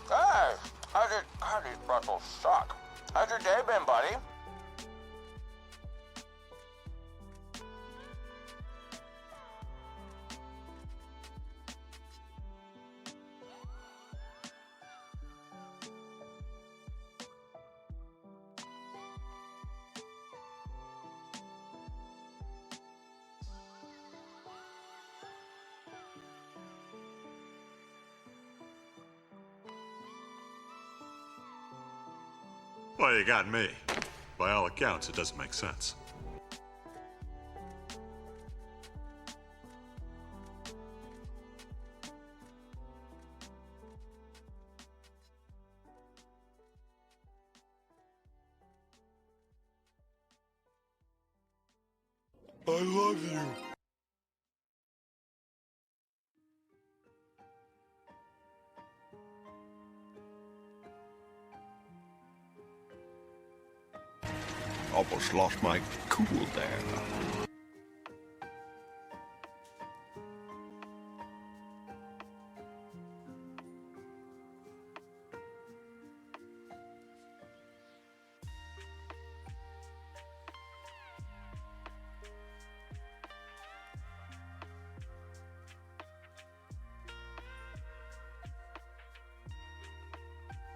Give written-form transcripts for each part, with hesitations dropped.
Hey, how these pretzels suck. How's your day been, buddy? Well, you got me. By all accounts, it doesn't make sense. I love you. Almost lost my cool there.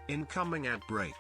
Incoming ad break.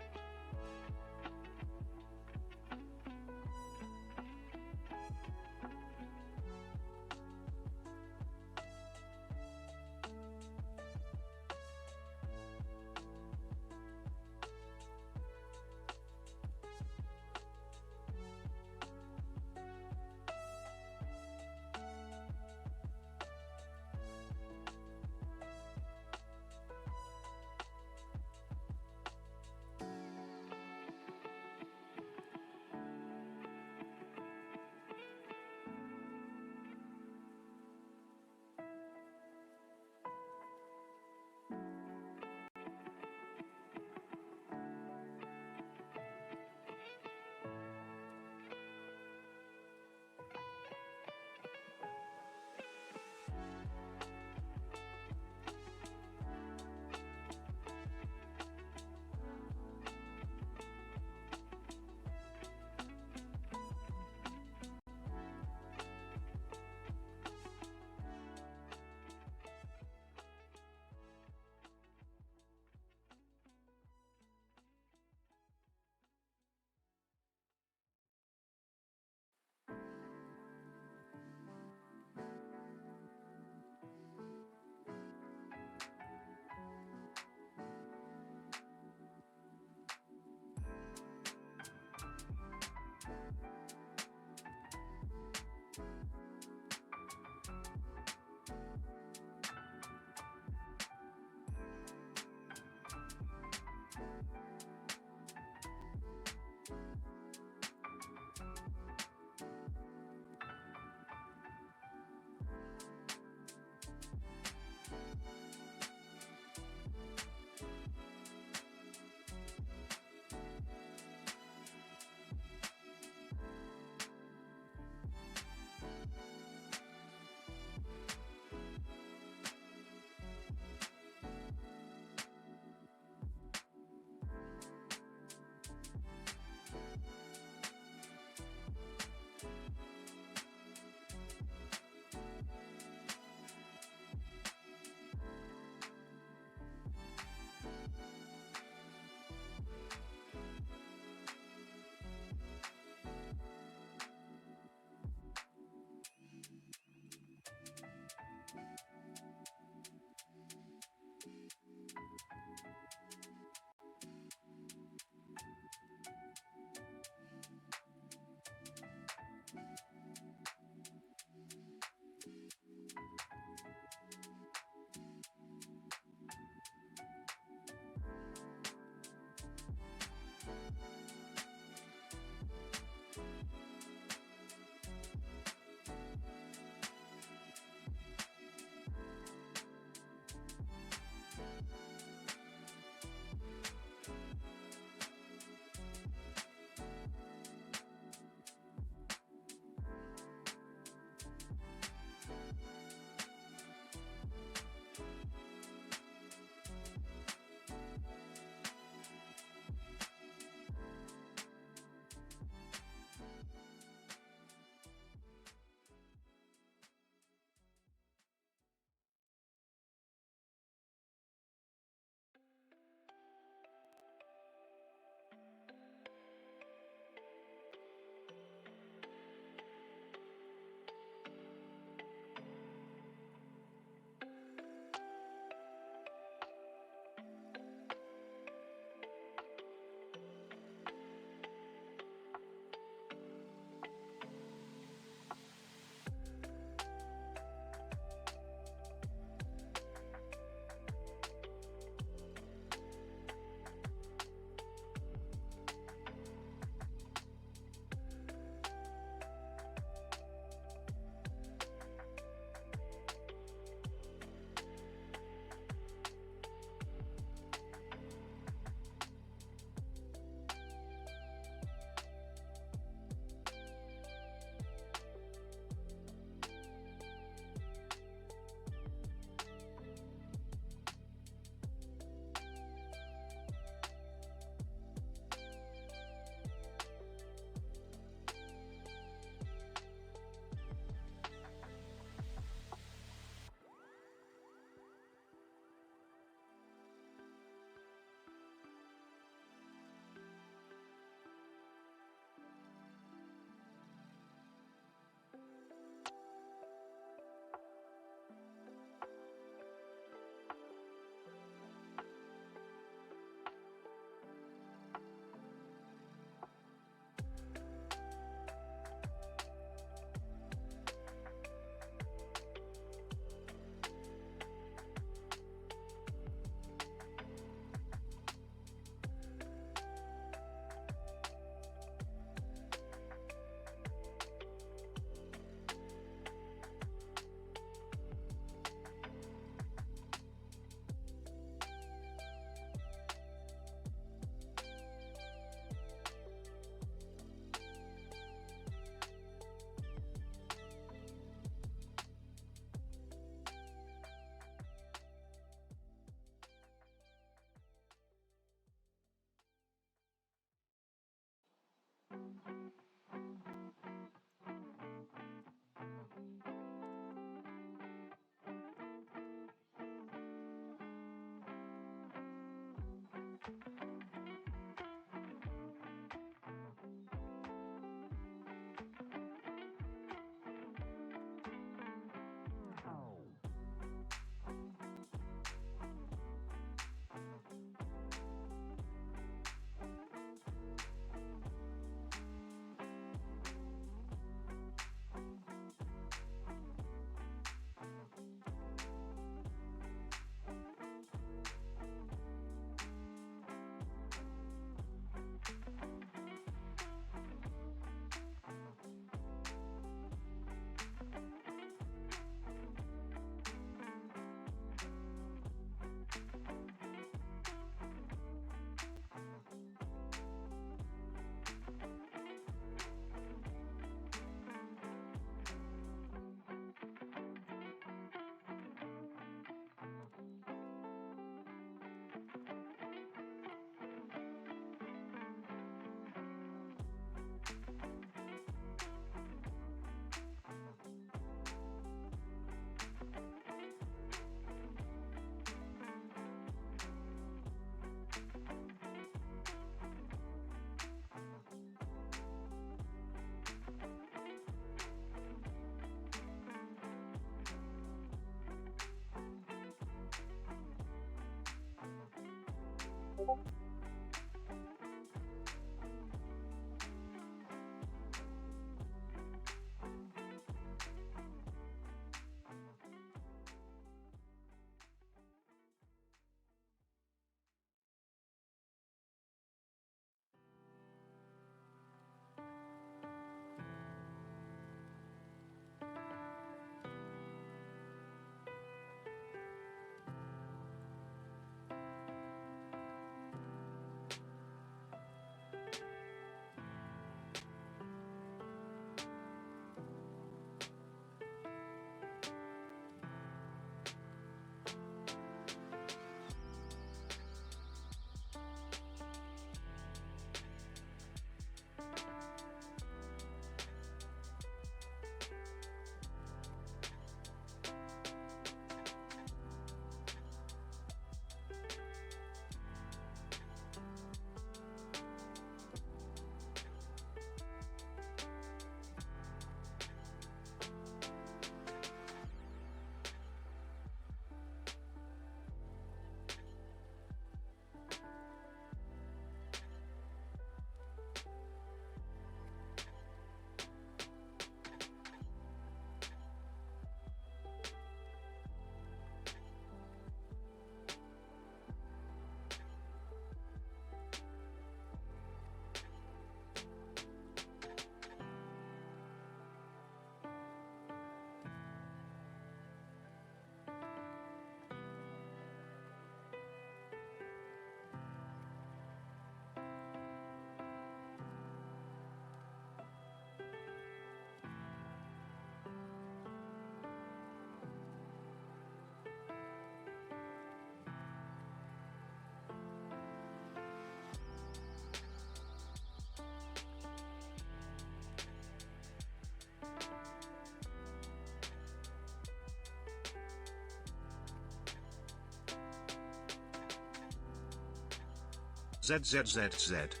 ZZZZZ.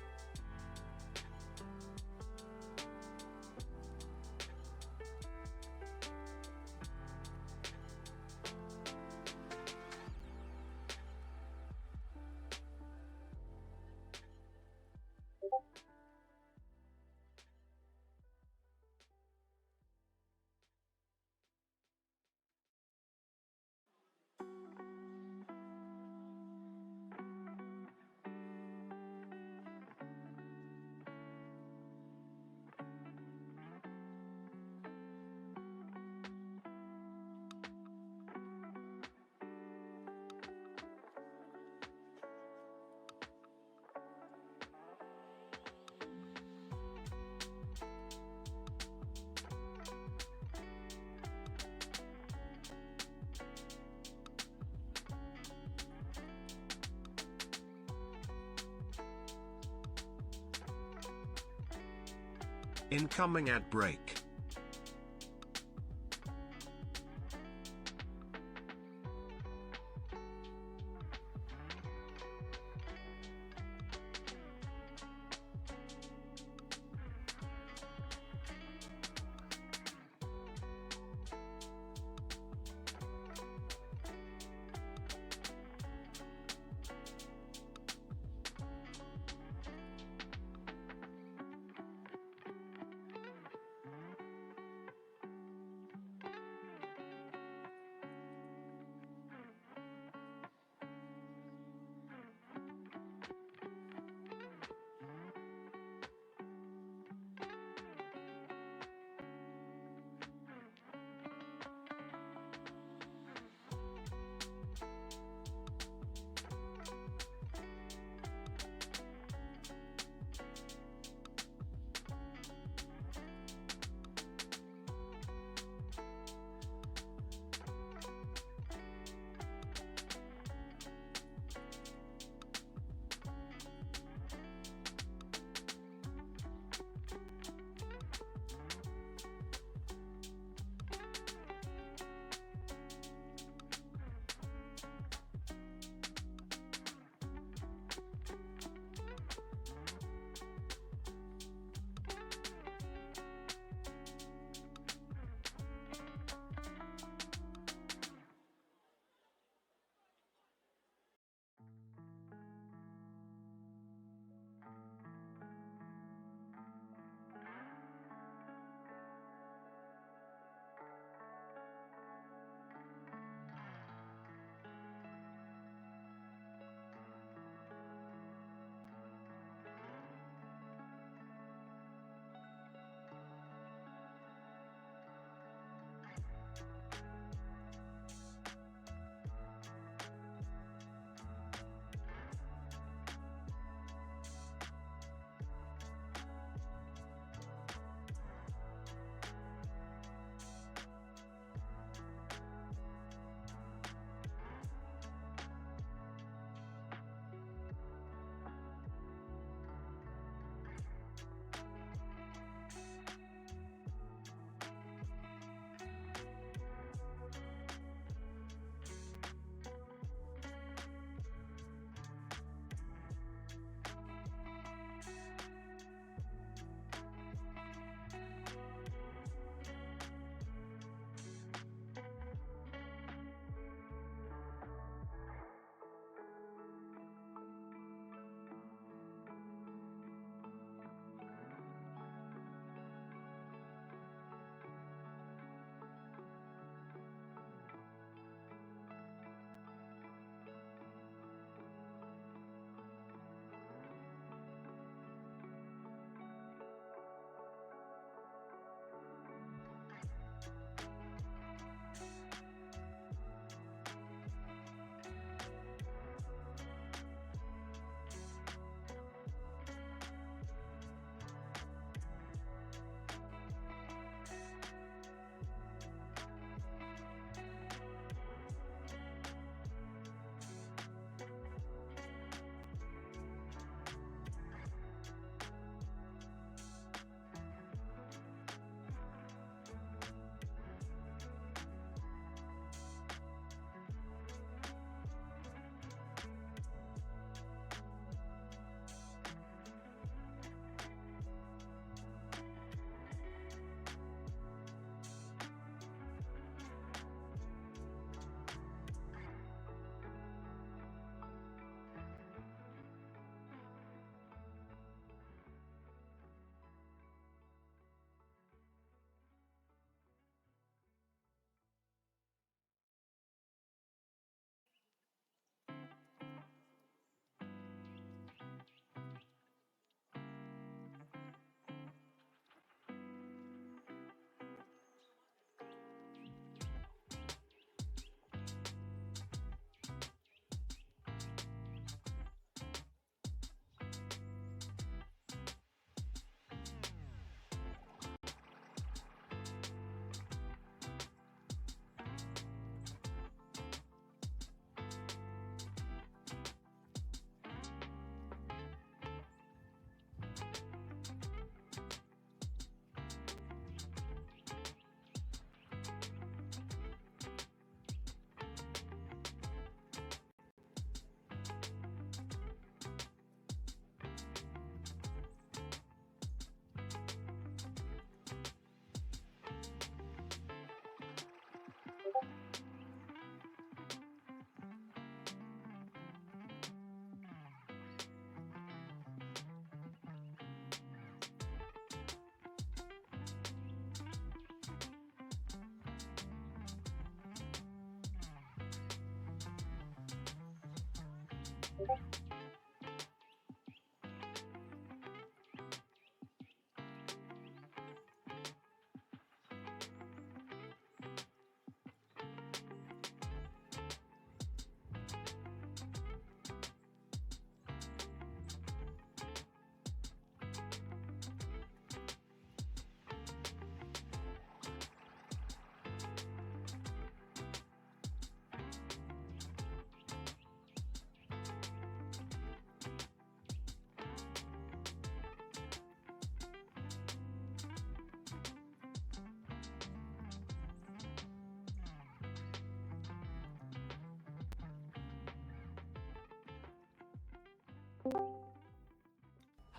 Incoming ad break.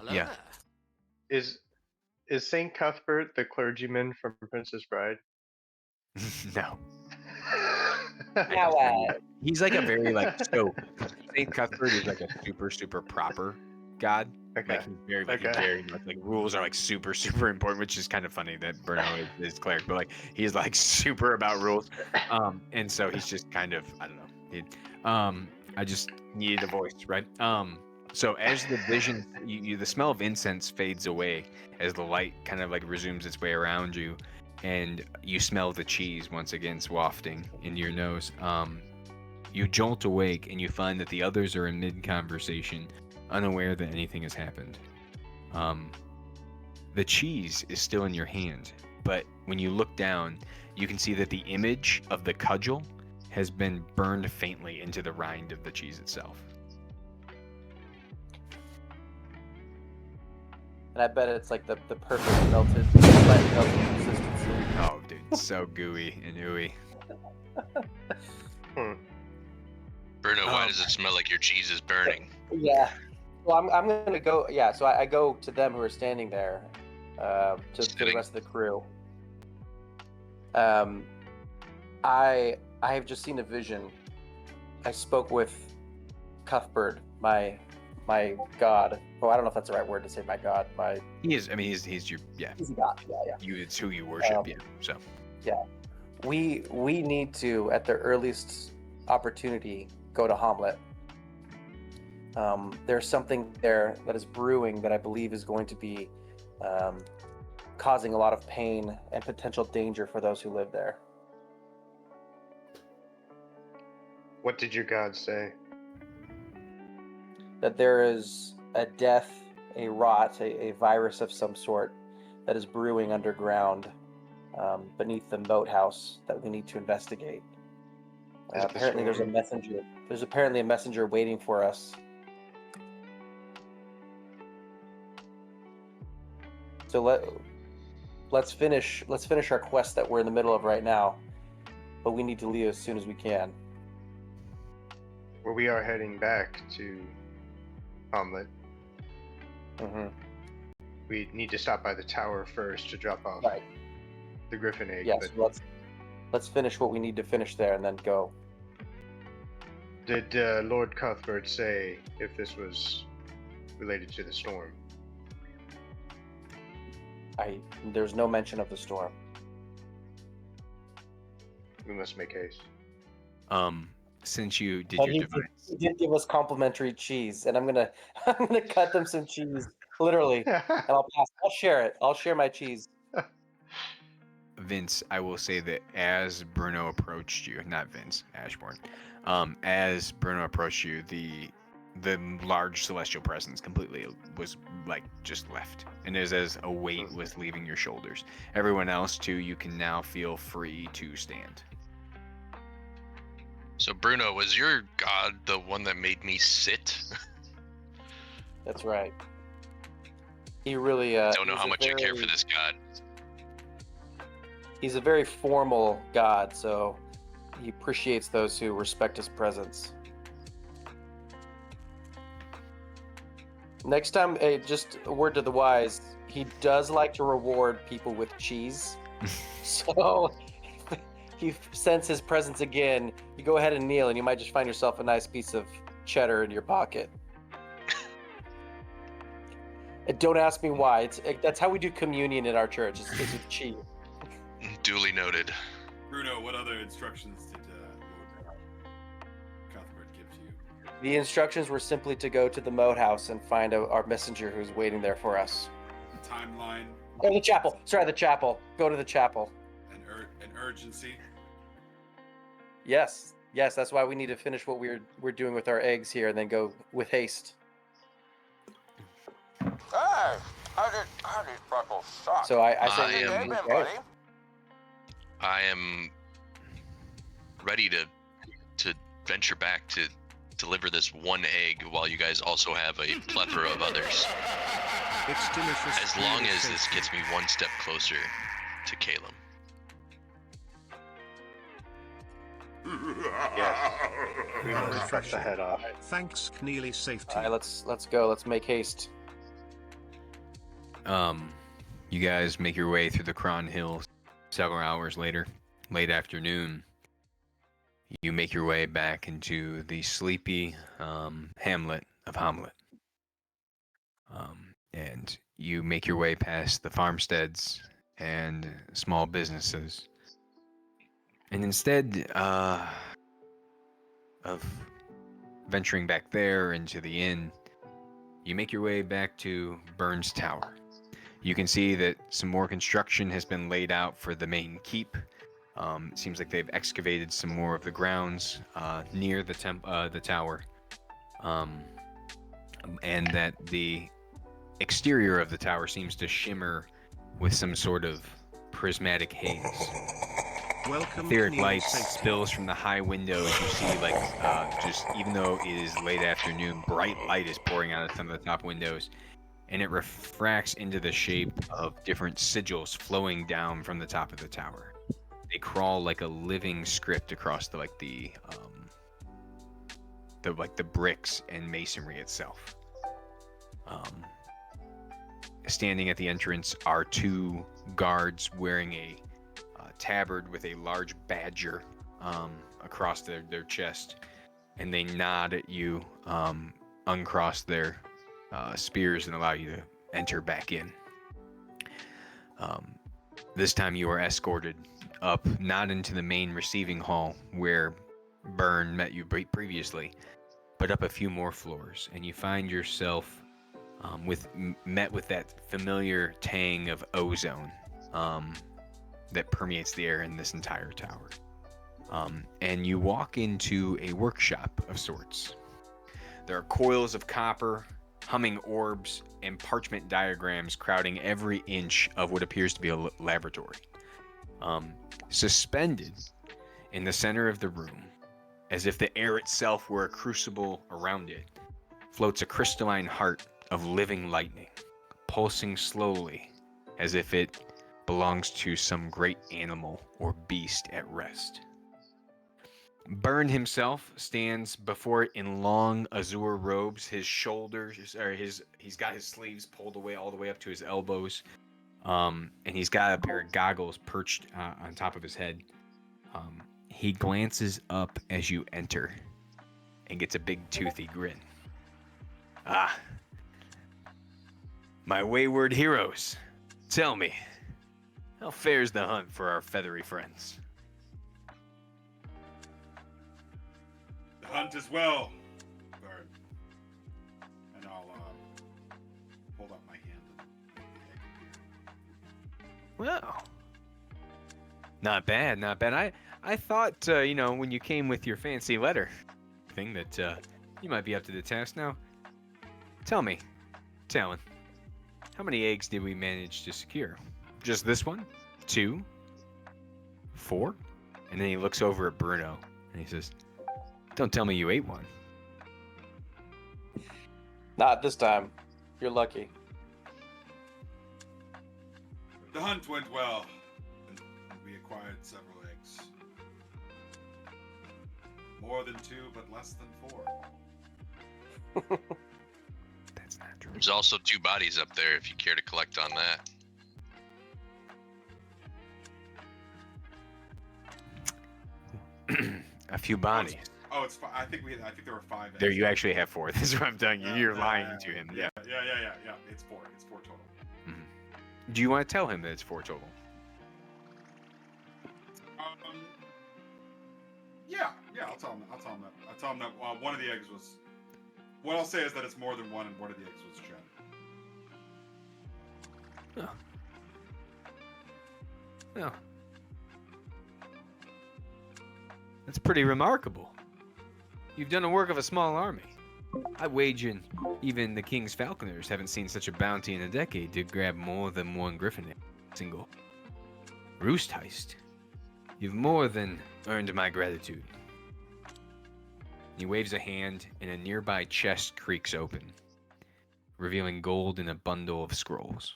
Hello Yeah. there. Is Saint Cuthbert the clergyman from Princess Bride? No. Now, He's like a very so Saint Cuthbert is like a super proper god. Okay. Like he's very he's Okay. very much like rules are like super important, which is kind of funny that Bruno is cleric, but like he's like super about rules. And so he's just kind of I don't know. I just needed a voice, right? So as the vision, the smell of incense fades away as the light kind of like resumes its way around you, and you smell the cheese once again wafting in your nose. You jolt awake and you find that the others are in mid-conversation, unaware that anything has happened. The cheese is still in your hand, but when you look down, you can see that the image of the cudgel has been burned faintly into the rind of the cheese itself. and I bet it's like the perfect melted consistency. Oh, dude, so gooey and ooey. Bruno, why does it smell like your cheese is burning? Yeah. Well, I'm gonna go. Yeah. So I go to them who are standing there, to the rest of the crew. I have just seen a vision. I spoke with Cuthbert, my god. Oh, I don't know if that's the right word to say. My god. He is. I mean, he's your He's a god. Yeah. It's who you worship. So. Yeah. We need to, at the earliest opportunity, go to Hamlet. There's something there that is brewing that I believe is going to be causing a lot of pain and potential danger for those who live there. What did your god say? That there is a death, a rot, a virus of some sort that is brewing underground beneath the moat house that we need to investigate. Apparently there's a messenger. There's apparently a messenger waiting for us. So let's finish our quest that we're in the middle of right now, but we need to leave as soon as we can. Well, we are heading back to Hamlet. Mm-hmm. We need to stop by the tower first to drop off Right. the griffin egg. Yes. but Let's finish what we need to finish there and then go. did Lord Cuthbert say if this was related to the storm? There's no mention of the storm. We must make haste. Since you did But your divine, he did give us complimentary cheese, and I'm gonna cut them some cheese, literally, and I'll pass. I'll share it. I'll share my cheese. Vince, I will say that as Bruno approached you, not Vince, Ashbourne, as Bruno approached you, the large celestial presence completely was like just left, and it was as a weight was leaving your shoulders. Everyone else too, you can now feel free to stand. So Bruno, was your god the one that made me sit? That's right. He really. Don't know how much I care for this god. He's a very formal god, so he appreciates those who respect his presence. Next time, just a word to the wise, he does like to reward people with cheese. So if he sends his presence again, you go ahead and kneel, and you might just find yourself a nice piece of cheddar in your pocket. And don't ask me why. That's how we do communion in our church. It's with cheese. Duly noted. Bruno, what other instructions did Lord Cuthbert give to you? The instructions were simply to go to the moat house and find our messenger who's waiting there for us. Timeline. Oh, the chapel. Sorry, the chapel. Go to the chapel. An urgency. Yes, that's why we need to finish what we're doing with our eggs here, and then go with haste. Hey, how did Freckles suck? So I I say, am- Hey, Ben, buddy. I am ready to venture back to deliver this one egg while you guys also have a plethora of others. It's delicious. As long really as this tasty. gets me one step closer to Caleb. Yes. We How must cut the refreshing. head off. Thanks, Keneally Safety. all right, let's go. Let's make haste. You guys make your way through the Cron Hills. Several hours later, late afternoon, you make your way back into the sleepy hamlet of Hamlet. And you make your way past the farmsteads and small businesses. And instead of venturing back there into the inn, you make your way back to Burns Tower. You can see that some more construction has been laid out for the main keep. It seems like they've excavated some more of the grounds near the tower, and that the exterior of the tower seems to shimmer with some sort of prismatic haze. Welcome, Etheric Keneally light Safety. spills from the high windows. You see, like, just even though it is late afternoon, bright light is pouring out of some of the top windows, and it refracts into the shape of different sigils flowing down from the top of the tower. They crawl like a living script across the bricks and masonry itself. Standing at the entrance are two guards wearing a tabard with a large badger across their chest, and they nod at you, uncross their spears, and allow you to enter back in. This time you are escorted up, not into the main receiving hall where Byrne met you previously, but up a few more floors, and you find yourself met with that familiar tang of ozone that permeates the air in this entire tower. And you walk into a workshop of sorts. There are coils of copper, humming orbs, and parchment diagrams crowding every inch of what appears to be a laboratory. Suspended in the center of the room, as if the air itself were a crucible around it, floats a crystalline heart of living lightning, pulsing slowly as if it belongs to some great animal or beast at rest. Byrne himself stands before it in long azure robes. His shoulders, or he's got his sleeves pulled away all the way up to his elbows, and he's got a pair of goggles perched on top of his head. He glances up as you enter and gets a big toothy grin. Ah, my wayward heroes, tell me, how fares the hunt for our feathery friends? The hunt is well, Bird. And I'll hold up my hand. Well, not bad, not bad. I thought, when you came with your fancy letter thing that you might be up to the task now. Tell me, Talon, how many eggs did we manage to secure? Just this one? 2? 4? And then he looks over at Bruno and he says, don't tell me you ate one. Not this time. You're lucky. The hunt went well, and we acquired several eggs. More than 2, but less than 4. That's not true. There's also 2 bodies up there if you care to collect on that. A few bodies. Oh, it's I think there were 5 eggs. There, you actually have 4. This is what I'm telling you. You're lying yeah, to him. Yeah. Yeah. Yeah. It's 4. It's 4 total. Do you want to tell him that it's 4 total? Yeah. I'll tell him. I'll tell him that. I'll tell him that one of the eggs was. What I'll say is that it's more than one, and one of the eggs was shattered. Oh. Oh. That's pretty remarkable. You've done the work of a small army. I wager even the king's falconers haven't seen such a bounty in a decade to grab more than one griffin egg. Single roost heist. You've more than earned my gratitude. He waves a hand, and a nearby chest creaks open, revealing gold in a bundle of scrolls.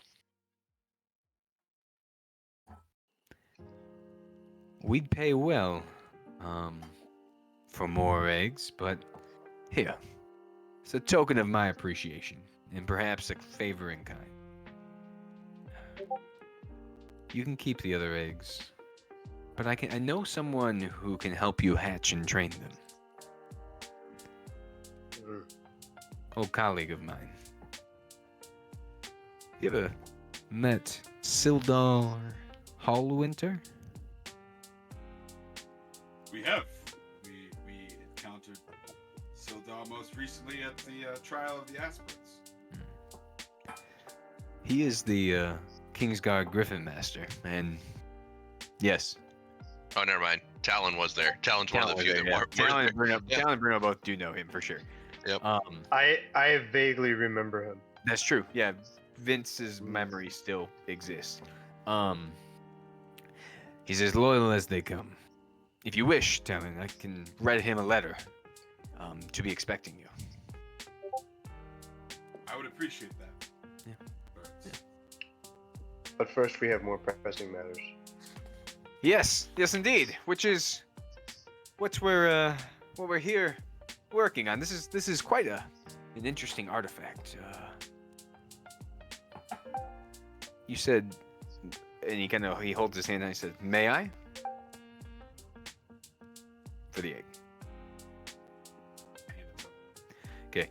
We'd pay well, for more eggs, but here, it's a token of my appreciation, and perhaps a favor in kind. You can keep the other eggs, but I know someone who can help you hatch and train them. Old colleague of mine. You ever met Sildar Hallwinter? We have. We encountered Sildar most recently at the trial of the aspirants. He is the Kingsguard Griffin Master, and yes. Oh, never mind. Talon was there. Talon's one of the few that weren't Talon there. Talon and Bruno both do know him for sure. Yep. I vaguely remember him. That's true. Yeah, Vince's memory still exists. He's as loyal as they come. If you wish, Talon, I can write him a letter to be expecting you. I would appreciate that. Yeah. But first, we have more pressing matters. Yes, indeed. Which is what we're here working on. This is quite an interesting artifact. You said, and he holds his hand and he said, "May I?" For the egg. Okay.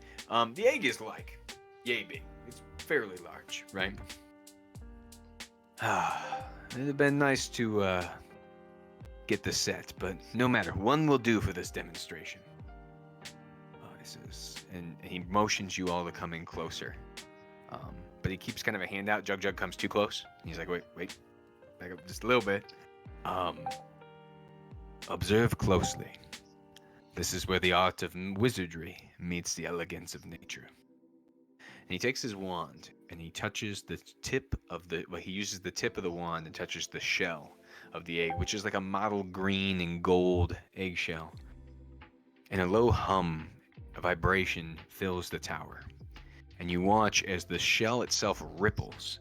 The egg is like yay big. It's fairly large, right? It'd have been nice to get the set, but no matter. One will do for this demonstration. And he motions you all to come in closer. But he keeps kind of a hand out. Jug comes too close. And he's like, wait, back up just a little bit. Observe closely. This is where the art of wizardry meets the elegance of nature. And he takes his wand and he touches the tip of he uses the tip of the wand and touches the shell of the egg, which is like a mottled green and gold eggshell. And a low hum, a vibration fills the tower. And you watch as the shell itself ripples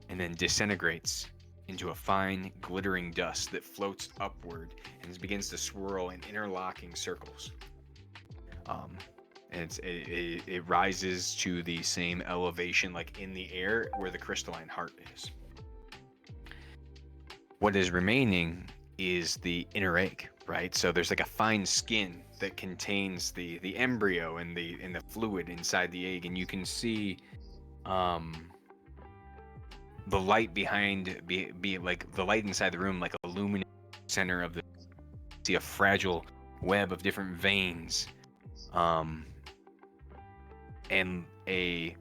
and then disintegrates into a fine, glittering dust that floats upward and begins to swirl in interlocking circles. And it rises to the same elevation, like in the air, where the crystalline heart is. What is remaining is the inner egg, right? So there's like a fine skin that contains the embryo and the fluid inside the egg, and you can see the light behind, be like the light inside the room, like illuminating the center of the. See a fragile web of different veins, and a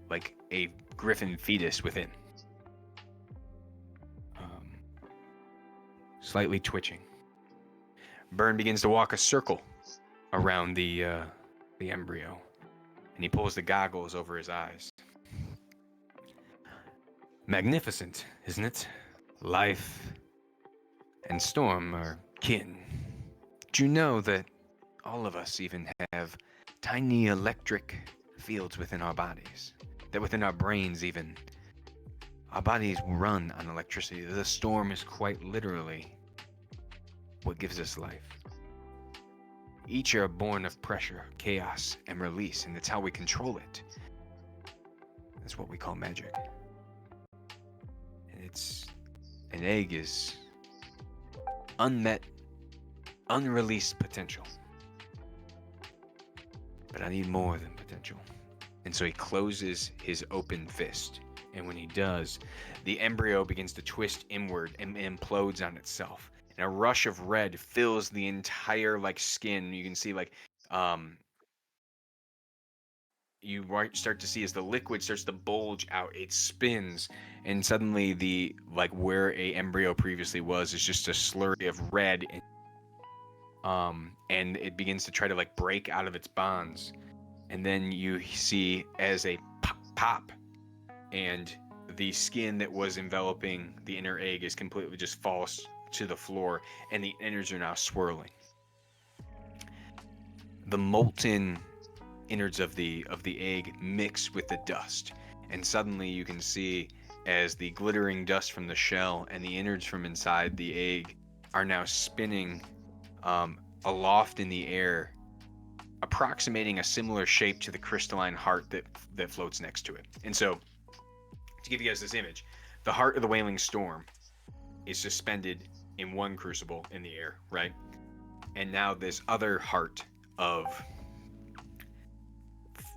griffin fetus within, slightly twitching. Burn begins to walk a circle around the embryo, and he pulls the goggles over his eyes. Magnificent, isn't it? Life and Storm are kin. Do you know that all of us even have tiny electric fields within our bodies? That within our brains even, our bodies run on electricity. The storm is quite literally what gives us life. Each are born of pressure, chaos, and release, and it's how we control it. That's what we call magic. And an egg is unmet, unreleased potential. But I need more than potential. And so he closes his open fist. And when he does, the embryo begins to twist inward and implodes on itself. and a rush of red fills the entire like skin. You can see like start to see as the liquid starts to bulge out, it spins, and suddenly the like where a embryo previously was is just a slurry of red, and it begins to try to like break out of its bonds, and then you see as a pop, and the skin that was enveloping the inner egg is completely just falls to the floor, and the innards are now swirling. The molten innards of the egg mix with the dust, and suddenly you can see as the glittering dust from the shell and the innards from inside the egg are now spinning aloft in the air, approximating a similar shape to the crystalline heart that floats next to it. And so, to give you guys this image, the heart of the Wailing Storm is suspended in one crucible in the air, right? And now this other heart of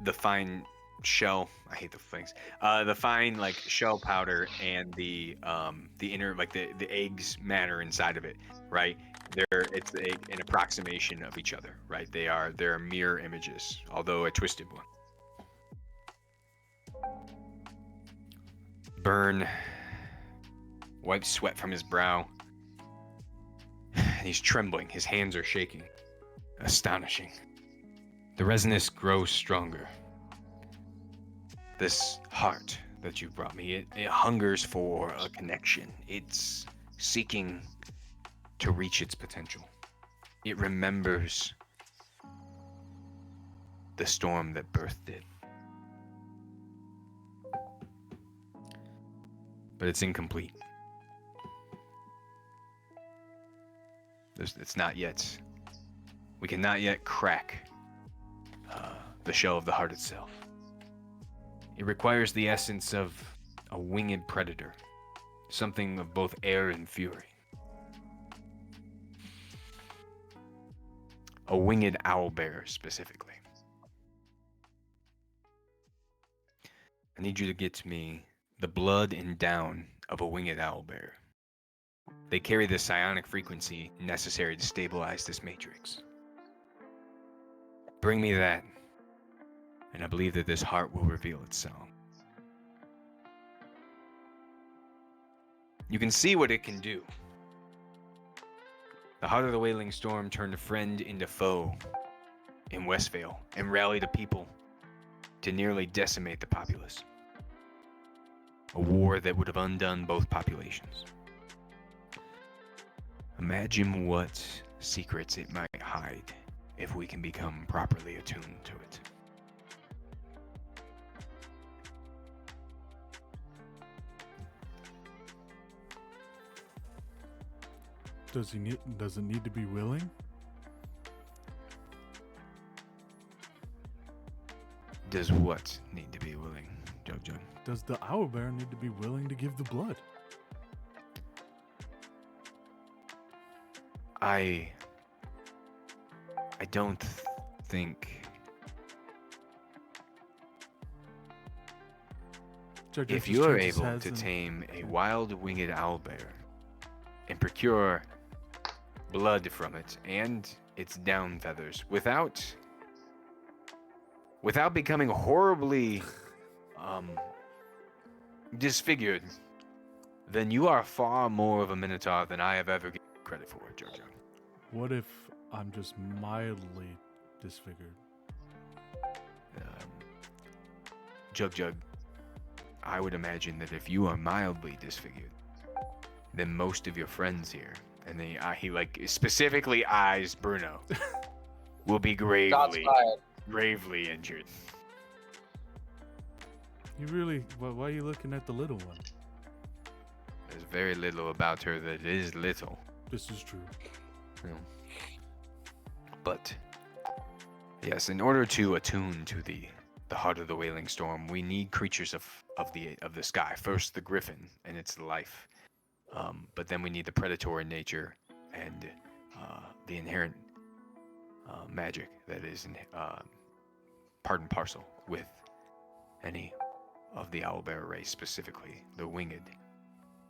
the fine shell, I hate the things, the fine like shell powder and the inner like the eggs matter inside of it, right? It's an approximation of each other, right? They're mirror images, although a twisted one. Burn wipes sweat from his brow. He's trembling. His hands are shaking. Astonishing. The resonance grows stronger. This heart that you brought me, it hungers for a connection. It's seeking to reach its potential. It remembers the storm that birthed it. But it's incomplete. It's not yet. We cannot yet crack the shell of the heart itself. It requires the essence of a winged predator, something of both air and fury. A winged owlbear, specifically. I need you to get to me the blood and down of a winged owlbear. They carry the psionic frequency necessary to stabilize this matrix. Bring me that, and I believe that this heart will reveal itself. You can see what it can do. The heart of the Wailing Storm turned friend into foe in Westvale and rallied a people to nearly decimate the populace. A war that would have undone both populations. Imagine what secrets it might hide if we can become properly attuned to it. Does it need to be willing? Does what need to be willing, Jojo? Does the owlbear need to be willing to give the blood? I don't think Check if his you are chances able has to and- tame a wild winged owlbear and procure blood from it and its down feathers without becoming horribly disfigured, then you are far more of a minotaur than I have ever given credit for, Jojo. What if I'm just mildly disfigured? Jug, I would imagine that if you are mildly disfigured, then most of your friends here, and he like specifically eyes Bruno, will be Shots fired. gravely injured. You really? Why are you looking at the little one? There's very little about her that is little. This is true. You know. But yes, in order to attune to the heart of the Wailing Storm, we need creatures of the sky. First, the griffin and its life, but then we need the predatory nature and the inherent magic that is part and parcel with any of the owlbear race, specifically the winged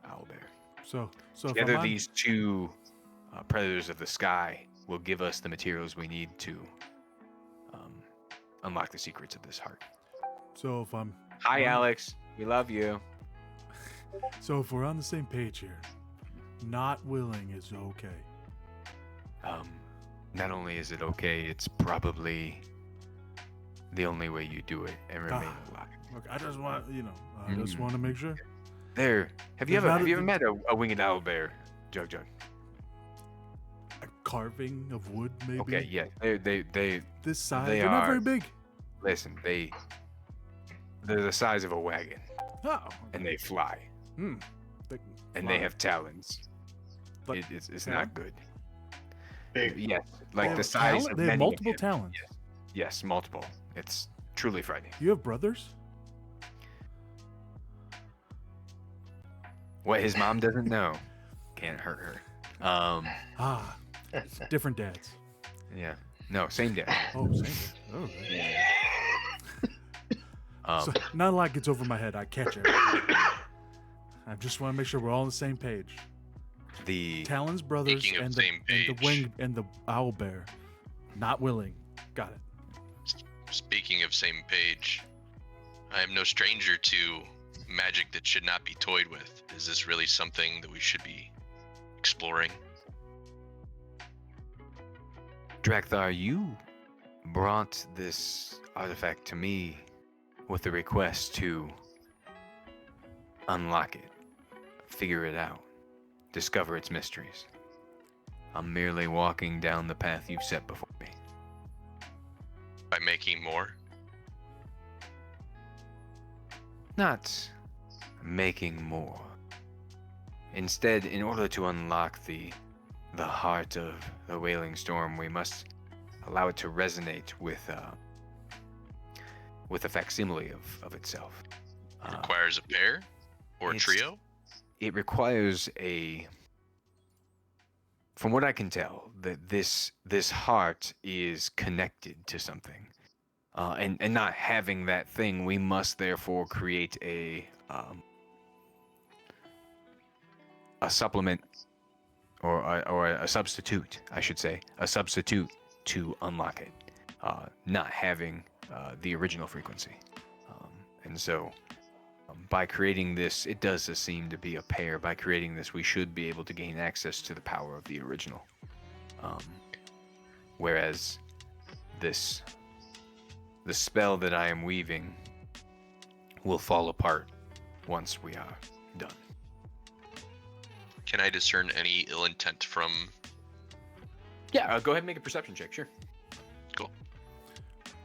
owlbear. So Together, if these two predators of the sky will give us the materials we need to unlock the secrets of this heart. So if I'm Hi, on- Alex. We love you. So if we're on the same page here, not willing is okay. Not only is it okay, it's probably the only way you do it and remain alive. Look, I just want I just want to make sure. There. Have you There's not ever met a winged owl bear, Jug? A carving of wood, maybe. Okay, yeah. They This size. they They're not very are- big. listen. They're the size of a wagon, Oh. and they fly, They and they fly. have talons. But It's yeah. not good. Big. Yes, They like have the size talon- of They have many multiple hands. talons. Yes, multiple. It's truly frightening. You have brothers? What his mom doesn't know can't hurt her. Different dads. Yeah. No, same dad. Oh, same. Oh, okay. So, not a lot gets over my head. I catch it. I just want to make sure we're all on the same page. the Talon's brothers Speaking of and same the page. wing and the owl bear. Not willing. Got it. Speaking of same page, I am no stranger to magic that should not be toyed with. Is this really something that we should be exploring? Drakthar, you brought this artifact to me with a request to unlock it, figure it out, discover its mysteries. I'm merely walking down the path you've set before me. By making more? Not making more. Instead, in order to unlock the heart of the Wailing Storm, we must allow it to resonate with a facsimile of itself. Requires a pair or a it's- trio? It requires from what I can tell, that this heart is connected to something, and not having that thing, we must therefore create a supplement or a substitute, I should say, a substitute to unlock it, not having the original frequency, and so. By creating this, it does seem to be a pair. By creating this, we should be able to gain access to the power of the original. Whereas the spell that I am weaving will fall apart once we are done. Can I discern any ill intent from... Yeah, go ahead and make a perception check, sure. Cool.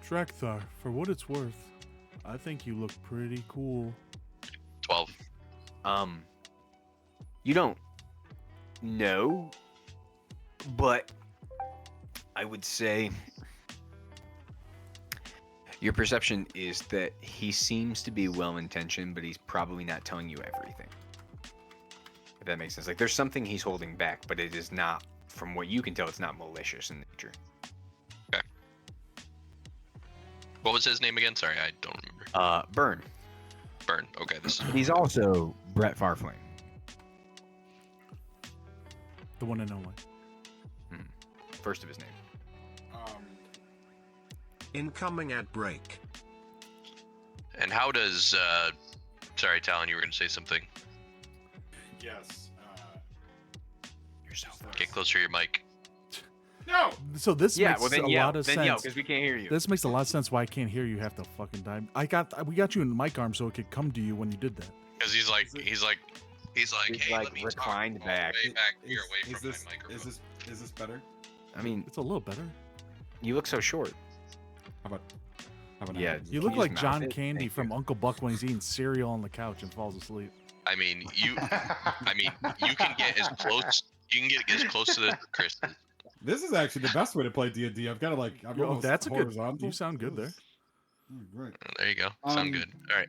Drakthar, for what it's worth, I think you look pretty cool. 12. You don't know, but I would say your perception is that he seems to be well-intentioned, but he's probably not telling you everything. If that makes sense. Like, there's something he's holding back, but it is not, from what you can tell, it's not malicious in nature. Okay. What was his name again? Sorry, I don't remember. Burn. Burn. Okay, this is... He's also Brett Farflame. The one and only. First of his name. Incoming ad break. And how does... Sorry, Talon, you were going to say something. Yes. You're so Get closer to your mic. No! So this Yeah, makes well then a yell. lot of Then sense. yell, because we can't hear you. This makes a lot of sense why I can't hear you half the fucking time. We got you in the mic arm so it could come to you when you did that. Because he's like, He's, hey, like, let me reclined talk back. all the way back here away Is from this my microphone. is this better? I mean, It's a little better. you look so short. How about Yeah, now? You look Use like mouth John it. Candy Thank from Uncle Buck when he's eating cereal on the couch and falls asleep. I mean, you can get as close. You can get as close to the Chris. This is actually the best way to play D&D. I've got to I'm Yo, almost that's a good. horizontal. You sound good there. Right. There you go. Sound good. All right.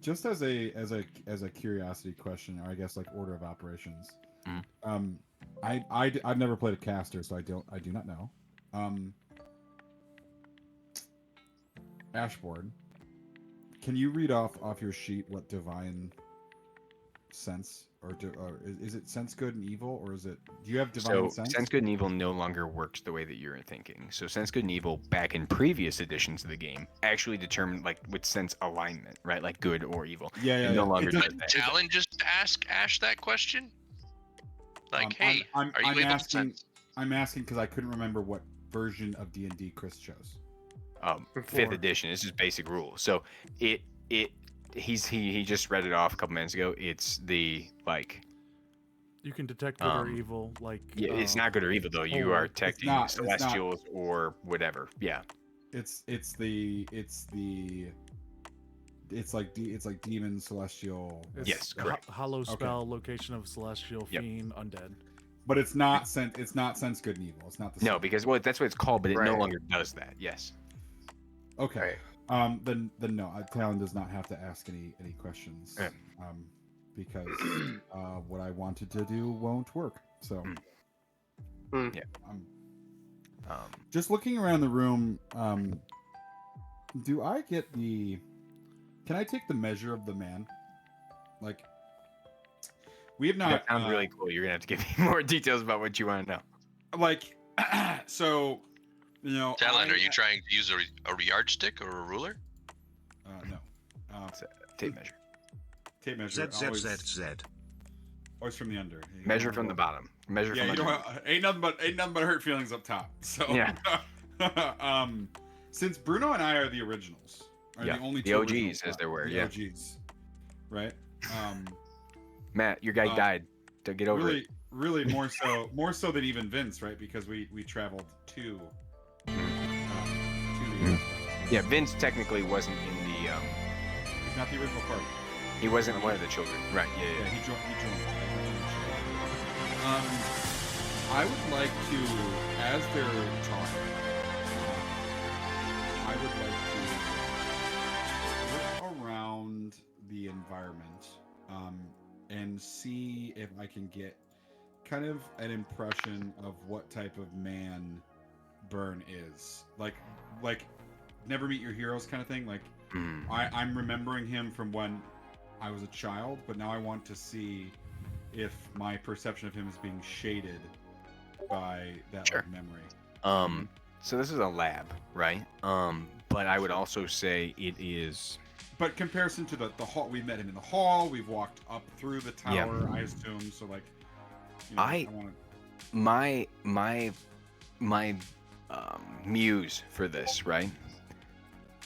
Just as a curiosity question, or I guess like order of operations. Mhm. I've never played a caster, so I do not know. Ashboard, can you read off your sheet what divine sense, or is it sense good and evil, or is it? Do you have divine So sense? sense good and evil no longer works the way that you're thinking. So sense good and evil back in previous editions of the game actually determined like with sense alignment, right? Like good or evil. Yeah. It no longer It does doesn't- that. Talon just ask Ash that question. Like, hey, I'm are you able to asking. sense? I'm asking because I couldn't remember what version of D&D Chris chose. Fifth edition. This is basic rules. So he just read it off a couple minutes ago. It's the like. You can detect good or evil, like Yeah, it's not good or evil though. You are detecting not- celestials or whatever. Yeah. It's like demon, celestial. It's Yes, correct. Hollow spell, location of celestial, fiend, undead. But it's not sense. It's not sense good and evil. It's not the No, same. because that's what it's called, but it no Right. longer does that. Yes. Okay. Then no. Talon does not have to ask any questions. Yeah. Because what I wanted to do won't work. So. Yeah. Just looking around the room, do I get can I take the measure of the man? Like, we have not. That sounds really cool. You're gonna have to give me more details about what you want to know. Like, so, Talon, are you trying to use a yardstick or a ruler? No. Tape measure. Tape measure. Z. Always from the under. Measure from the bottom. Measure Yeah, from you the don't. Ain't nothing but hurt feelings up top. So Yeah. Since Bruno and I are the originals, are Yeah, the only the two OGs, originals, as there were, the yeah. OGs, right? Matt, your guy died. To get over it. Really more so than even Vince, right? Because we traveled to the US. Yeah, Vince technically wasn't in the. He's not the original party. He wasn't one of the children. Right. Yeah, Yeah. he joined. I would like to, as they're talking, I would like to look around the environment and see if I can get kind of an impression of what type of man Byrne is. Like Never Meet Your Heroes kind of thing. Like, I'm remembering him from when I was a child, but now I want to see if my perception of him is being shaded by that like, memory. So this is a lab, right? But I would also say it is. But comparison to the hall, we met him in the hall. We've walked up through the tower, I assume. So like, I want my muse for this, right,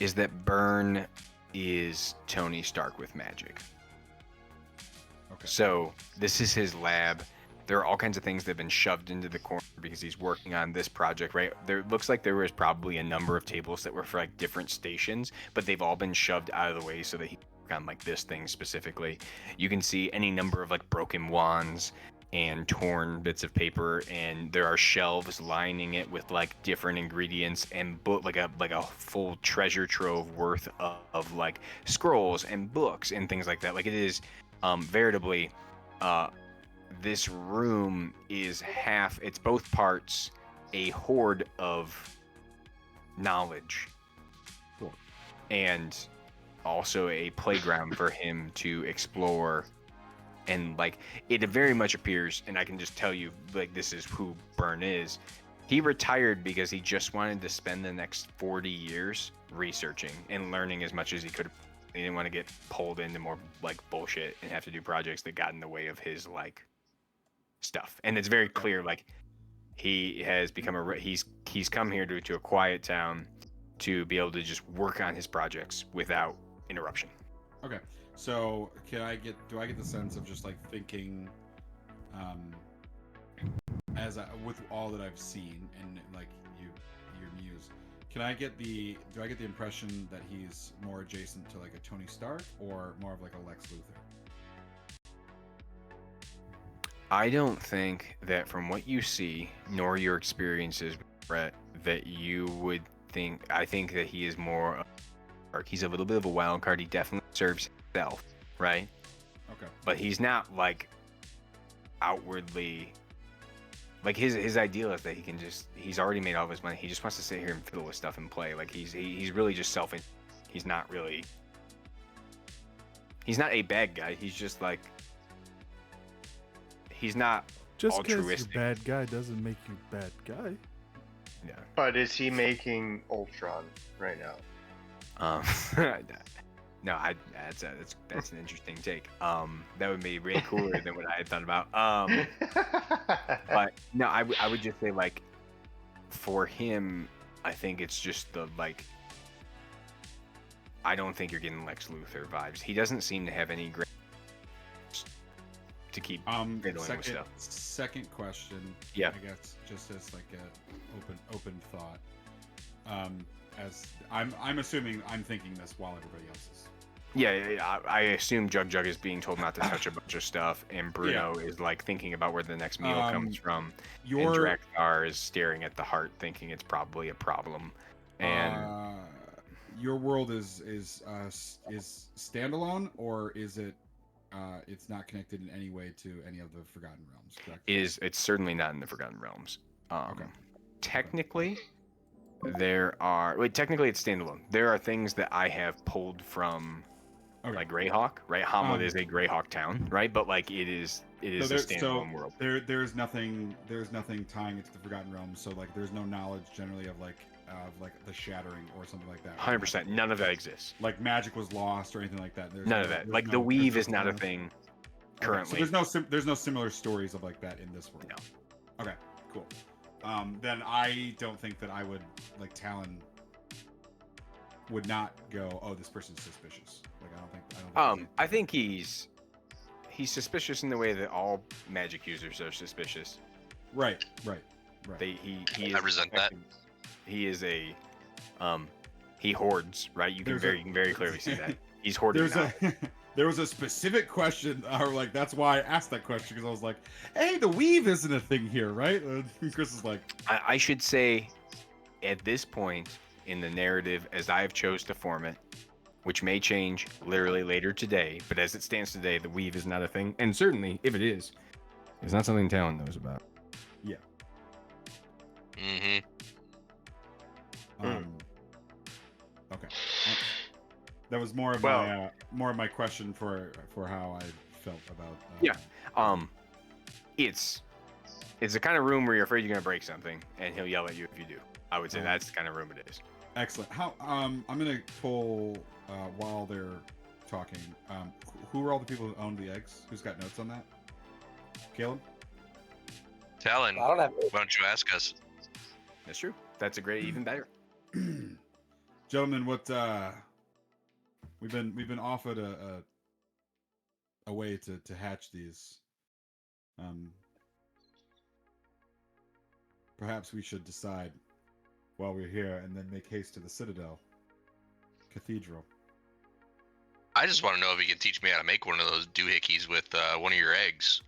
is that Byrne is Tony Stark with magic. Okay. So this is his lab. There are all kinds of things that have been shoved into the corner because he's working on this project, right? There looks like there was probably a number of tables that were for like different stations, but they've all been shoved out of the way so that he can work on like this thing specifically. You can see any number of like broken wands and torn bits of paper, and there are shelves lining it with like different ingredients and like a full treasure trove worth of like scrolls and books and things like that. Like it is veritably this room is it's both parts a hoard of knowledge and also a playground for him to explore. And like it very much appears, and I can just tell you, like, this is who Byrne is. He retired because he just wanted to spend the next 40 years researching and learning as much as he could. He didn't want to get pulled into more like bullshit and have to do projects that got in the way of his like stuff. And it's very clear, like he has become he's come here to a quiet town to be able to just work on his projects without interruption. Okay. So do I get the sense of just like thinking, with all that I've seen and like your muse, do I get the impression that he's more adjacent to like a Tony Stark or more of like a Lex Luthor? I don't think that from what you see, nor your experiences, Brett, that you would think. I think that he is more. He's a little bit of a wild card. He definitely serves himself, right? Okay. But he's not like outwardly. Like his ideal is that he's already made all of his money. He just wants to sit here and fiddle with stuff and play. Like he's really just he's not a bad guy. He's just like he's not Just because you're altruistic. bad guy doesn't make you bad guy. Yeah. But is he making Ultron right now? No, that's an interesting take. That would be way cooler than what I had thought about. But no, I would just say like, for him, I think it's just the like. I don't think you're getting Lex Luthor vibes. He doesn't seem to have any great to keep fiddling with stuff. Second question. Yeah. I guess just as like a open thought. As I'm assuming I'm thinking this while everybody else is. Yeah. I assume Jug is being told not to touch a bunch of stuff, and Bruno is like thinking about where the next meal comes from. And Drakkar is staring at the heart, thinking it's probably a problem. And your world is standalone, or is it? It's not connected in any way to any of the Forgotten Realms, correct? It's certainly not in the Forgotten Realms. Okay. Technically, technically it's standalone. There are things that I have pulled from, like Greyhawk, right? Hamlet is a Greyhawk town, right? But like it is a standalone world. There's nothing tying it to the Forgotten Realms. So like there's no knowledge generally of like the Shattering or something like that. 100%. None of that exists. Like magic was lost or anything like that. None of that. Like the weave is not a thing currently. So there's no similar stories of like that in this world. No. Okay. Cool. Then I don't think that I would like Talon would not go, oh, this person's suspicious. Like I don't think. I think he's suspicious in the way that all magic users are suspicious. Right. I resent that. He is he hoards, right? You can very clearly see that. He's hoarding now. There was a specific question, or like that's why I asked that question, because I was like, "Hey, the weave isn't a thing here, right?" And Chris is like, I should say, at this point in the narrative, as I have chose to form it, which may change literally later today, but as it stands today, the weave is not a thing, and certainly if it is, it's not something Talon knows about. Yeah. Mm-hmm. Okay. That was more of my question for how I felt about. It's the kind of room where you're afraid you're gonna break something, and he'll yell at you if you do. I would say that's the kind of room it is. Excellent. How I'm gonna pull while they're talking. Who are all the people who owned the eggs? Who's got notes on that? Caleb? Talon, I don't have. why don't you ask us? That's true. That's a great, even better. Gentlemen, what we've been offered a way to hatch these. Perhaps we should decide while we're here and then make haste to the Citadel Cathedral. I just want to know if you can teach me how to make one of those doohickeys with one of your eggs.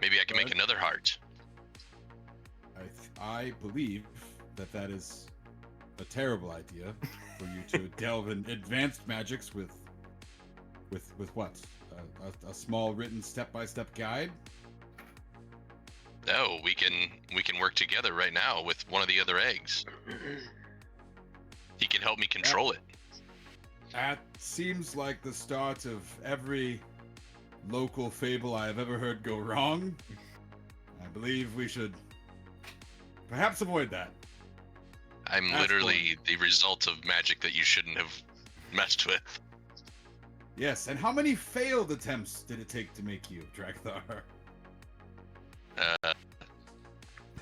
Maybe I can make another heart. I believe that is a terrible idea for you to delve in advanced magics with what? A small written step-by-step guide? No, we can work together right now with one of the other eggs. He can help me control it. That seems like the start of every local fable I have ever heard go wrong. I believe we should perhaps avoid that. I'm literally the result of magic that you shouldn't have messed with. Yes, and how many failed attempts did it take to make you, Drakthar?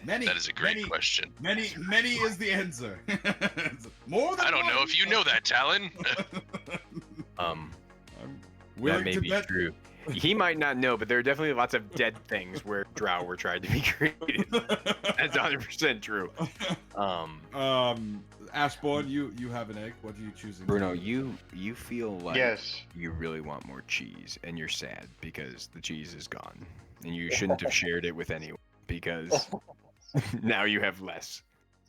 Many. That is a great question. Many is the answer. More than I don't know if you know that, Talon. That may be true. He might not know, but there are definitely lots of dead things where drow were tried to be created. That's 100% true. Ashbourne, you have an egg. What are you choosing? Bruno, you feel like Yes. you really want more cheese, and you're sad because the cheese is gone, and you shouldn't have shared it with anyone because now you have less.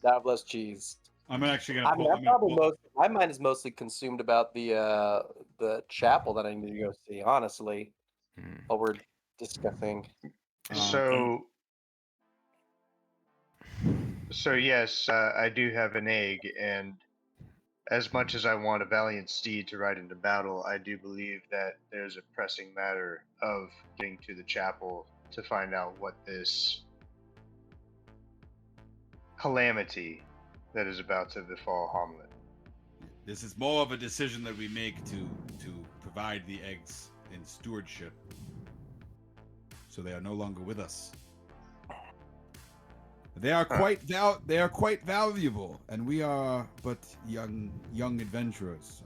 Now I have less cheese. I'm actually gonna. Pull, my mind is mostly consumed about the chapel that I need to go see. Honestly, while we're discussing. So yes, I do have an egg, and as much as I want a valiant steed to ride into battle, I do believe that there's a pressing matter of getting to the chapel to find out what this calamity that is about to befall Hamlet. This is more of a decision that we make to provide the eggs in stewardship, so they are no longer with us. They are quite valuable, and we are but young adventurers.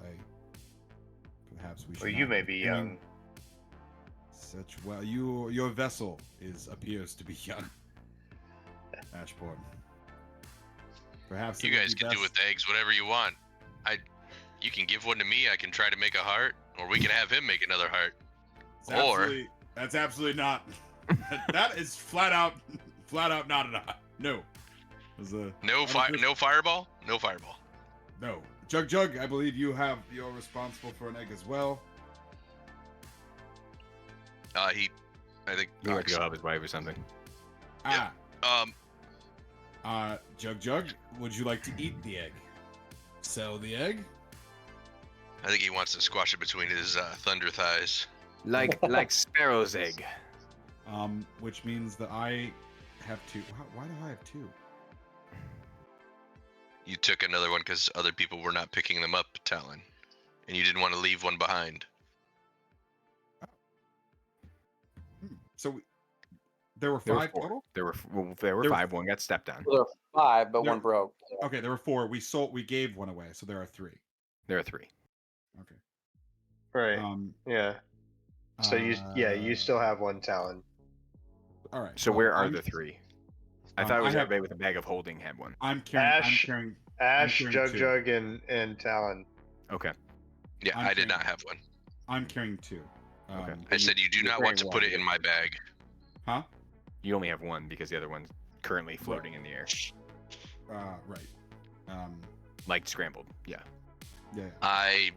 Perhaps we should. Well, you not may be be carrying young. Your vessel appears to be young, Ashbourne. Perhaps You guys can do with the eggs whatever you want. You can give one to me. I can try to make a heart, or we can have him make another heart. That's absolutely not. That is flat out not enough. No. No fireball. No fireball. No. Jug, I believe you're responsible for an egg as well. I think He went to go help his wife or something. Jug, would you like to eat the egg? Sell the egg? I think he wants to squash it between his thunder thighs. Like Sparrow's egg. Which means that I have two. Why do I have two? You took another one because other people were not picking them up, Talon, and you didn't want to leave one behind. So there were five total? There were five. One got stepped on. Well, there were 5, but one broke. Okay, there were 4. We gave one away, so there are 3. There are 3. Okay. Right. Yeah. So you still have one Talon. All right. So where are the 3? I thought it was everybody with a bag of holding had one. I'm carrying Ash, two. Jug, and Talon. Okay. Yeah, I did not have one. I'm carrying 2. Okay. I said you do not want to put it in my bag. Huh? You only have one because the other one's currently floating in the air. Right. Like scrambled. Yeah. Yeah. I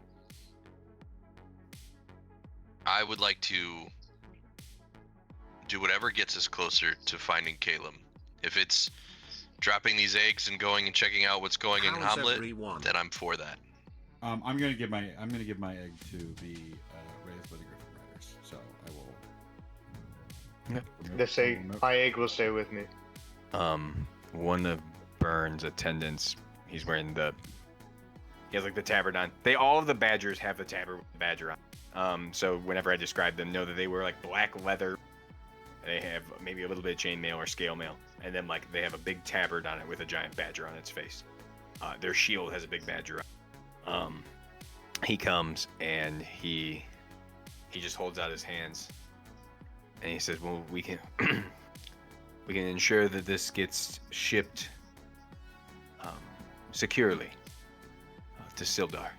would like to do whatever gets us closer to finding Caleb. If it's dropping these eggs and going and checking out what's going in Hamlet, then I'm for that. I'm gonna give my egg to be raised by the Griffin Riders, so I will. My egg will stay with me. One of Burns' attendants, he has like the tabard on. All of the badgers have the tabard with the badger on. So whenever I describe them, know that they wear like black leather. They have maybe a little bit of chainmail or scale mail, and then like they have a big tabard on it with a giant badger on its face. Their shield has a big badger on. He comes and he just holds out his hands, and he says, "Well, we can we can ensure that this gets shipped securely to Sildar,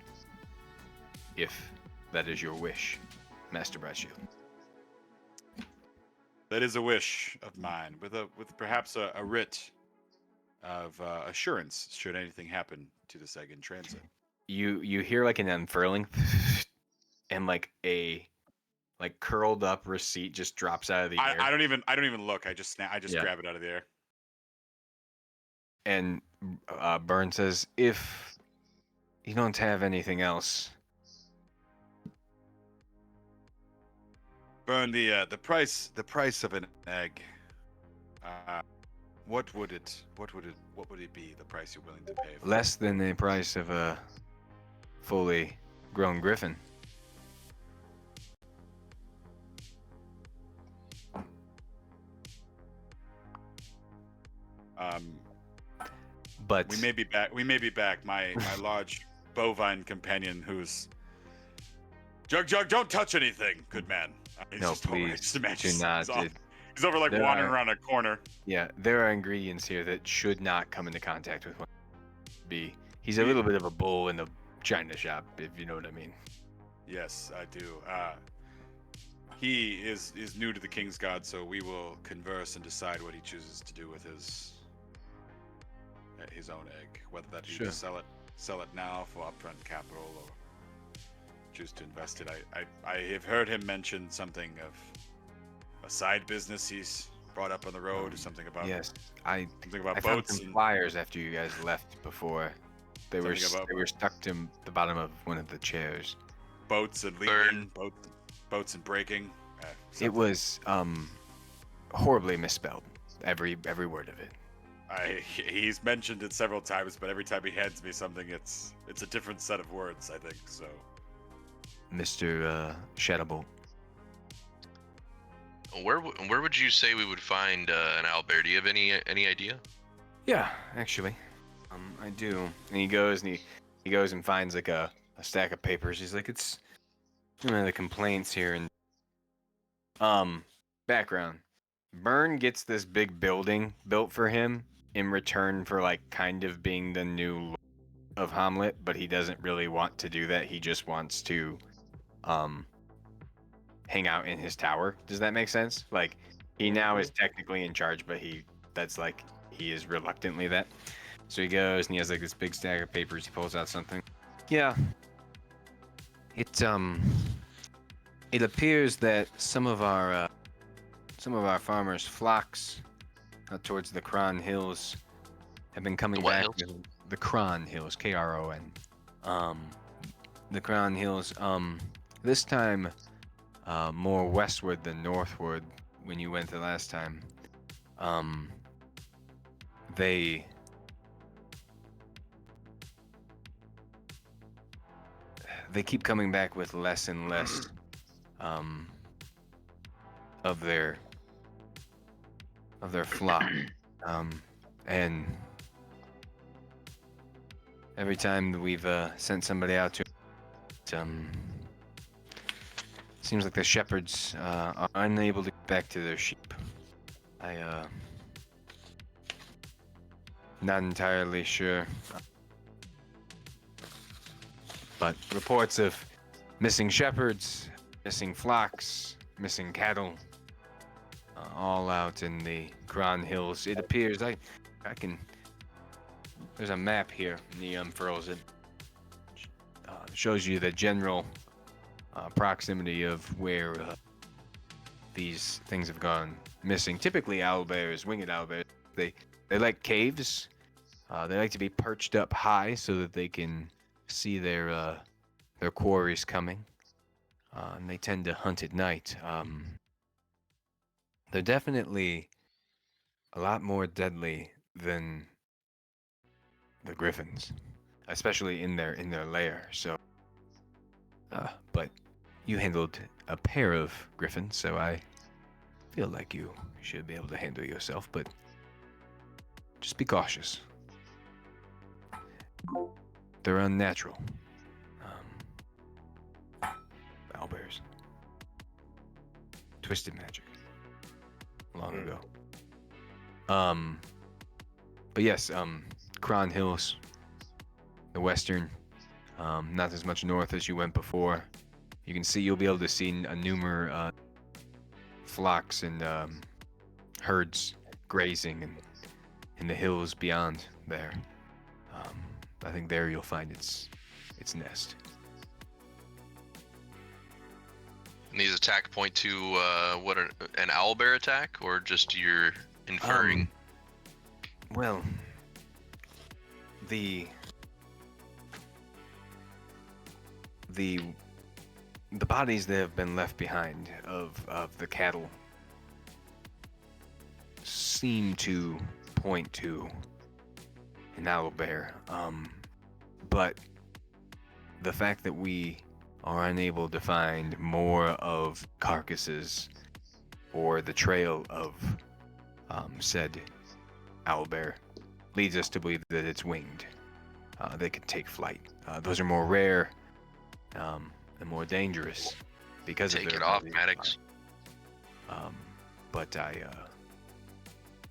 if that is your wish, Master Brightshield." That is a wish of mine, with perhaps a writ of assurance should anything happen to this egg in transit. You hear like an unfurling, and like a curled up receipt just drops out of the air. I don't even look. I just grab it out of the air. And Burn says, "If you don't have anything else." Burn, the price of an egg. What would it be? The price you're willing to pay? For Less than the price of a fully grown griffin. But we may be back. My large bovine companion, who's Jug, don't touch anything, good man. He's no, just please over, do not. He's over like wandering around a corner. Yeah, there are ingredients here that should not come into contact with one. He's a little bit of a bull in the china shop, if you know what I mean. Yes, I do. He is new to the King's God, so we will converse and decide what he chooses to do with his own egg, whether that be to sell it now for upfront capital or choose to invest it. I have heard him mention something of a side business he's brought up on the road, or something about yes, I something about found boats some and flyers after you guys left before They were Something about they were stuck to the bottom of one of the chairs. boats and leaving, boats and breaking. It something. was horribly misspelled. Every word of it. He's mentioned it several times, but every time he hands me something, it's a different set of words. I think so. Mr. Shadowbolt. Where would you say we would find an owlbear? Do you have any idea? Yeah, actually, I do. And he goes and finds like a stack of papers. He's like, it's the complaints here and background. Byrne gets this big building built for him in return for like kind of being the new Lord of Hamlet, but he doesn't really want to do that. He just wants to hang out in his tower. Does that make sense? Like he now is technically in charge, but he is reluctantly that. So he goes and he has like this big stack of papers. He pulls out something. Yeah. It appears that some of our farmers' flocks towards the Kron Hills have been coming back. The Kron Hills, Kron. The Kron Hills. This time, more westward than northward. When you went the last time, they keep coming back with less and less of their flock, and every time that we've sent somebody out to seems like the shepherds are unable to get back to their sheep. Not entirely sure, but reports of missing shepherds, missing flocks, missing cattle, all out in the Kron Hills. It appears I can. There's a map here, and he unfurls it. Shows you the general proximity of where these things have gone missing. Typically, owlbears, winged owlbears, they like caves. They like to be perched up high so that they can see their quarries coming. And they tend to hunt at night. They're definitely a lot more deadly than the griffins, especially in their lair. So, but you handled a pair of griffins, so I feel like you should be able to handle yourself. But just be cautious. They're unnatural. Owlbears. Twisted magic. Long ago. But yes, Kron Hills, the western, not as much north as you went before. You can see, you'll be able to see a numerous flocks and herds grazing in the hills beyond there. I think there you'll find its nest. And these attack point to what an owlbear attack, or just you're inferring? Well, the bodies that have been left behind of the cattle seem to point to an owlbear. But the fact that we are unable to find more of carcasses or the trail of said owlbear leads us to believe that it's winged. They could take flight. Those are more rare and more dangerous because Take of their it off, ability to Maddox. fly. But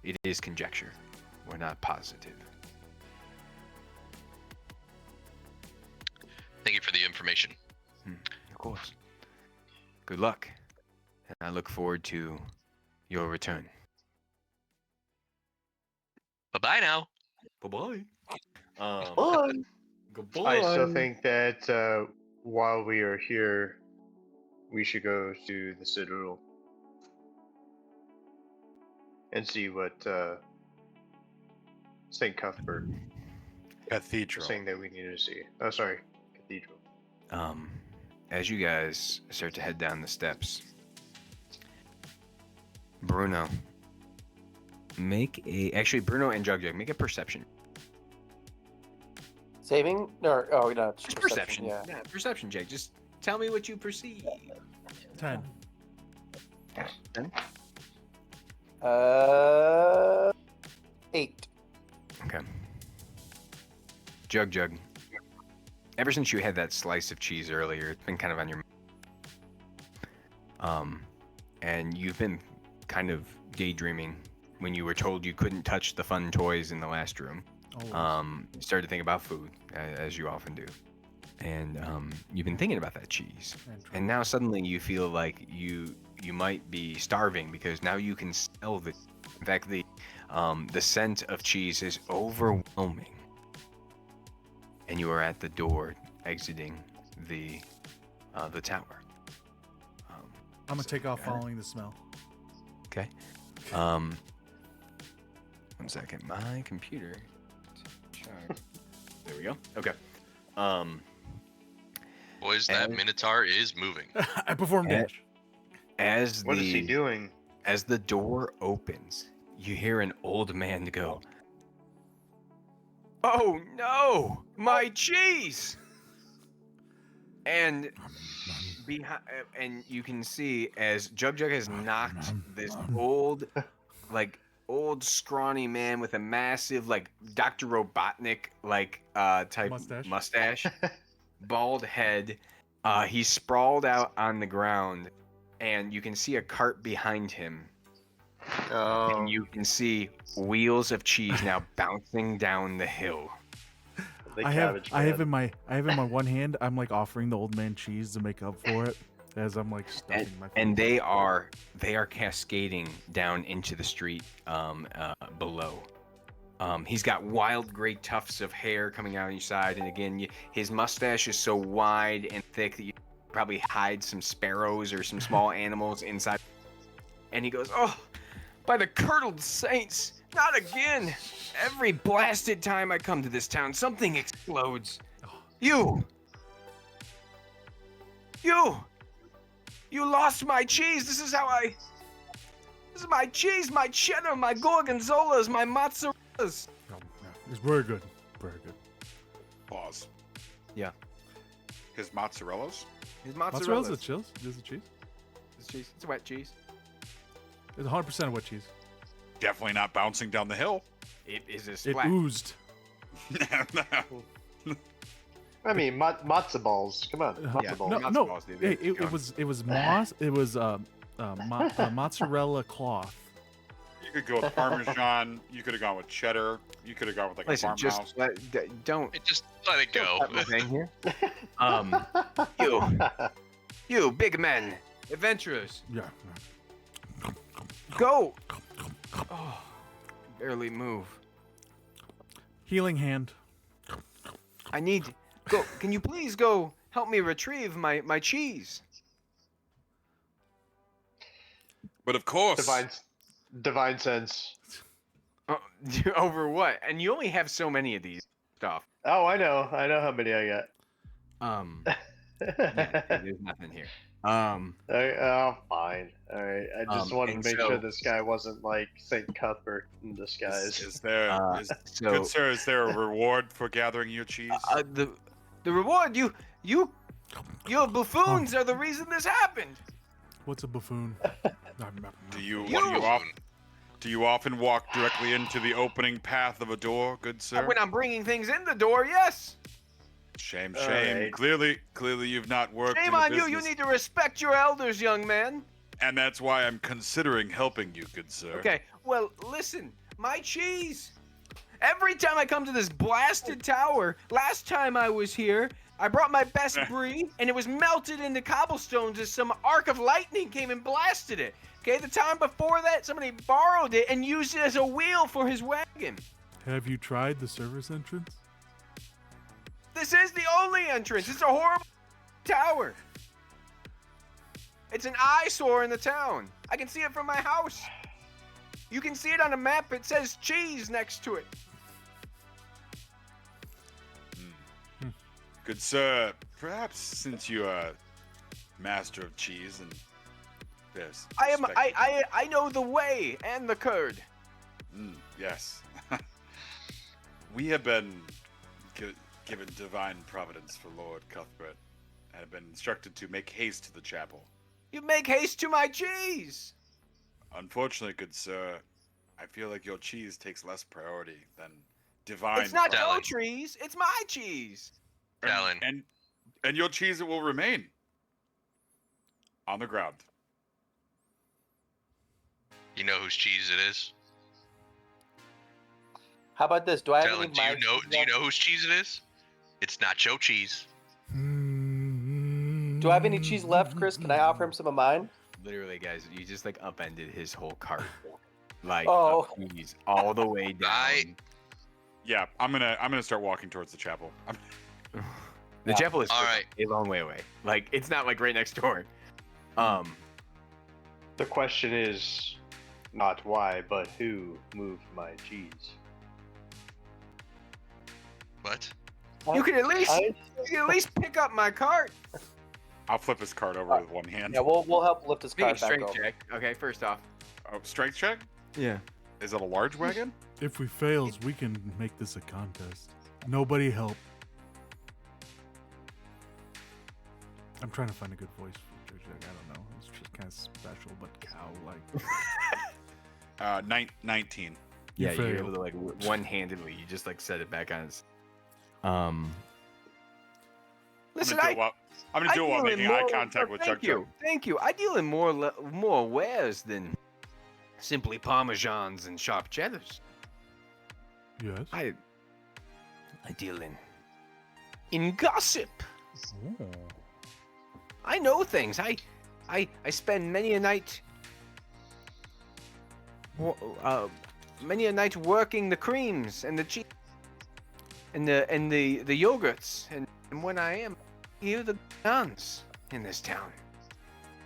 it is conjecture. We're not positive. Thank you for the information. Of course. Good luck, and I look forward to your return. Bye-bye now. Bye-bye. Goodbye. I still think that while we are here, we should go to the Citadel and see what St. Cuthbert Cathedral. Saying that we needed to see. Oh, sorry, cathedral. As you guys start to head down the steps, Bruno, Bruno and Jug make a perception. Saving? No, oh no, Just perception. Yeah. Perception, Jake. Just tell me what you perceive. 10. 10? 8. Okay. Jug. Ever since you had that slice of cheese earlier, it's been kind of on your and you've been kind of daydreaming when you were told you couldn't touch the fun toys in the last room. You started to think about food, as you often do. And you've been thinking about that cheese. And now suddenly you feel like you might be starving because now you can smell the. In fact, the scent of cheese is overwhelming. And you are at the door, exiting the tower. I'm gonna take off following the smell. Okay. 1 second. My computer. There we go. Okay. Boys, that Minotaur is moving. I performed dash. What is he doing? As the door opens, you hear an old man go, "Oh no, my cheese!" And behind, and you can see as Jug has knocked this old scrawny man with a massive Dr. Robotnik type mustache, bald head. He's sprawled out on the ground, and you can see a cart behind him. And you can see wheels of cheese now bouncing down the hill. I have in my one hand. I'm like offering the old man cheese to make up for it as I'm like stuffing my. And they are cascading down into the street below. He's got wild gray tufts of hair coming out on each side, and again, his mustache is so wide and thick that you probably hide some sparrows or some small animals inside. And he goes, "Oh, by the curdled saints, not again! Every blasted time I come to this town, something explodes. You lost my cheese. This is my cheese, my cheddar, my gorgonzolas, my mozzarella's." No, it's very good. Very good. Pause. Yeah. His mozzarellas? His Mozzarella's mozzarella's. a cheese. Is it cheese? It's cheese. It's wet cheese. It's 100% wet cheese. Definitely not bouncing down the hill. It is a It splat. oozed. I mean, matzo balls. Come on, matzo balls. No. balls, dude. Hey, Come on. it was moss. It was mozzarella cloth. You could go with Parmesan. You could have gone with cheddar. You could have gone with Listen, a just farmhouse. don't Just let it go. cut my thing here. You big men, adventurers, Yeah. go. Oh, barely move. Healing hand. I need go. Can you please go help me retrieve my cheese? But of course, Divine sense. Over what? And you only have so many of these stuff. Oh, I know how many I got. Yeah, there's nothing here. Oh, fine. All right. I just wanted and to make so- sure this guy wasn't like Saint Cuthbert in disguise. is there, so- good sir, is there a reward for gathering your cheese? The reward your buffoons are the reason this happened. What's a buffoon? Do you Buffoon. often walk directly into the opening path of a door, good sir? When I'm bringing things in the door, yes. Shame. right. Clearly you've not worked. Shame in the on you. You business, need to respect your elders, young man. and that's why I'm considering helping you, good sir. Okay, well, listen, my cheese. Every time I come to this blasted tower, last time I was here, I brought my best brie, and it was melted into cobblestones as some arc of lightning came and blasted it. Okay, the time before that, somebody borrowed it and used it as a wheel for his wagon. Have you tried the service entrance? This is the only entrance. It's a horrible tower. It's an eyesore in the town. I can see it from my house. You can see it on a map. It says cheese next to it. Good sir, perhaps since you are master of cheese and there's I know the way and the curd. Yes. We have been given divine providence for Lord Cuthbert and have been instructed to make haste to the chapel. You make haste to my cheese. Unfortunately, good sir, I feel like your cheese takes less priority than divine. It's not Talon. your cheese. It's my cheese. Talon. And your cheese, it will remain on the ground. You know whose cheese it is? How about this? Do I have Talon, any do you know whose cheese it is? It's nacho cheese. Do I have any cheese left, Chris? Can I offer him some of mine? Literally, guys, you just like upended his whole cart, like Oh. of cheese all the way down. Yeah, I'm gonna start walking towards the chapel. The chapel is All right. a long way away. Like it's not like right next door. The question is not why, but who moved my cheese? What? You can at least pick up my cart. I'll flip his cart over with one hand. Yeah, we'll help lift his Make a cart back strength over. check. Okay, first off. Oh, strength check? Yeah. Is it a large wagon? If we fails, we can make this a contest. Nobody help. I'm trying to find a good voice for Jack. I don't know. It's just kind of special, but cow-like. 19. Yeah, you're failed. able to like one-handedly. You just like set it back on its. Listen, I'm gonna do it while deal in making eye contact with Chuck. Thank you. I deal in more wares than simply parmesans and sharp cheddars. Yes. I deal in gossip. Oh. I know things. I spend many a night working the creams and the cheese and the yogurts and when I am here the nuns in this town.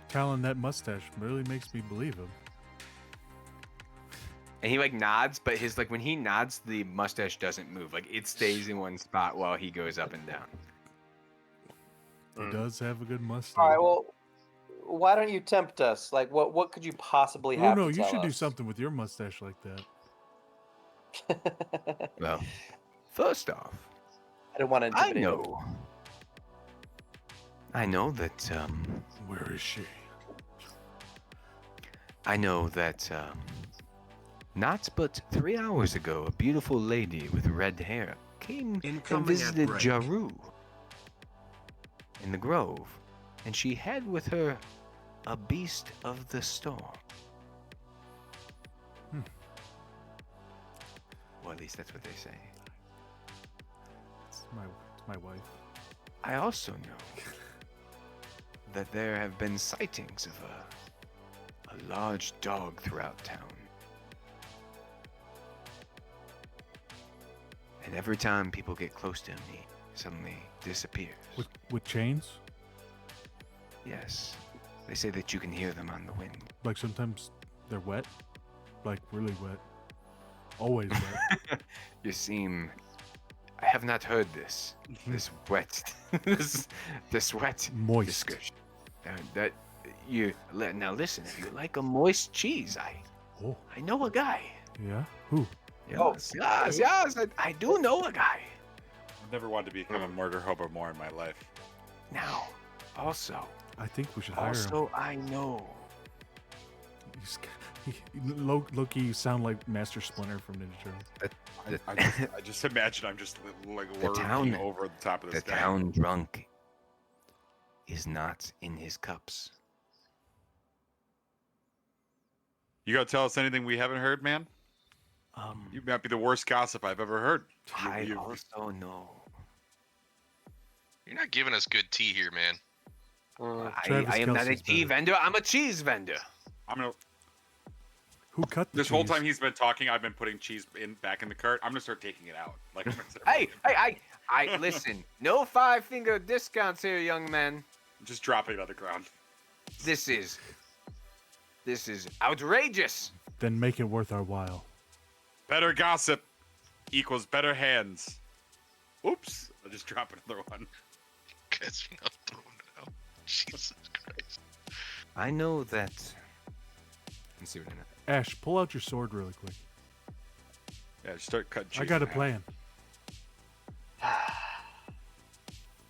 Talon, that mustache really makes me believe him. And he like nods, but his like when he nods, the mustache doesn't move. Like it stays in one spot while he goes up and down. He does have a good mustache. All right, well, why don't you tempt us? Like, what could you possibly Oh have no, to you tell should do us? something with your mustache like that. Well, first off, I don't want to intimidate him. I know that Where is she? I know that not but 3 hours ago, a beautiful lady with red hair came and Incoming visited at break. Jaru in the grove, and she had with her a beast of the storm. Well, at least that's what they say. It's my wife. I also know that there have been sightings of a large dog throughout town. And every time people get close to him, he suddenly disappears. With chains? Yes. They say that you can hear them on the wind. Like sometimes they're wet? Like really wet. Always wet. You seem... I have not heard this. This wet... this wet... Moist. Discussion. Now listen, if you like a moist cheese, Oh. I know a guy. Yeah? Who? Yes, yes, I do know a guy. I've never wanted to become a murder hobo more in my life. Now, also, I think we should hire him. also I know. Loki, you sound like Master Splinter from Ninja Turtles. I just imagine I'm just like The lurking town- over the top of The this guy. town drunk is not in his cups. You gotta tell us anything we haven't heard, man? You might be the worst gossip I've ever heard. I also know. You're not giving us good tea here, man. Travis I am not a Kelce's tea better. vendor. I'm a cheese vendor. I'm gonna. Who cut the This whole cheese? time he's been talking, I've been putting cheese back in the cart. I'm gonna start taking it out. Like, Hey, listen. No 5-finger discounts here, young man. just dropping it on the ground. This is outrageous. Then make it worth our while. Better gossip equals better hands. Oops! I'll just drop another one. messing up Bruno. Jesus Christ. I know that. Let's see what I know. Ash, pull out your sword really quick. Yeah, just start cutting cheese. I got a in half. plan.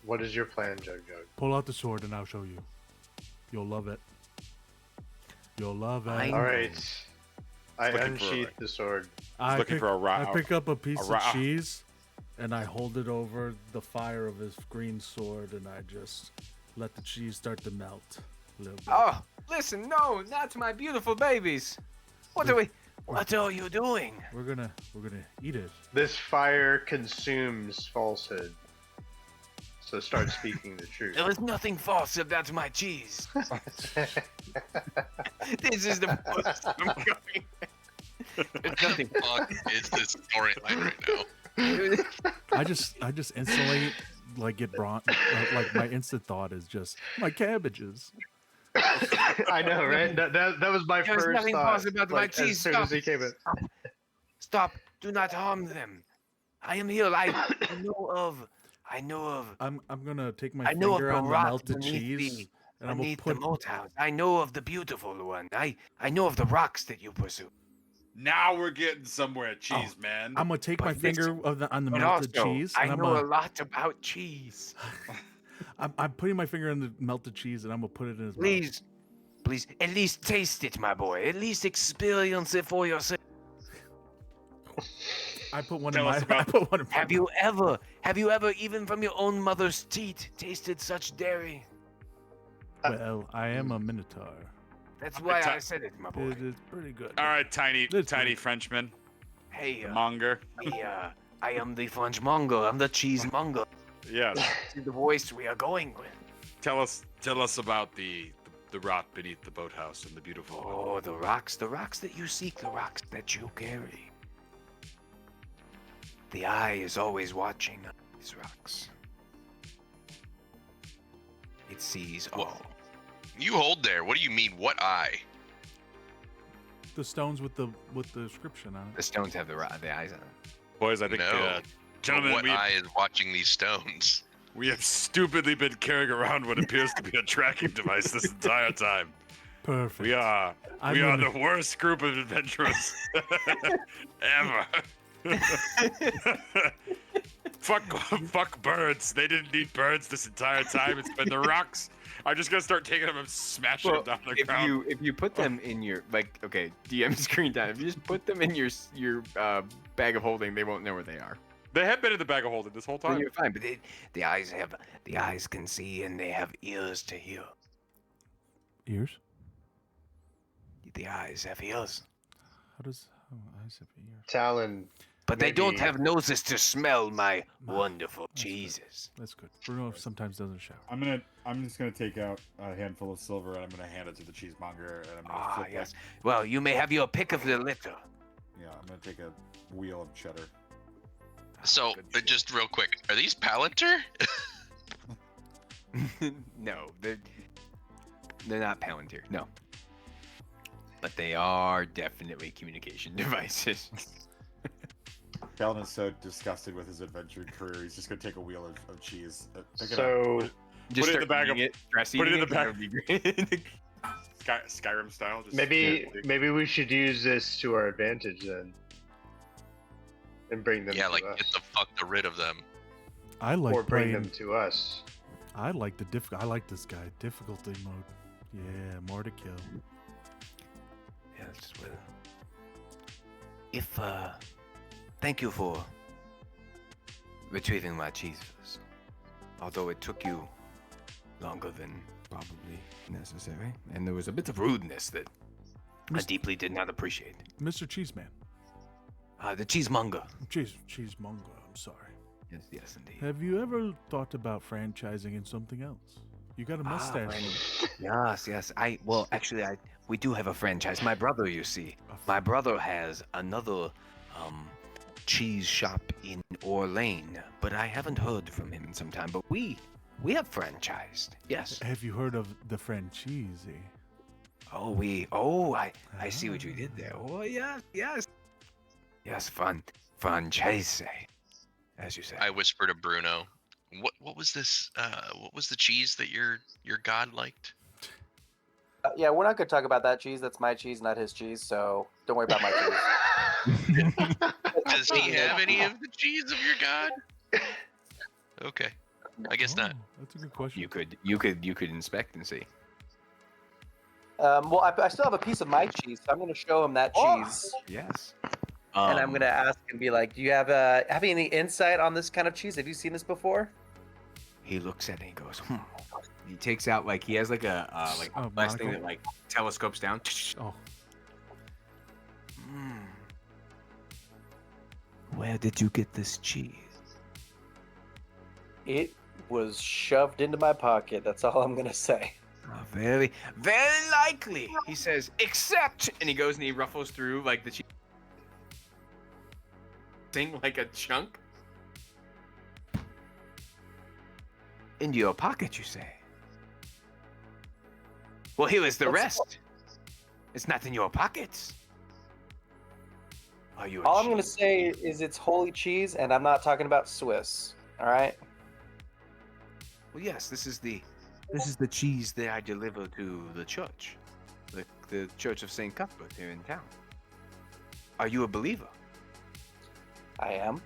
What is your plan, Jug Jug? Pull out the sword and I'll show you. You'll love it. You'll love it. All right. I looking for unsheath the sword. I looking pick, for a I pick up a piece of rat. cheese and I hold it over the fire of his green sword and I just let the cheese start to melt a little bit. Oh, listen, no, not my beautiful babies. What are you doing? We're gonna eat it. This fire consumes falsehood. So start speaking the truth. There is nothing false about my cheese. This is the most I'm going. There's nothing. Fuck is this storyline right now? I just instantly like get brought like my instant thought is just my cabbages. I know, right? That was my There's first nothing thought. false about my Like, cheese. as soon as he came in. Stop. Do not harm them. I am here. I know of. I'm gonna take my I know of finger the on the rock melted beneath cheese and I'm gonna beneath put the moat house. I know of the beautiful one. I know of the rocks that you pursue. Now we're getting somewhere, cheese man. I'm gonna take But my finger on the But melted also, cheese. I And know a lot about cheese. I'm putting my finger on the melted cheese and I'm gonna put it in his Please, at least taste it, my boy. At least experience it for yourself. mouth. I put one Tell in us my. about- I put one in my Have you ever, even from your own mother's teat, tasted such dairy? Well, I am a minotaur. That's why I said it, my boy. It is pretty good. All right, tiny It's tiny good. Frenchman, Hey, monger. I am the French monger. I'm the cheese monger. Yes. This is the voice we are going with. Tell us about the rock beneath the boathouse and the beautiful. Oh, the rocks that you seek, the rocks that you carry. The eye is always watching these rocks. It sees all. You hold there. What do you mean? What eye? The stones with the inscription on it. The stones have the eyes on them. Boys, I think, No. gentlemen, what we eye is watching these stones? we have stupidly been carrying around what appears to be a tracking device this entire time. Perfect. We are I'm we are gonna- the worst group of adventurers ever. Fuck birds. They didn't need birds this entire time. It's been the rocks. I'm just gonna start taking them and smashing them down the ground. If you put them in your DM screen time, if you just put them in your bag of holding, they won't know where they are. They have been in the bag of holding this whole Well, time. you're fine, but the eyes can see and they have ears to hear. Ears? The eyes have ears, How eyes have ears? Talon. but they don't Maybe- have noses to smell my wonderful cheeses. That's good. Bruno sometimes doesn't shower. I'm just gonna take out a handful of silver and I'm gonna hand it to the cheesemonger and I'm gonna Ah, flip yes. Well, you may have your pick of the litter. Yeah, I'm gonna take a wheel of cheddar. So, Good shit. just real quick, are these Palantir? No, they're not Palantir. No, but they are definitely communication devices. Calvin is so disgusted with his adventuring career, he's just gonna take a wheel of cheese. Pick it up. So Just Put it in the start bag eating of- it, stress put it eating in the that would be great. Skyrim style. Just maybe we should use this to our advantage then, and bring them Yeah, to like us, get the fuck rid of them. I like or bring playing. them to us. I like I like this guy. Difficulty mode. Yeah, more to kill. Yes, well, if thank you for retrieving my cheeses. Although it took you longer than probably necessary, and there was a bit of rudeness that I deeply did not appreciate. Mr. Cheeseman. The cheesemonger. Cheesemonger, I'm sorry. Yes, indeed. Have you ever thought about franchising in something else? You got a mustache. Yes. We do have a franchise. My brother, you see, my brother has another cheese shop in Orlane, but I haven't heard from him in some time. But we have franchised. Yes. Have you heard of the franchisee? I see what you did there. Oh, yes. Yes, franchise, as you say. I whisper to Bruno, What was this? What was the cheese that your god liked? Yeah, we're not going to talk about that cheese. That's my cheese, not his cheese. So don't worry about my cheese. Does he have any of the cheese of your god? Okay, I guess not. That's a good question. You could inspect and see. Well, I still have a piece of my cheese, so I'm going to show him that cheese. Yes. And I'm going to ask and be like, do you have any insight on this kind of cheese? Have you seen this before? He looks at it and he goes, He takes out he has a glass thing that telescopes down. Oh. Where did you get this cheese? It was shoved into my pocket. That's all I'm going to say. Very, very likely, he says, except, and he goes and he ruffles through the cheese thing like a chunk. Into your pocket, you say? Well, here is the rest. It's not in your pockets. All I'm going to say is it's holy cheese, and I'm not talking about Swiss. All right? Well, yes, this is the cheese that I deliver to the church, the Church of St. Cuthbert here in town. Are you a believer? I am.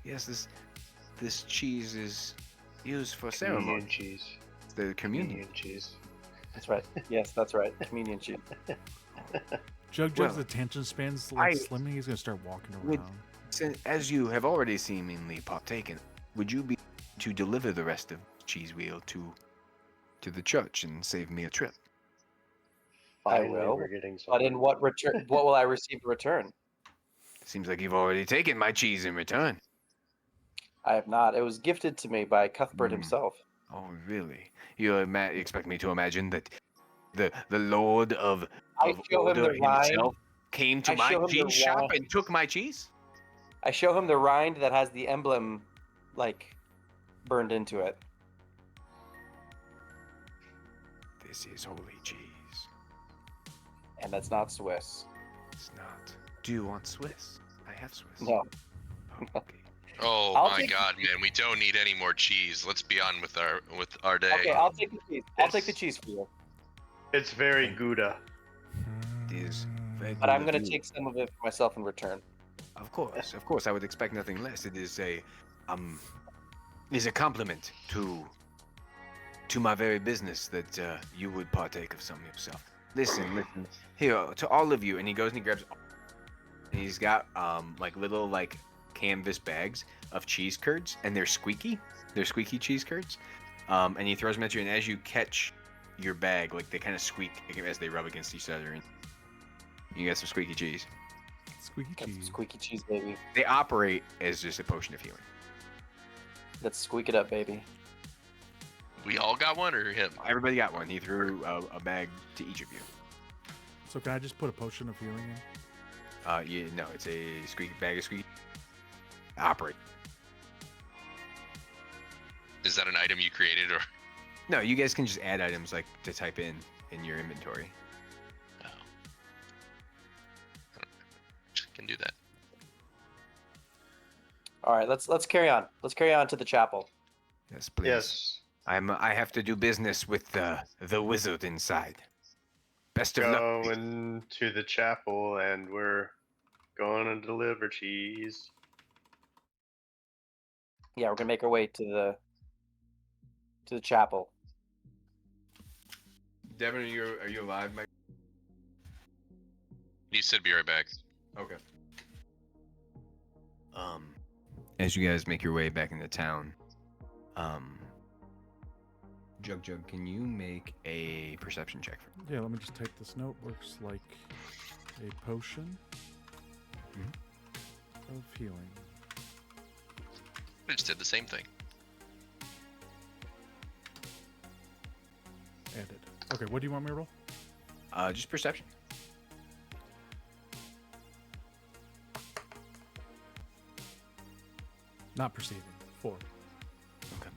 Yes, this cheese is used for ceremony. Communion cheese. It's the communion cheese. That's right. Yes, that's right. Communion cheese. Jug's attention span's slimming. He's gonna start walking around. As you have already seemingly partaken, would you be to deliver the rest of the cheese wheel to the church and save me a trip? I will. But in what return? What will I receive in return? Seems like you've already taken my cheese in return. I have not. It was gifted to me by Cuthbert himself. Oh, really? You expect me to imagine that the Lord of show him Order the rind. himself came to my cheese shop and took my cheese? I show him the rind that has the emblem, burned into it. This is holy cheese. And that's not Swiss. It's not. Do you want Swiss? I have Swiss. No. Okay. Oh my God, man! We don't need any more cheese. Let's be on with our day. Okay, I'll take the cheese. I'll take the cheese for you. It's very Gouda. It is very But I'm good. going to take some of it for myself in return. Of course, I would expect nothing less. It is a compliment to my very business that you would partake of some yourself. Listen, here to all of you, and he goes and he grabs, and he's got little canvas bags of cheese curds, and they're squeaky cheese curds, and he throws them at you, and as you catch your bag, they kind of squeak as they rub against each other, and you got some squeaky cheese. Squeaky cheese, baby. They operate as just a potion of healing. Let's squeak it up, baby. We all got one, or him? Everybody got one. He threw a bag to each of you. So can I just put a potion of healing in? No, it's a bag of squeaky. Operate. Is that an item you created, or? No, you guys can just add items to type in your inventory. Oh. Can do that. All right, let's carry on. Let's carry on to the chapel. Yes, please. Yes. I have to do business with the wizard inside. Best of luck. Going to the chapel, and we're going to deliver cheese. Yeah, we're gonna make our way to the chapel. Devin, are you alive, Mike? He said, "Be right back." Okay. As you guys make your way back into town, Jug, can you make a perception check for me? Yeah, let me just type this note. Works like a potion of healing. I just did the same thing. Added. Okay, what do you want me to roll? Just perception. Not perceiving. 4. Okay.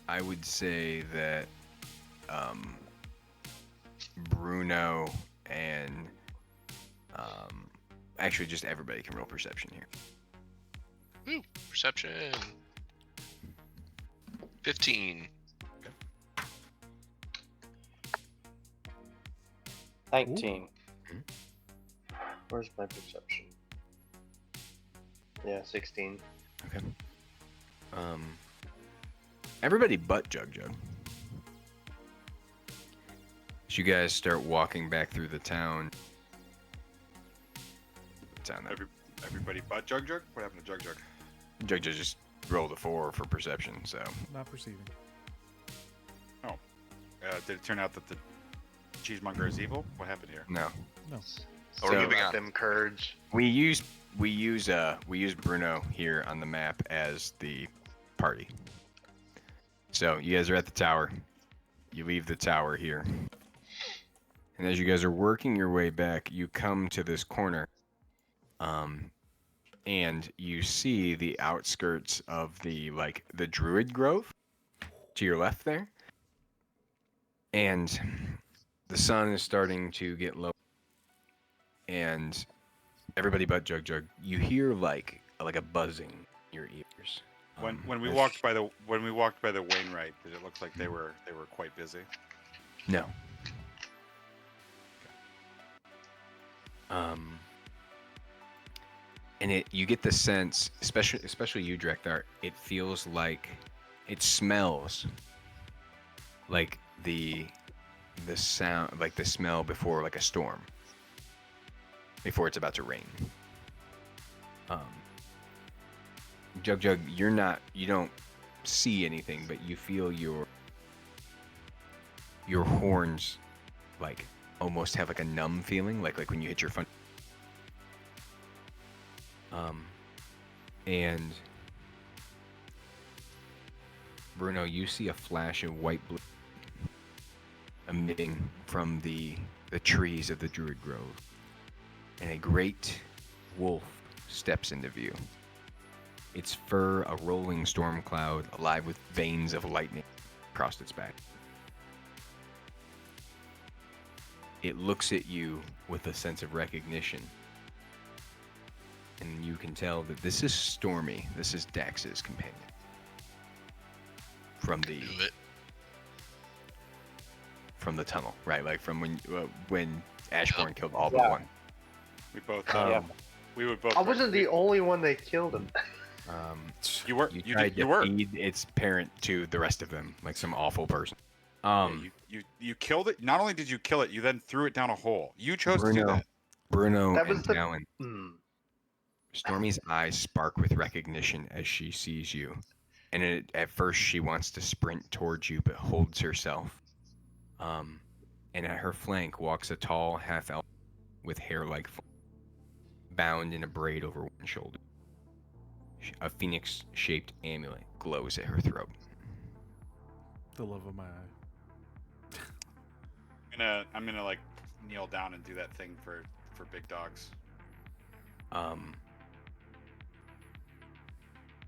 I would say that Bruno and actually just everybody can roll perception here. Woo, perception. 15. 19. Where's my perception? Yeah, 16. Okay. Everybody but Jug. As you guys start walking back through the town. Everybody but Jug. What happened to Jug? Jug just rolled a 4 for perception, so. Not perceiving. Oh. Did it turn out that the cheesemonger is evil? What happened here? No. No. Or So- moving on. Them curds. We use Bruno here on the map as the party. So you guys are at the tower. You leave the tower here. And as you guys are working your way back, you come to this corner. And you see the outskirts of the Druid Grove to your left there. And the sun is starting to get low. And everybody but Jug, you hear like a buzzing in your ears. When we walked by the Wainwright, did it look like they were quite busy? No. And you get the sense, especially you, Drekthar, it feels like, it smells like the sound, like the smell before like a storm, before it's about to rain. Jug, you don't see anything, but you feel your horns like almost have like a numb feeling, like when you hit your front. And Bruno, you see a flash of white blue emitting from the trees of the Druid Grove, and a great wolf steps into view. Its fur a rolling storm cloud, alive with veins of lightning across its back. It looks at you with a sense of recognition. And you can tell that this is Stormy. This is Dax's companion. From the tunnel, right? Like from when Ashbourne killed all but one. We both. We would both. I wasn't the only one that killed him. You were. You were. Feed its parent to the rest of them, like some awful person. You killed it. Not only did you kill it, you then threw it down a hole. You chose to do that. Bruno That was and the- Talon. Stormy's eyes spark with recognition as she sees you, and at first she wants to sprint towards you, but holds herself. And at her flank walks a tall half-elf with hair like bound in a braid over one shoulder. A phoenix-shaped amulet glows at her throat. The love of my eye. I'm gonna like kneel down and do that thing for big dogs.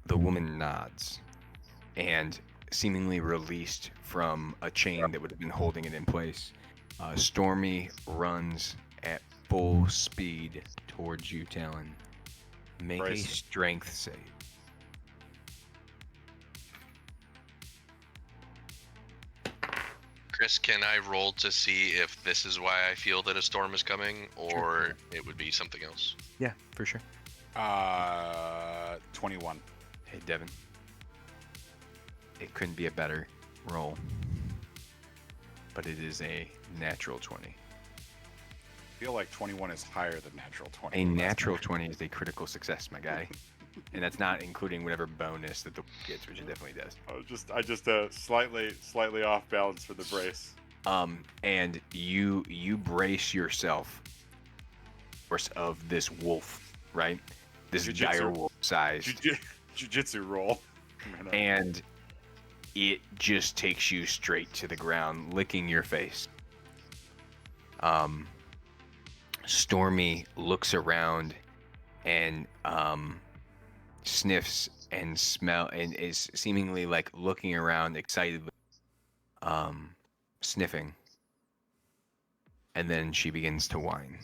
The woman nods, and seemingly released from a chain that would have been holding it in place, Stormy runs at full speed towards you, Talon. Make a strength save. Chris, can I roll to see if this is why I feel that a storm is coming, or it would be something else? Yeah, for sure. 21. Hey, Devin. It couldn't be a better roll, but it is a natural 20. I feel like 21 is higher than natural 20. A natural 20 is a critical success, my guy. And that's not including whatever bonus that the gets, which it definitely does. I just slightly off balance for the brace. And you brace yourself of this wolf, right? This dire wolf size. Jiu-jitsu roll. And it just takes you straight to the ground, licking your face. Stormy looks around and sniffs and and is seemingly like looking around excitedly, sniffing, and then she begins to whine.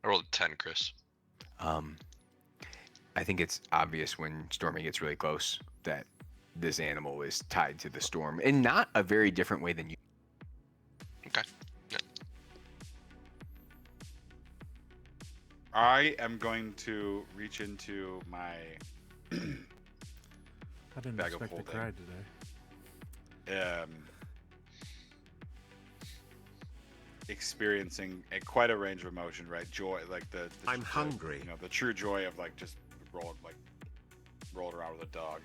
I rolled a 10, Chris. I think it's obvious when Stormy gets really close that this animal is tied to the storm, in not a very different way than you. Okay. Yeah. I am going to reach into my I didn't bag of expect to holding. cry today. Experiencing quite a range of emotion, right? Joy, like the I'm hungry. You know, the true joy of like just rolled around with a dog.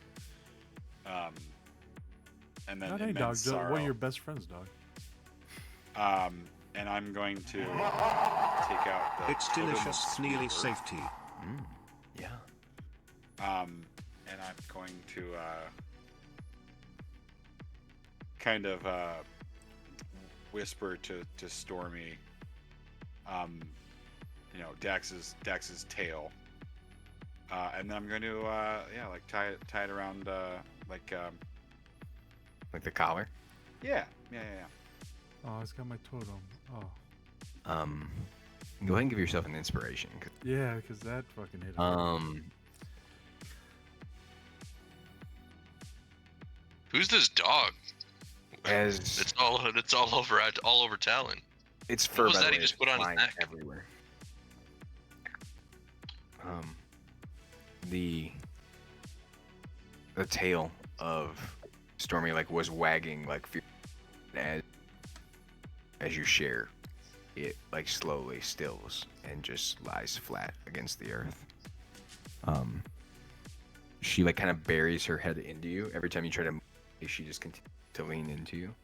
And then Not any immense dog. sorrow. One of your best friends' dog. And I'm going to take out the It's totem of delicious, nearly Sweeper. safety. Yeah. And I'm going to kind of whisper to Stormy, you know, Dax's tail, and then I'm going to like tie it around like the collar. yeah. Oh, it's got my totem. Oh. Go ahead and give yourself an inspiration. Yeah, because that fucking hit. Who's this dog? As It's all over Talon. It's fur. What was by the that way, he just is put on his flying neck? everywhere. The tail of Stormy like was wagging like as you share. It like slowly stills and just lies flat against the earth. She like kind of buries her head into you every time you try to move. She just continues to lean into you,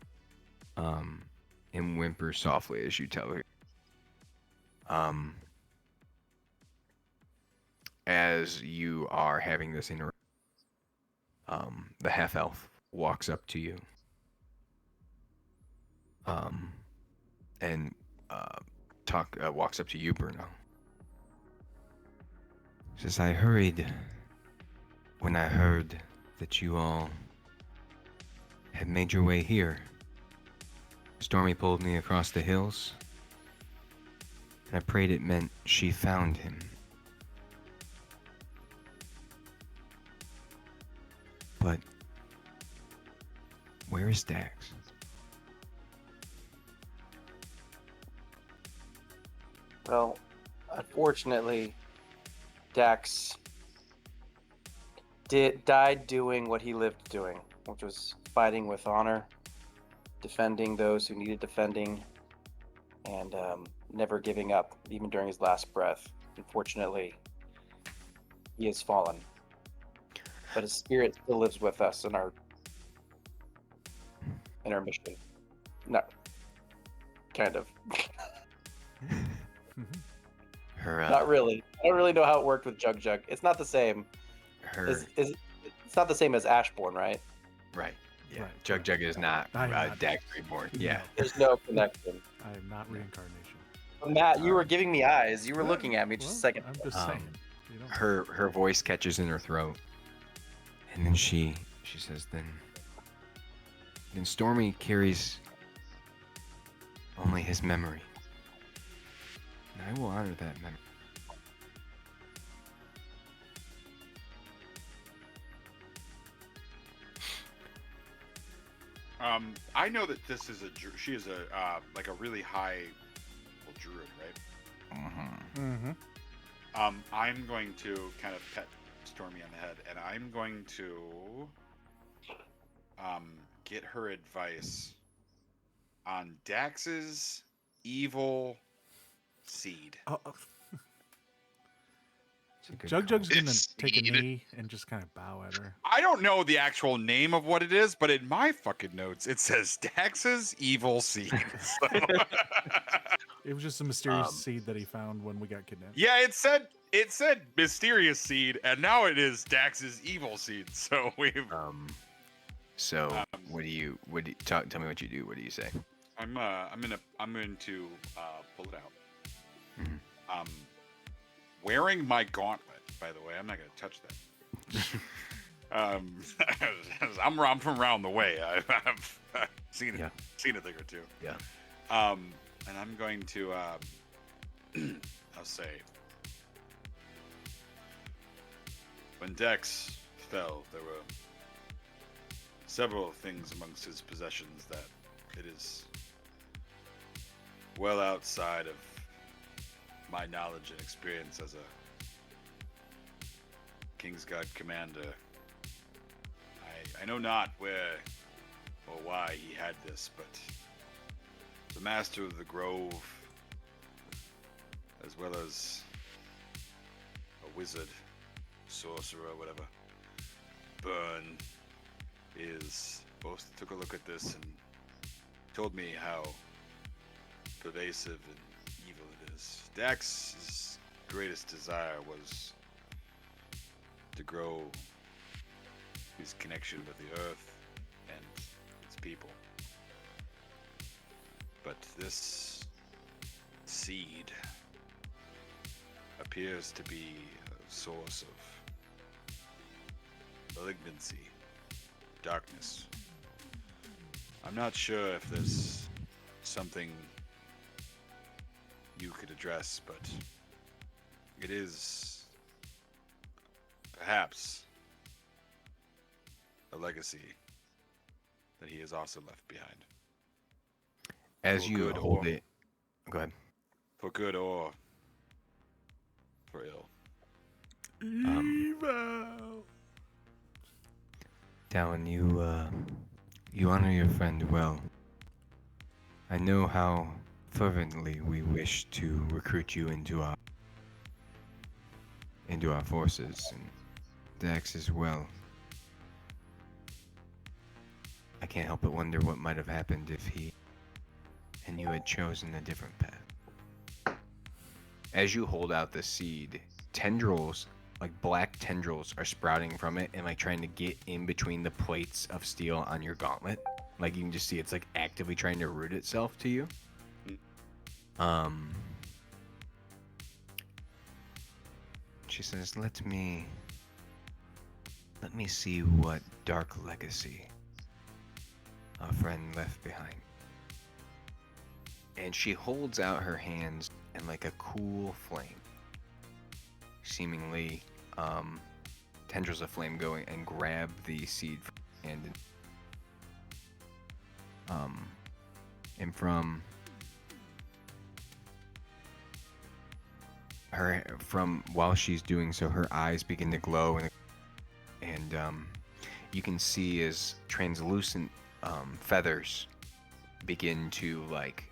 and whimpers softly as you tell her. As you are having this interaction, the half elf walks up to you, and walks up to you, Bruno. Says, I hurried when I heard that you all had made your way here. Stormy pulled me across the hills, and I prayed it meant she found him. But where is Dax? Well, unfortunately, Dax died doing what he lived doing, which was fighting with honor, defending those who needed defending, and never giving up, even during his last breath. Unfortunately, he has fallen. But his spirit still lives with us in our mission. No. Kind of. Her, Not really. I don't really know how it worked with Jug. It's not the same. her, It's not the same as Ashbourne, right? right. Yeah. Right, Jug is not I am not. Dax reborn. Yeah. There's no connection. I am not reincarnation. Matt, you were giving me eyes. You were looking at me just a second. I'm just saying. You know. Her voice catches in her throat, and then she says, then Stormy carries only his memory, and I will honor that memory. I know that this is she is a like a really high druid, right? Mm-hmm. I'm going to kind of pet Stormy on the head, and I'm going to get her advice on Dax's evil seed. Jug's gonna It's take a seed. knee and just kind of bow at her. I don't know the actual name of what it is, but in my fucking notes it says Dax's evil seed. So- It was just a mysterious seed that he found when we got kidnapped. yeah, it said mysterious seed, and now it is Dax's evil seed. So we've What do you tell me what you do? What do you say? I'm going to pull it out. Mhm. Wearing my gauntlet, by the way. I'm not going to touch that. I'm from around the way. I've seen it, Yeah. seen a thing or two. Yeah. And I'm going to I'll say, when Dex fell, there were several things amongst his possessions that it is well outside of my knowledge and experience as a Kingsguard commander. I know not where or why he had this, but the Master of the Grove, as well as a wizard, sorcerer, whatever, Burn, both took a look at this and told me how pervasive and evil it is. Dax's greatest desire was to grow his connection with the earth and its people. But this seed appears to be a source of malignancy, darkness. I'm not sure if there's something you could address, but it is perhaps a legacy that he has also left behind. As For you good hold or- it, go ahead. For good or for ill. Dallin, you honor your friend well. I know how fervently we wish to recruit you into our forces, and Dax as well. I can't help but wonder what might have happened if he and you had chosen a different path. As you hold out the seed, tendrils, like black tendrils, are sprouting from it and like trying to get in between the plates of steel on your gauntlet. Like you can just see it's like actively trying to root itself to you. She says, let me see what dark legacy our friend left behind. And she holds out her hands and like a cool flame, seemingly tendrils of flame going and grab the seed from her hand and from her, from while she's doing so, her eyes begin to glow and you can see as translucent feathers begin to like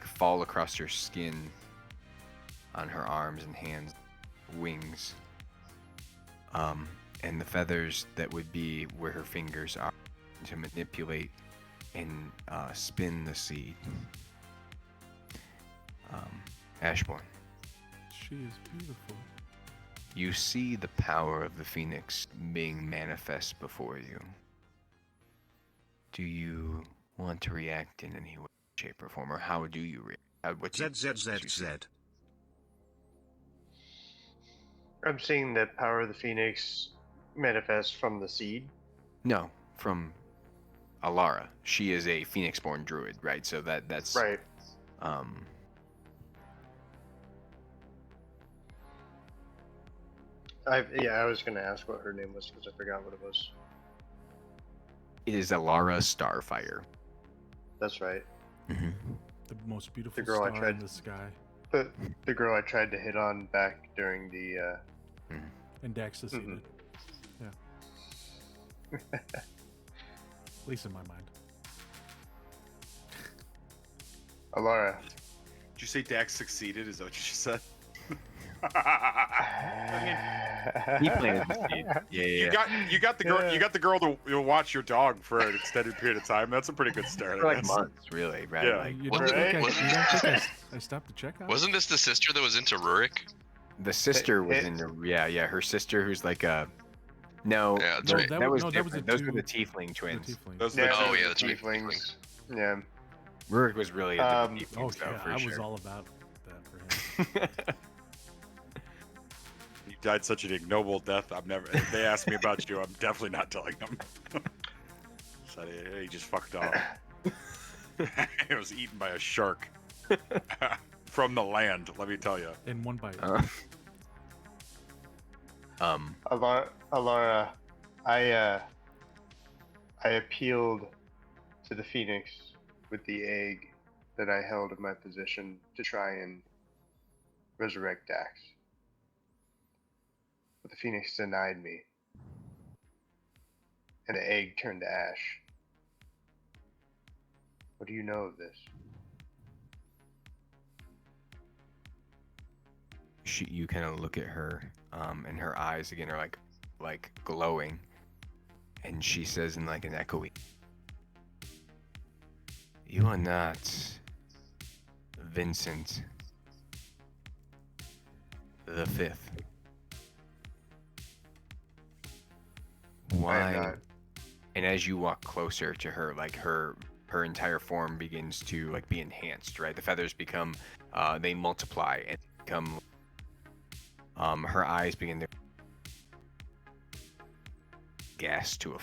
fall across her skin, on her arms and hands, wings, and the feathers that would be where her fingers are to manipulate and spin the seed. Ashbourne, She is beautiful. you see the power of the phoenix being manifest before you. Do you want to react in any way, shape, or form, or how do you react? ZZZZ. I'm seeing the power of the phoenix manifest from the seed. No, from Alara. She is a phoenix-born druid, right? So that's right. I was gonna ask what her name was because I forgot what it was. It is Alara Starfire. That's right. Mm-hmm. The most beautiful The girl I star tried in the sky. The girl I tried to hit on back during the. And Dax succeeded. Yeah. At least in my mind. Alara. Did you say Dax succeeded? Is that what you just said? He planted the seed. Yeah. You got the girl. You got the girl to watch your dog for an extended period of time. That's a pretty good start. For I like guess. months, really, right? Yeah. Like, You don't think I stopped to check out? Wasn't this the sister that was into Rurik? the sister was in the her sister who's like a no. Yeah, that's no, right. that was no, that was different. the Those were two- the tiefling twins. Those Yeah, Oh, yeah, that's right. tieflings. Yeah. Rurik was really into Um, the tieflings, Oh though, yeah, for I sure. was all about that for him. You died such an ignoble death. I've never. If they ask me about you, I'm definitely not telling them. So he just fucked off. It was eaten by a shark from the land. Let me tell you. In one bite. Alara, I appealed to the Phoenix with the egg that I held in my possession to try and resurrect Dax. But the Phoenix denied me, and the egg turned to ash. What do you know of this? You kind of look at her, and her eyes again are like glowing, and she says in like an echoey, "You are not Vincent the Fifth. Why?" I am not. And as you walk closer to her, like her entire form begins to like be enhanced, right? The feathers become, they multiply and become. Her eyes begin to gas to a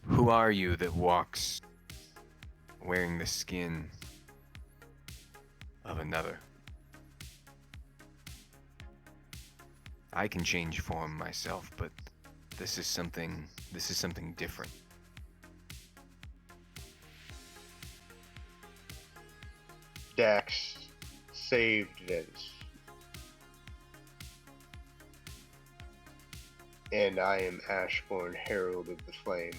who are you that walks wearing the skin of another? I can change form myself, but this is something different. Dax saved Vince. And I am Ashborn, Herald of the Flame,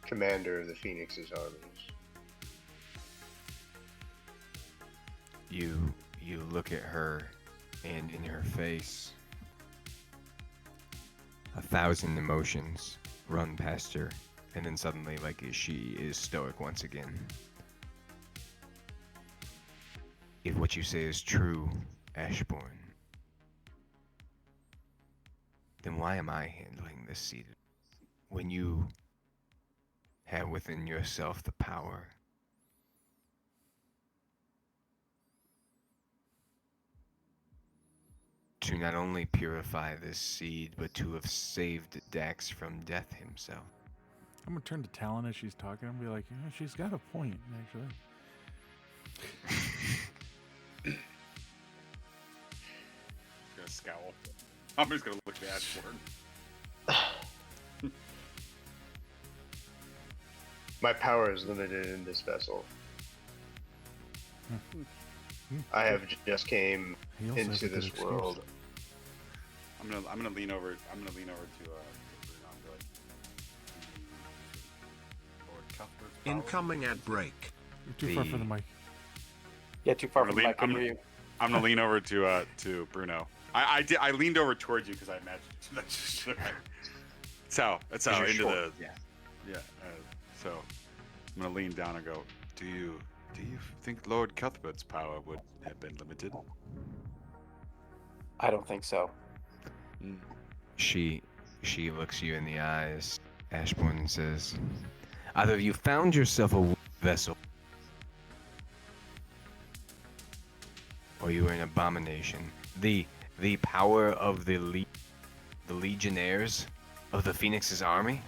commander of the Phoenix's armies. You look at her, and in her face, 1,000 emotions run past her, and then suddenly, like, she is stoic once again. If what you say is true, Ashborn, then why am I handling this seat when you have within yourself the power to not only purify this seed, but to have saved Dax from death himself? I'm gonna turn to Talon as she's talking and be like, yeah, she's got a point, actually. Gonna scowl. I'm just gonna look at Ashford. My power is limited in this vessel. I have just came into this world. I'm gonna lean over. I'm gonna lean over to Bruno and be like, Lord Cuthbert's power? Incoming at break. You're too far from the mic. Yeah, too far from the mic. I'm gonna lean over to Bruno. I leaned over towards you because I imagined that's just that's how into the yeah. So I'm gonna lean down and go. Do you think Lord Cuthbert's power would have been limited? I don't think so. She looks you in the eyes, Ashbourne, and says, "Either you found yourself a vessel, or you were an abomination. The power of the legionnaires of the Phoenix's army.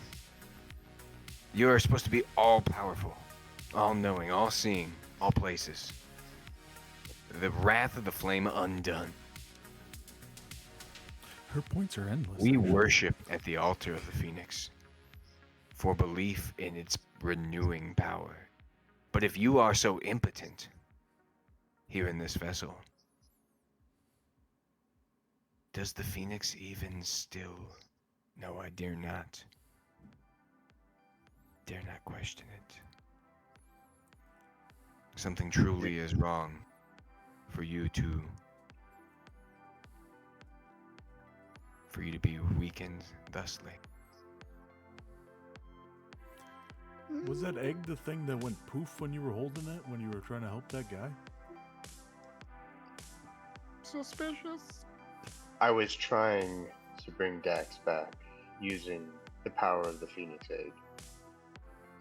You are supposed to be all-powerful, all-knowing, all-seeing, all places. The wrath of the flame undone. Her points are endless. We worship at the altar of the Phoenix for belief in its renewing power. But if you are so impotent here in this vessel, does the Phoenix even still? No, I dare not. Dare not question it. Something truly is wrong for you to be weakened thusly. Was that egg the thing that went poof when you were holding it, when you were trying to help that guy? Suspicious. I was trying to bring Dax back using the power of the Phoenix egg.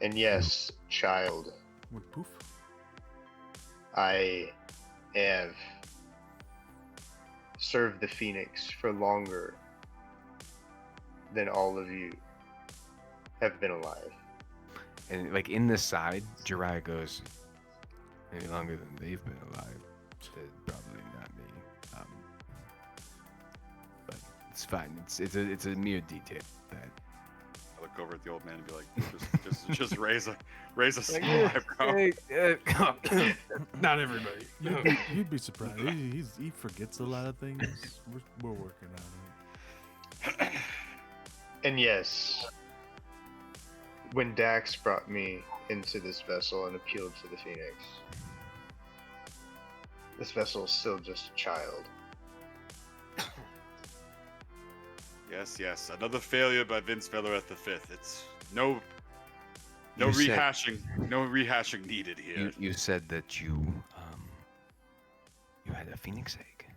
And yes, child. Went poof? I have served the Phoenix for longer than all of you. have been alive. And like in the side, Jiraiya goes, any longer than they've been alive, they're probably not me. But it's fine. It's a mere detail that. I look over at the old man and be like, just raise a small eyebrow. Not everybody. You'd be surprised. He forgets a lot of things. We're working on it. And yes, when Dax brought me into this vessel and appealed to the Phoenix, this vessel is still just a child. Yes. Another failure by Vince Veloreth V. It's no You said- rehashing needed here. You said that you had a phoenix egg.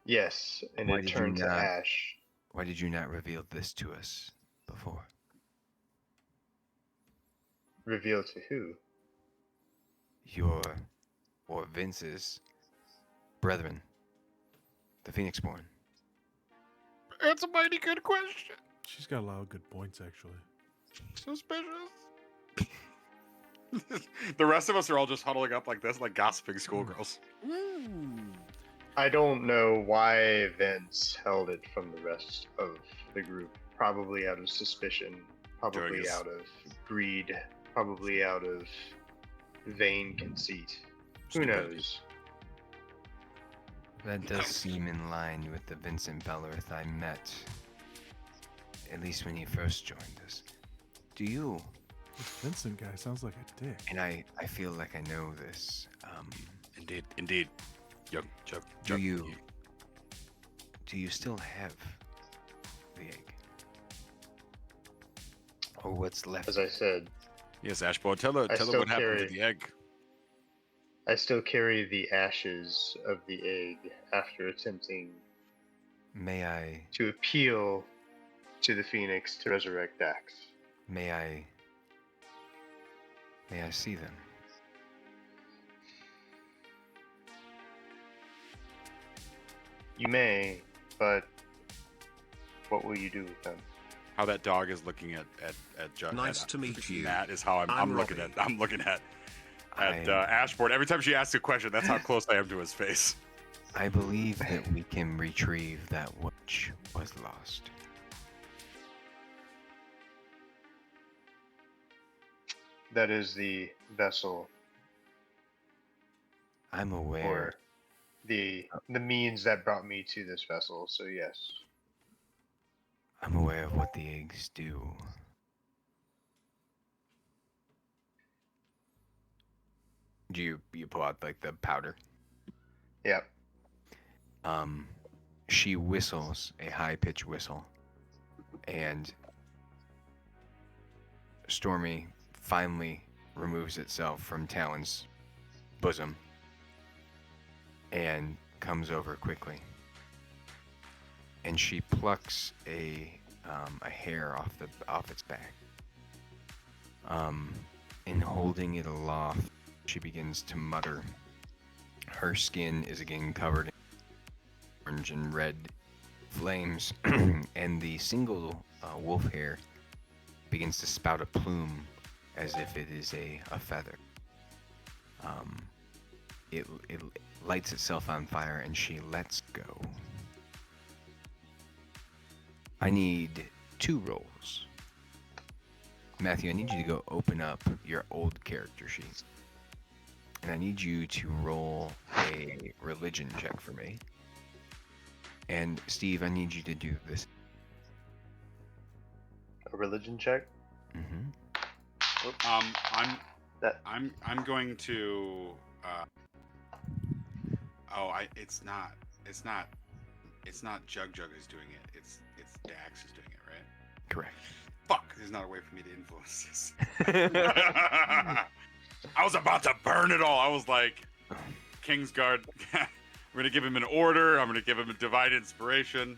Yes, and Why it did you turned to not- ash. Why did you not reveal this to us before? Revealed to who? Or Vince's brethren, the Phoenixborn. That's a mighty good question. She's got a lot of good points, actually. Suspicious. The rest of us are all just huddling up like this, like gossiping schoolgirls. I don't know why Vince held it from the rest of the group. Probably out of suspicion, probably Jonas. out of greed, probably out of vain conceit. Who knows? That does seem in line with the Vincent Bellerith I met, at least when he first joined us. Do you? This Vincent guy sounds like a dick. And I feel like I know this. Indeed. Young Chuck. Do you still have the egg? Or what's left? As I said, Yes, Ashbourne, tell her still what happened to carry- the egg. I still carry the ashes of the egg after attempting May I to appeal to the Phoenix to resurrect Dax. may I see them? You may, but what will you do with them? How that dog is looking at Judd. Nice to meet you. That is how I'm looking Robbie. at Ashbourne. Every time she asks a question, that's how close I am to his face. I believe that we can retrieve that which was lost. That is the vessel, I'm aware. or the means that brought me to this vessel. So yes, I'm aware of what the eggs do. Do you pull out like the powder? yep. She whistles a high-pitched whistle, and Stormy finally removes itself from Talon's bosom and comes over quickly. And she plucks a hair off its back. And holding it aloft, she begins to mutter. Her skin is again covered in orange and red flames, and the single wolf hair begins to spout a plume as if it is a feather. It lights itself on fire, and she lets go. I need 2 rolls. Matthew, I need you to go open up your old character sheet. And I need you to roll a religion check for me. And Steve, I need you to do this. A religion check. Mm-hmm. I'm going to. It's not Jug who's doing it. It's Dax who's doing it, right? Correct. Fuck, there's not a way for me to influence this. I was about to burn it all. I was like, Kingsguard. I'm gonna give him an order. I'm gonna give him a divine inspiration.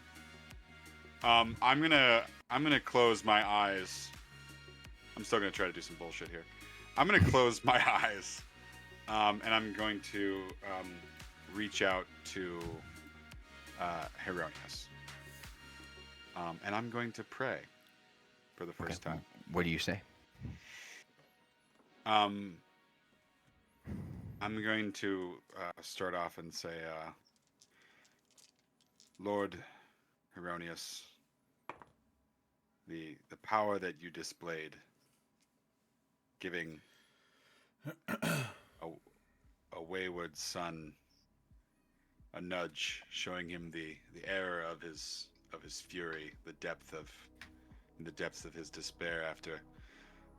I'm gonna close my eyes. I'm still gonna try to do some bullshit here. I'm gonna close my eyes, and I'm going to reach out to Heronius. And I'm going to pray for the first time. What do you say? I'm going to start off and say, Lord Heronius, the power that you displayed, giving a wayward son a nudge, showing him the error of his fury, the depths of his despair after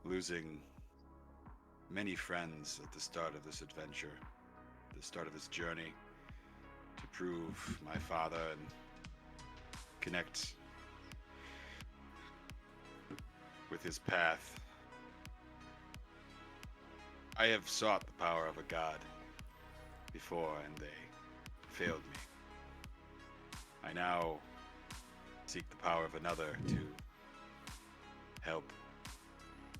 losing many friends at the start of this adventure, the start of this journey, to prove my father and connect with his path. I have sought the power of a god before, and they failed me. I now seek the power of another to help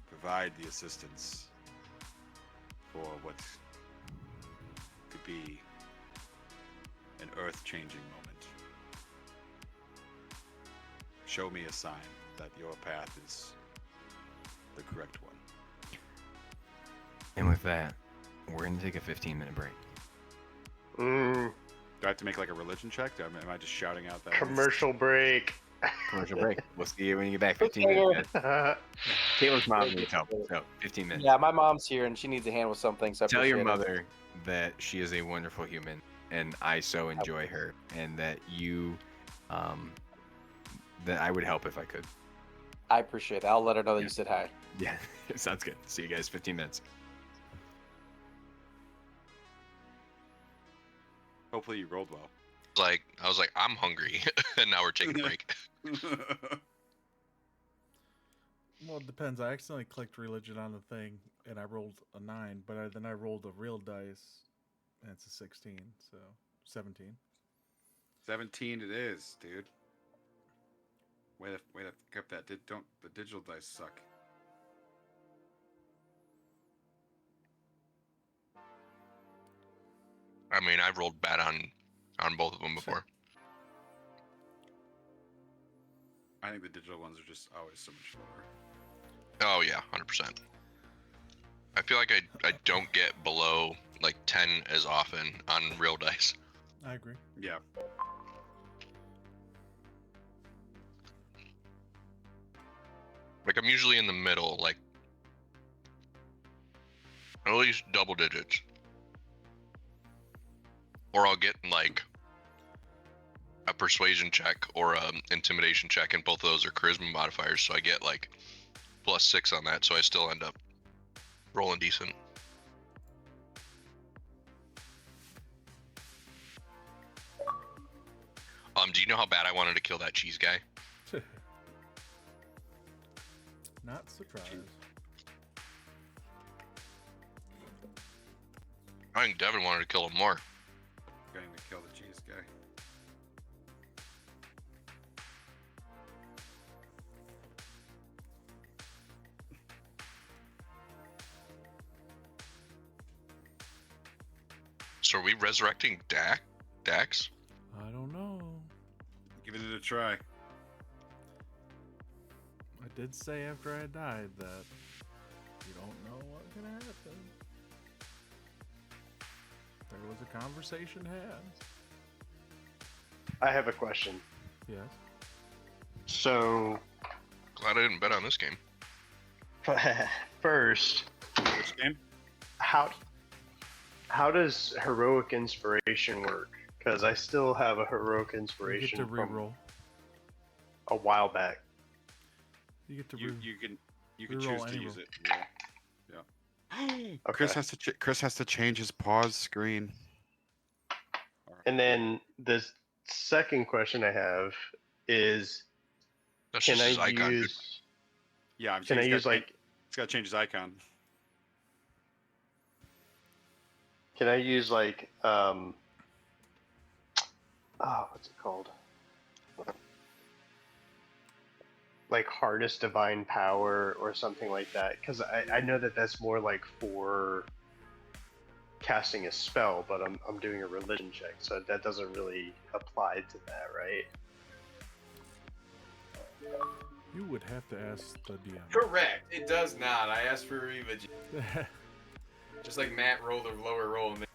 provide the assistance for what could be an earth-changing moment. Show me a sign that your path is the correct one. And with that, we're going to take a 15-minute break. Mm, Do I have to make like a religion check? Am I just shouting out that? commercial break. Commercial break. We'll see you when you get back. 15 minutes. Caleb's mom needs help, so 15 minutes. Yeah, my mom's here and she needs a hand with something. So I Tell your appreciate it. mother that she is a wonderful human, and I so enjoy her, and that you, that I would help if I could. I appreciate that. I'll let her know that you said hi. Yeah, sounds good. See you guys 15 minutes. Hopefully you rolled well. I was like, I'm hungry, and now we're taking a break. Well, it depends. I accidentally clicked religion on the thing, and I rolled a 9, but then I rolled a real dice, and it's a 16, so 17. 17 it is, dude. Way to get that. The digital dice suck. I mean, I've rolled bad on both of them before. I think the digital ones are just always so much lower. Oh yeah, 100%. I feel like I don't get below like 10 as often on real dice. I agree. Yeah. Like I'm usually in the middle, like at least double digits. Or I'll get like a persuasion check or a intimidation check, and both of those are charisma modifiers, so I get like +6 on that, so I still end up rolling decent. Do you know how bad I wanted to kill that cheese guy? Not surprised. I think Devin wanted to kill him more. Going to kill the cheese guy. So are we resurrecting Dax? I don't know. Giving it a try. I did say after I died that you don't know what's gonna happen. There was a conversation had. I have a question. Yes. So, Glad I didn't bet on this game. first, Which game? how does heroic inspiration work? Because I still have a heroic You inspiration get to from reroll. a while back. You get to You can reroll choose to any use roll. it. Yeah. Chris has to change his pause screen. And then the second question I have is, That's can just I his icon. use? Yeah, I'm Can saying I he's use got- like? He's got to change his icon. Can I use like what's it called? Like harness divine power or something like that? Because I know that that's more like for casting a spell, but I'm doing a religion check, so that doesn't really apply to that, right? You would have to ask the DM. Correct. It does not. I asked for Reva. Just like Matt rolled a lower roll. And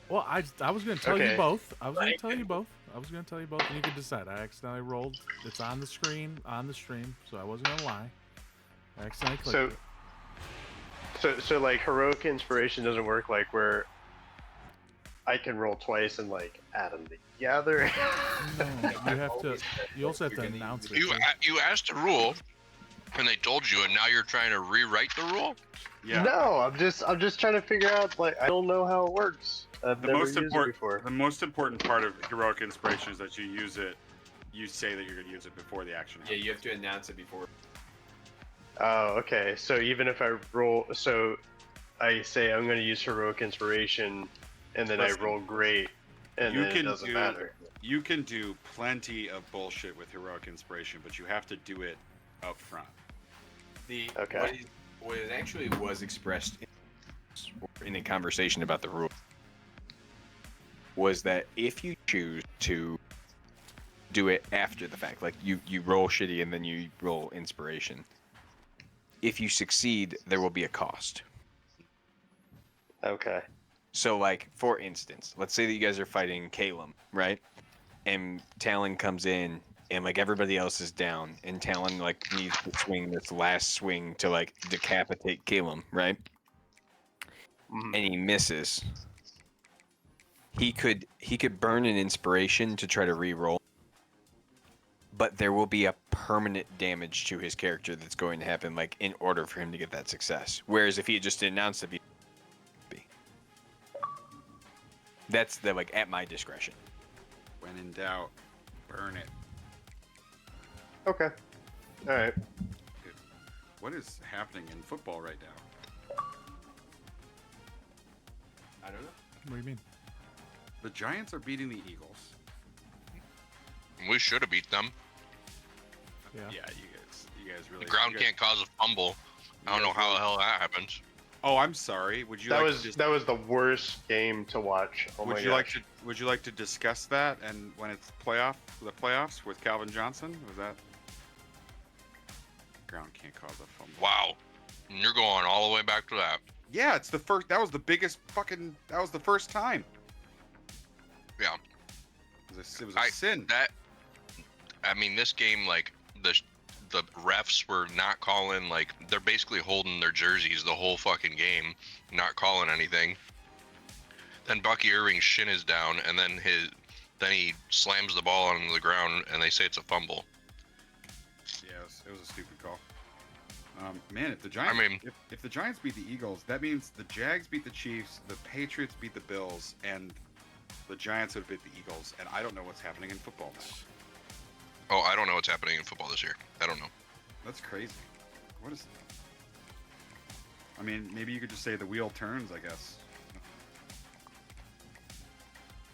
Well, I was going to tell you Okay. both. I was going to tell you both. And you can decide. I accidentally rolled. It's on the screen, on the stream, so I wasn't going to lie. I accidentally clicked it. So like heroic inspiration doesn't work like where I can roll twice and like add them together. No, you have to. You also have to announce it. You asked a rule, and they told you, and now you're trying to rewrite the rule. Yeah. No, I'm just trying to figure out. Like, I don't know how it works. I've The never most used it before. important, the most important part of heroic inspiration is that you use it. You say that you're going to use it before the action. yeah, you have to announce it before. Oh, okay. So even if I roll, so I say I'm going to use heroic inspiration, and then Listen, I roll great, and then it doesn't matter. You can do plenty of bullshit with heroic inspiration, but you have to do it up front. Okay. What it actually was expressed in a conversation about the rule was that if you choose to do it after the fact, like you roll shitty and then you roll inspiration, if you succeed, there will be a cost. Okay. So, like, for instance, let's say that you guys are fighting Calum, right? And Talon comes in, and, like, everybody else is down, and Talon, like, needs to swing this last swing to, like, decapitate Calum, right? Mhm. And he misses. He could burn an inspiration to try to re-roll, but there will be a permanent damage to his character that's going to happen, like, in order for him to get that success. Whereas if he had just announced it, that's the, like, at my discretion. When in doubt, burn it. Okay. All right. What is happening in football right now? I don't know. What do you mean? The Giants are beating the Eagles. We should have beat them. Yeah. Yeah, you guys really. The ground you guys- can't cause a fumble. I don't know how the hell that happens. Oh, I'm sorry. Would you That like was to just, that was the worst game to watch. Oh my would you gosh. like to discuss that and when it's the playoffs with Calvin Johnson? Was that ground can't cause a fumble? Wow. And you're going all the way back to that. Yeah, it's the first. That was the biggest fucking. That was the first time. Yeah. It was a sin. I mean, this game, like, the refs were not calling, like, they're basically holding their jerseys the whole fucking game, not calling anything. Then Bucky Irving's shin is down, and then he slams the ball onto the ground, and they say it's a fumble. Yeah, it was a stupid call. Man, if the Giants, if the Giants beat the Eagles, that means the Jags beat the Chiefs, the Patriots beat the Bills, and the Giants would beat the Eagles. And I don't know what's happening in football now. Oh, I don't know what's happening in football this year. I don't know. That's crazy. What is? I mean, maybe you could just say the wheel turns. I guess.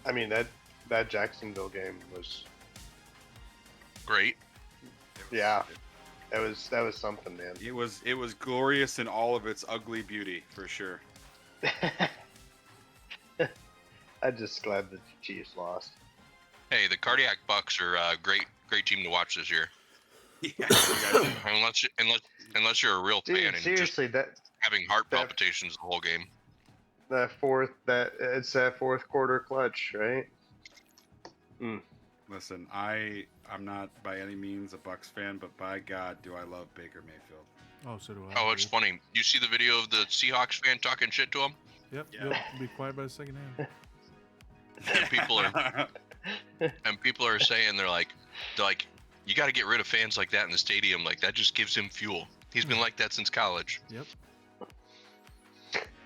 I mean that Jacksonville game was great. Yeah. That was something, man. It was glorious in all of its ugly beauty, for sure. I'm just glad that the Chiefs lost. Hey, the Cardiac Bucks are a great team to watch this year. Yeah. unless you're a real Dude, fan and seriously, just having heart palpitations the whole game. It's that fourth quarter clutch, right? Listen, I'm not by any means a Bucks fan, but by God, do I love Baker Mayfield. Oh, so do I. Oh, it's funny. You see the video of the Seahawks fan talking shit to him? Yep. Yeah. You'll be quiet by the second half. And people are saying they're like, you got to get rid of fans like that in the stadium. Like, that just gives him fuel. He's been like that since college. Yep.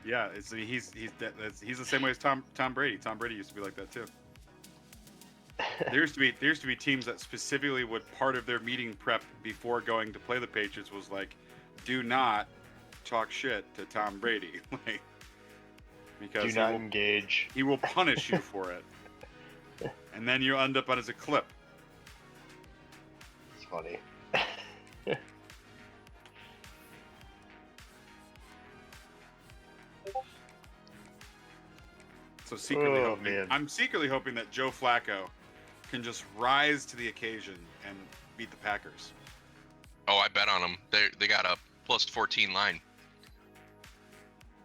Yeah, he's the same way as Tom Brady. Tom Brady used to be like that too. There used to be teams that specifically would part of their meeting prep before going to play the Patriots was like, do not talk shit to Tom Brady, like, because do not engage. He will punish you for it, and then you end up as a clip. It's funny. So secretly I'm secretly hoping that Joe Flacco can just rise to the occasion and beat the Packers. Oh, I bet on them. They got a plus 14 line.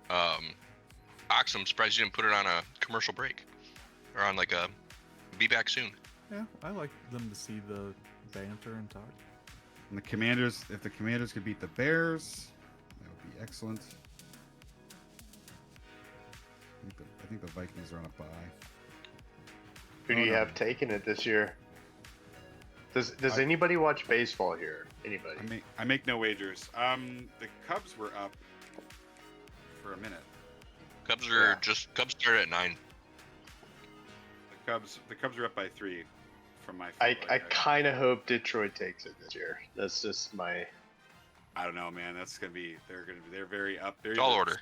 Ox, I'm surprised you didn't put it on a commercial break, or on like a be back soon. Yeah, I like them to see the banter and talk. And the Commanders, if the Commanders could beat the Bears, that would be excellent. I think the Vikings are on a bye. Who do you have taking it this year? Does anybody watch baseball here? Anybody? I make no wagers. The Cubs were up for a minute. Cubs started at 9. The Cubs are up by 3 from my. I kind of hope Detroit takes it this year. That's just my. I don't know, man. That's gonna be. They're very up. They're Tall order.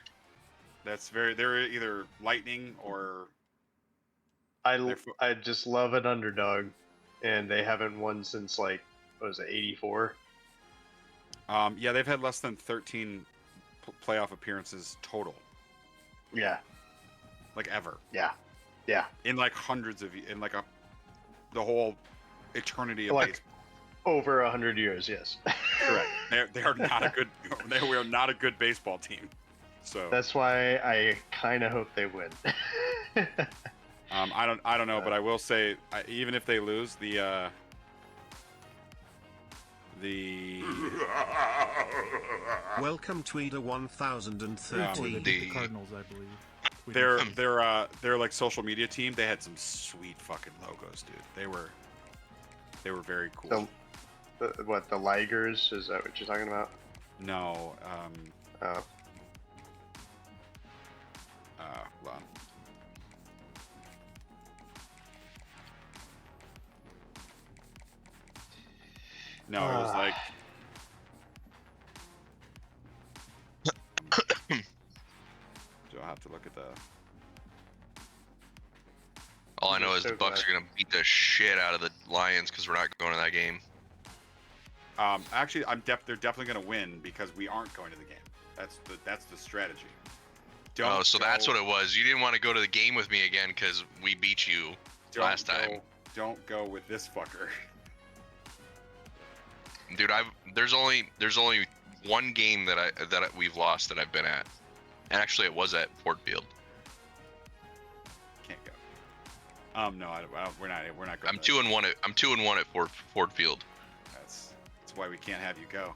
They're either lightning or. I just love an underdog, and they haven't won since like what was it, '84? Yeah, they've had less than 13 playoff appearances total. Yeah. Like ever. Yeah. Yeah. In like hundreds of in like the whole eternity of like baseball. Over 100 years, yes. Correct. They are not a good. They are not a good baseball team. So that's why I kind of hope they win. I don't know, but I will say, even if they lose, the Welcome Tweeder 1013. The Cardinals, I believe. Their like social media team, they had some sweet fucking logos, dude. They were very cool. The Ligers? Is that what you're talking about? No. Oh. Hold on. No, it was like. Do I have to look at the? All I know is the Bucks are gonna beat the shit out of the Lions because we're not going to that game. Actually, they're definitely gonna win because we aren't going to the game. That's the strategy. That's what it was. You didn't want to go to the game with me again because we beat you last time. Don't go with this fucker. Dude, there's only one game that we've lost that I've been at, and actually it was at Ford Field. Can't go. No, we're not going. I'm 2-1 at Ford Field. That's why we can't have you go.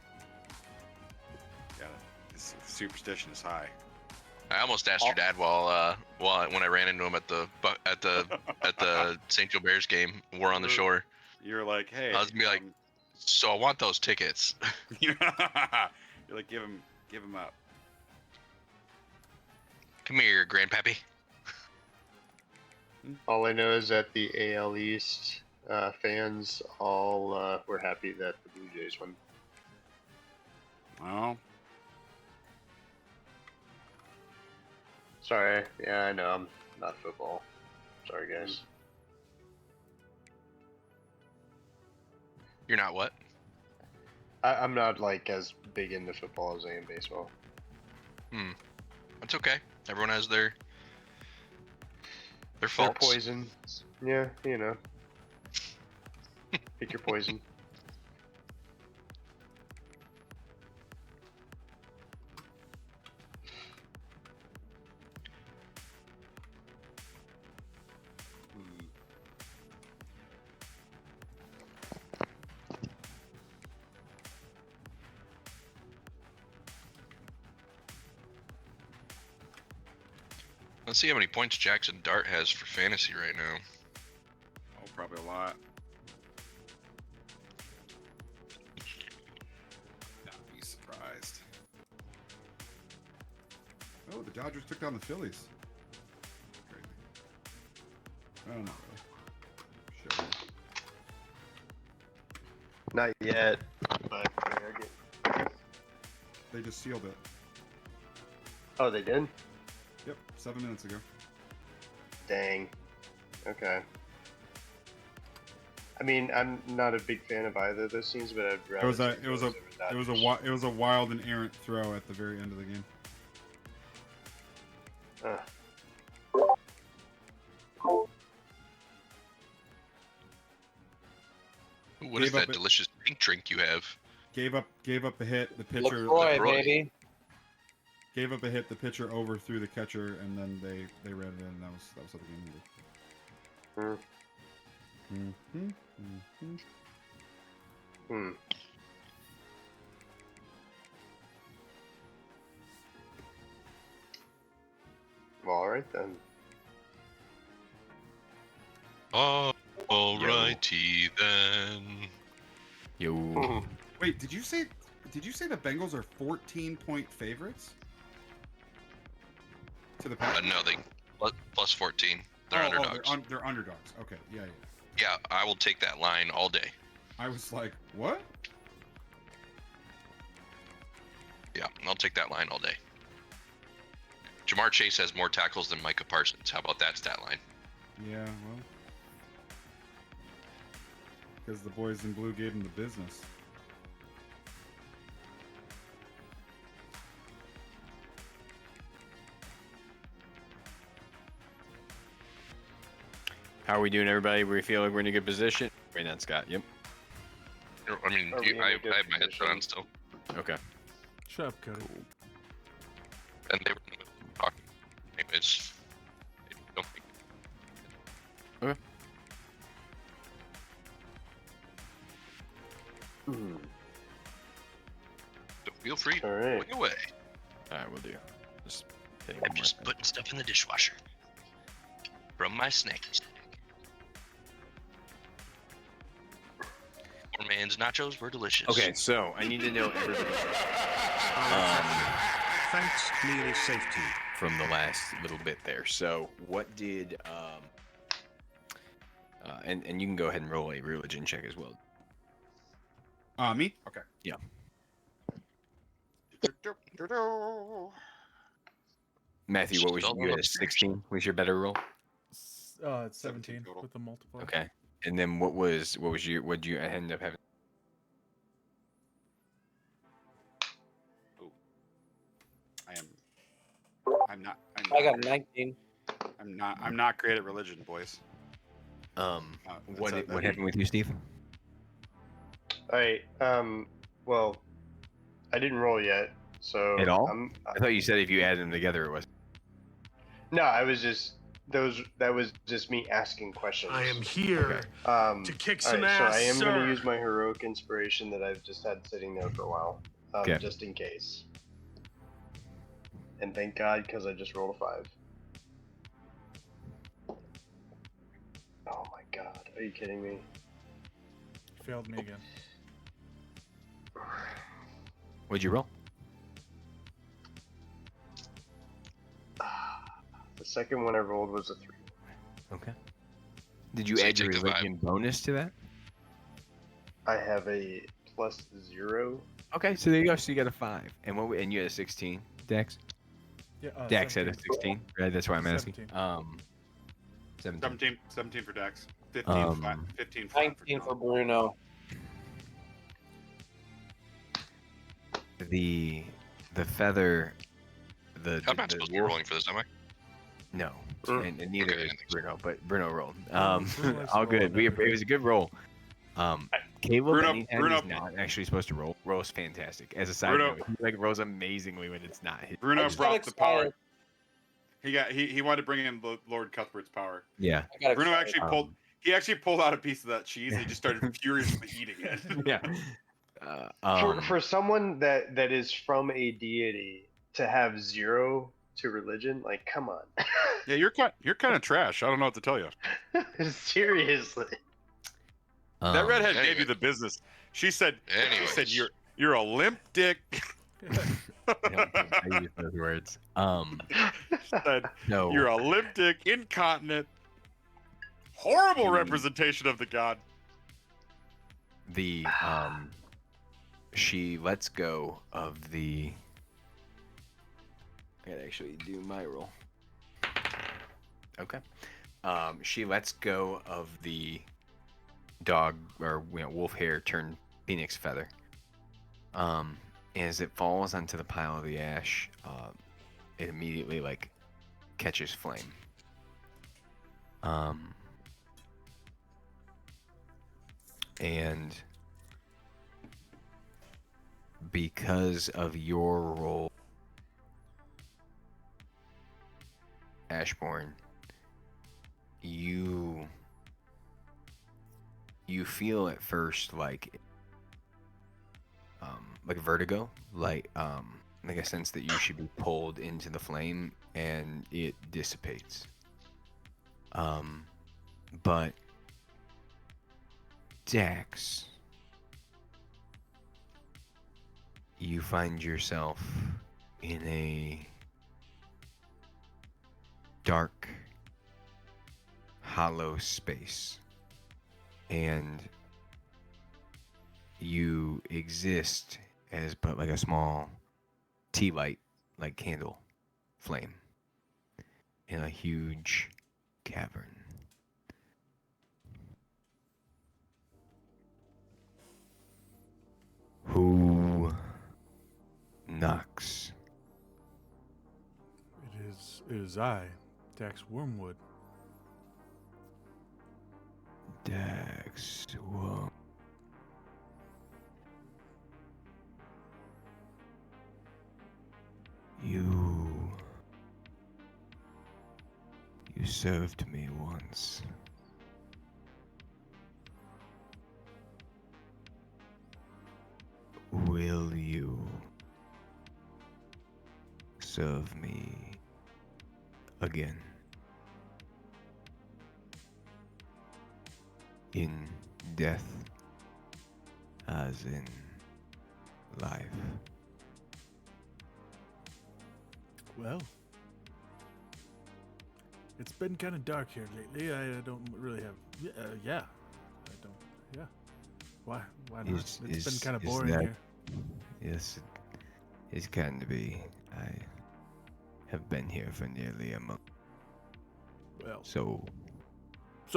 Yeah, this superstition is high. I almost asked your dad when I ran into him at the St. Joe Bears game. We're on the shore. You're like, hey. I was gonna be like, so I want those tickets. You're like, give him up. Come here, Grandpappy. All I know is that the AL East fans all were happy that the Blue Jays won. Well. Sorry. Yeah, I know. I'm not football. Sorry, guys. You're not what? I'm not like as big into football as I am baseball. That's okay. Everyone has their Their faults. poison. Yeah, you know. Pick your poison. Let's see how many points Jackson Dart has for fantasy right now. Oh, probably a lot. Not be surprised. Oh, the Dodgers took down the Phillies. Crazy. Oh, not really. Sure. Not yet, but They just sealed it. oh, they did? Yep, 7 minutes ago. Dang. Okay. I mean, I'm not a big fan of either of those teams, but I'd rather. It was a wild and errant throw at the very end of the game. What is that delicious pink drink you have? Gave up the hit. The pitcher. LaCroix, baby. Gave up a hit. The pitcher overthrew the catcher, and then they ran it in. And that was what the game ended. Well, all right then. Oh, alrighty then. Yo. Wait, did you say the Bengals are 14-point favorites? To the Packers? No, they plus 14. They're underdogs. They're underdogs. Okay, yeah. Yeah, I will take that line all day. I was like, what? Yeah, I'll take that line all day. Jamar Chase has more tackles than Micah Parsons. How about that stat line? Yeah, well, because the boys in blue gave him the business. How are we doing, everybody? We feel like we're in a good position. Right now, Scott. Yep. I mean, I have my headset on still. Okay. Shut up, Cody. Cool. And they were talking. Anyways, don't think. Okay. So feel free to All right. look away. All right, we'll do. Just I'm just putting stuff in the dishwasher from my snack stack. Poor man's nachos were delicious. Okay, so I need to know everybody. Thanks, Neely Safety. From the last little bit there. So, what did and you can go ahead and roll a religion check as well. Me? Okay. Yeah. Matthew, what was you had a 16? Was your better roll? It's 17 with the multiplier. Okay. And then what did you end up having? I got 19. I'm not great at religion, boys. What happened with you, Steve? All right. Well, I didn't roll yet, so At all? I thought you said if you added them together, it was. No, I was just that was just me asking questions. I am here to kick some ass, so I am going sir. to use my heroic inspiration that I've just had sitting there for a while, Okay. just in case. And thank God, because I just rolled a 5. Oh my God, are you kidding me? Failed me again. What'd you roll? The second one I rolled was a 3. Okay. Did you So add you your take the religion bonus to that? I have a +0. Okay, so there you go. So you got a 5, and you had a 16, Dex. Yeah. Dax had a 17. 16. Right, that's why I'm asking. 17. 17 for Dax. 15 flat. 15 flat 19 for Bruno. The feather. I'm not supposed to be rolling for this, am I? No, Mm. and neither Okay, is Bruno, but Bruno rolled. Bruno likes All to roll good. on It was a good roll. Caleb, Bruno- anytime Bruno- he's not actually supposed to roll's fantastic. As a side Bruno- note, he rolls amazingly when it's not his. Bruno just brought got the power. excited. He wanted to bring in Lord Cuthbert's power. Yeah. I got Bruno excited. actually pulled out a piece of that cheese and he just started furiously eating it. Yeah. For someone that is from a deity to have 0 to religion, like, come on. Yeah, you're kind of trash. I don't know what to tell you. Seriously. That redhead gave Anyway. you the business. She said Anyways. you're a limp dick. I don't think I use those words. She said No. you're a limp dick, incontinent, horrible representation of the god. The she lets go of the. I gotta actually do my roll. Okay. She lets go of the dog or wolf hair turned phoenix feather. As it falls onto the pile of the ash, it immediately catches flame. And because of your role, Ashbourne, you feel at first like vertigo, like a sense that you should be pulled into the flame, and it dissipates. But Dax, you find yourself in a dark, hollow space, and you exist as but like a small tea light, like candle flame in a huge cavern. Who knocks? It is I, Dax Wormwood. Dax Worm. You served me once. Will you serve me again? In death, as in life. Well, it's been kind of dark here lately. I don't really have. Yeah, I don't. Yeah. Why? Why not? It's been kind of boring here. Yes, it's kind to be. I have been here for nearly a month. Well. So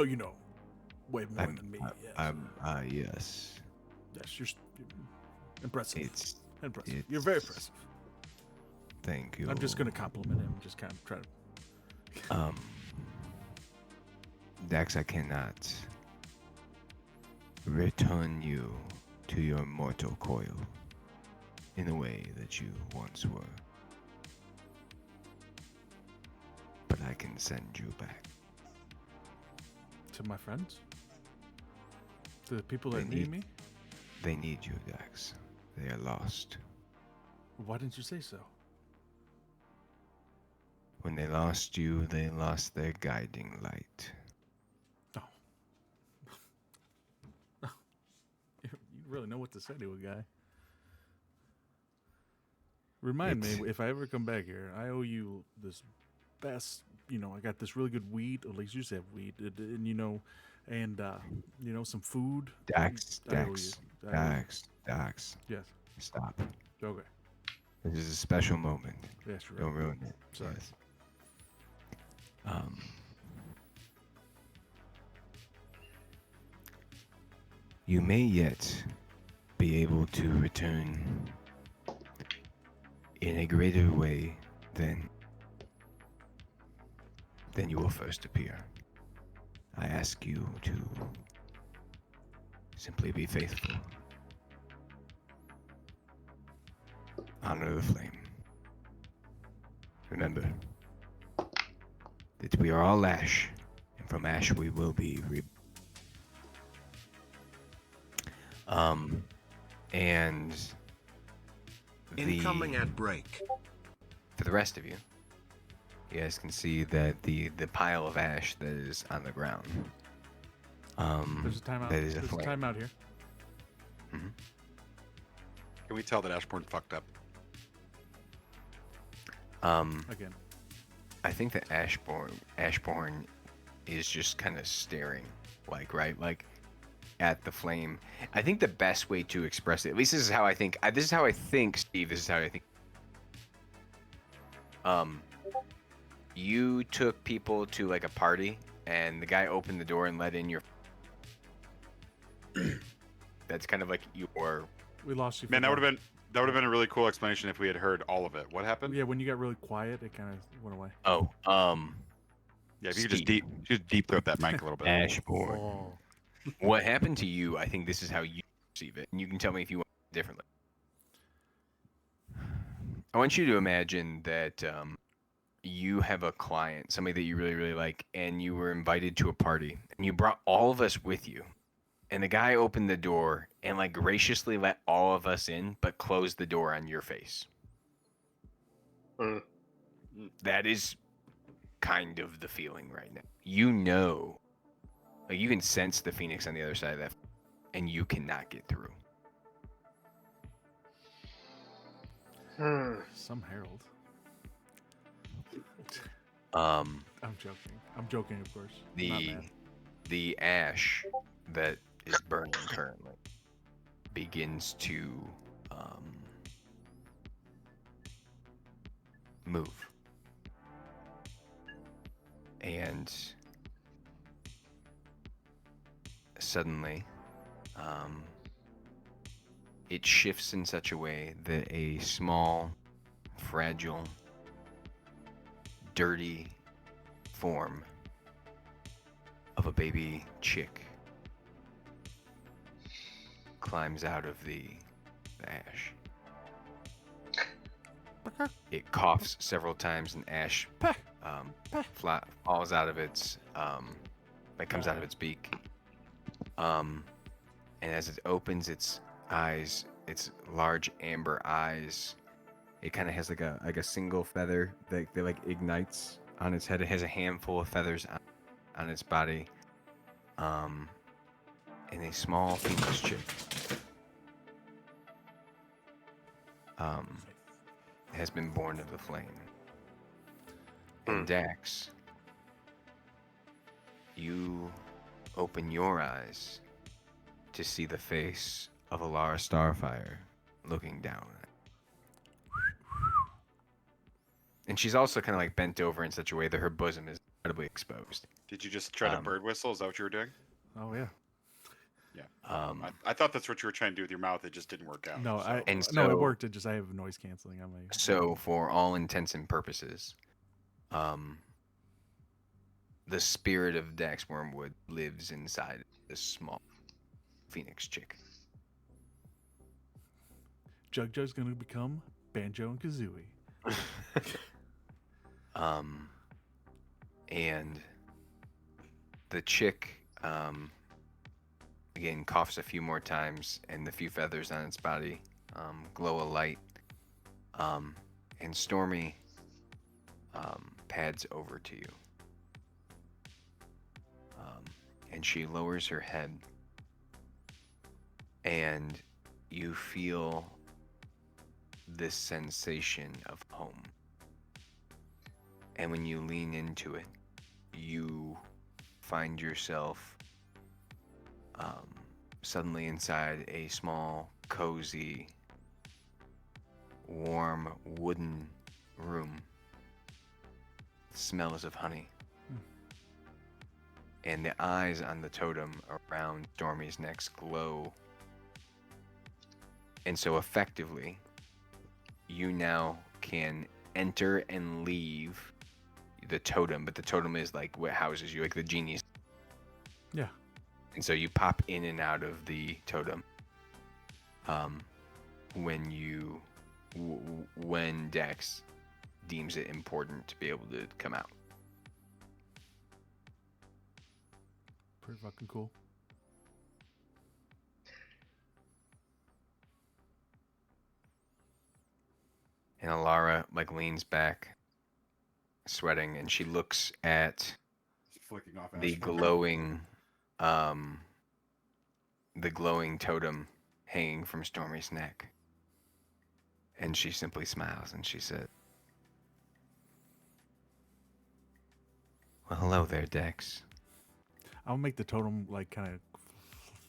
you know, way more than me. Yes. Yes. Yes, you're impressive. It's You're very impressive. Thank you. I'm just gonna compliment him. Just kind of try to. Dax, I cannot return you to your mortal coil in the way that you once were. But I can send you back. To my friends? To the people that need me? They need you, Dax. They are lost. Why didn't you say so? When they lost you, they lost their guiding light. You really know what to say to a guy. Remind me, if I ever come back here, I owe you this best, I got this really good weed, at least you have weed, and some food. Dax. Yes. Stop. Okay. This is a special moment. Yes, right. Don't ruin it. Sorry. Yes. You may yet be able to return in a greater way than you will first appear. I ask you to simply be faithful. Honor the flame. Remember that we are all ash, and from ash we will be and incoming at break. For the rest of you, you guys can see that the pile of ash that is on the ground. There's a timeout. That is a There's a flame. timeout here. Mm-hmm. Can we tell that Ashbourne fucked up? Again. I think that Ashbourne is just kind of staring, like at the flame. I think the best way to express it, at least this is how I think. This is how I think, Steve. This is how I think. You took people to like a party, and the guy opened the door and let in your. That's kind of like your. We lost you. Man, that would have been a really cool explanation if we had heard all of it. What happened? Yeah, when you got really quiet, it kind of went away. Oh, yeah, if you could just deep throat that mic a little bit. Ashbourne. Oh. What happened to you? I think this is how you perceive it, and you can tell me if you want it differently. I want you to imagine that you have a client, somebody that you really, really like, and you were invited to a party, and you brought all of us with you. And the guy opened the door and like graciously let all of us in, but closed the door on your face. That is kind of the feeling right now. You know, like you can sense the phoenix on the other side of that, and you cannot get through. Some herald. Um, I'm joking. I'm joking, of course. Not mad. The ash that is burning currently begins to move, and suddenly it shifts in such a way that a small, fragile, dirty form of a baby chick climbs out of the ash. It coughs several times, and ash falls out of its comes out of its beak. And as it opens its eyes, its large amber eyes, it kind of has like a single feather that like ignites on its head. It has a handful of feathers on its body. And a small phoenix chick has been born of the flame. And Dax, you open your eyes to see the face of Alara Starfire looking down. And she's also kind of like bent over in such a way that her bosom is incredibly exposed. Did you just try to bird whistle? Is that what you were doing? Oh yeah. Yeah. I thought that's what you were trying to do with your mouth. It just didn't work out. No, so. No, it worked. It just I have noise canceling on my. So for all intents and purposes, the spirit of Dax Wormwood lives inside this small phoenix chick. Jug's gonna become Banjo and Kazooie. And the chick again coughs a few more times, and the few feathers on its body glow a light. And Stormy pads over to you. And she lowers her head, and you feel this sensation of home. And when you lean into it, you find yourself suddenly inside a small, cozy, warm, wooden room. Smells of honey. And the eyes on the totem around Stormy's neck glow. And so effectively, you now can enter and leave the totem, but the totem is like what houses you, like the genies. Yeah. And so you pop in and out of the totem when Dex deems it important to be able to come out. Pretty fucking cool. And Alara like leans back, sweating, and she looks at flicking off the glowing totem hanging from Stormy's neck. And she simply smiles and she said, "Well, hello there, Dex." I'll make the totem like kind of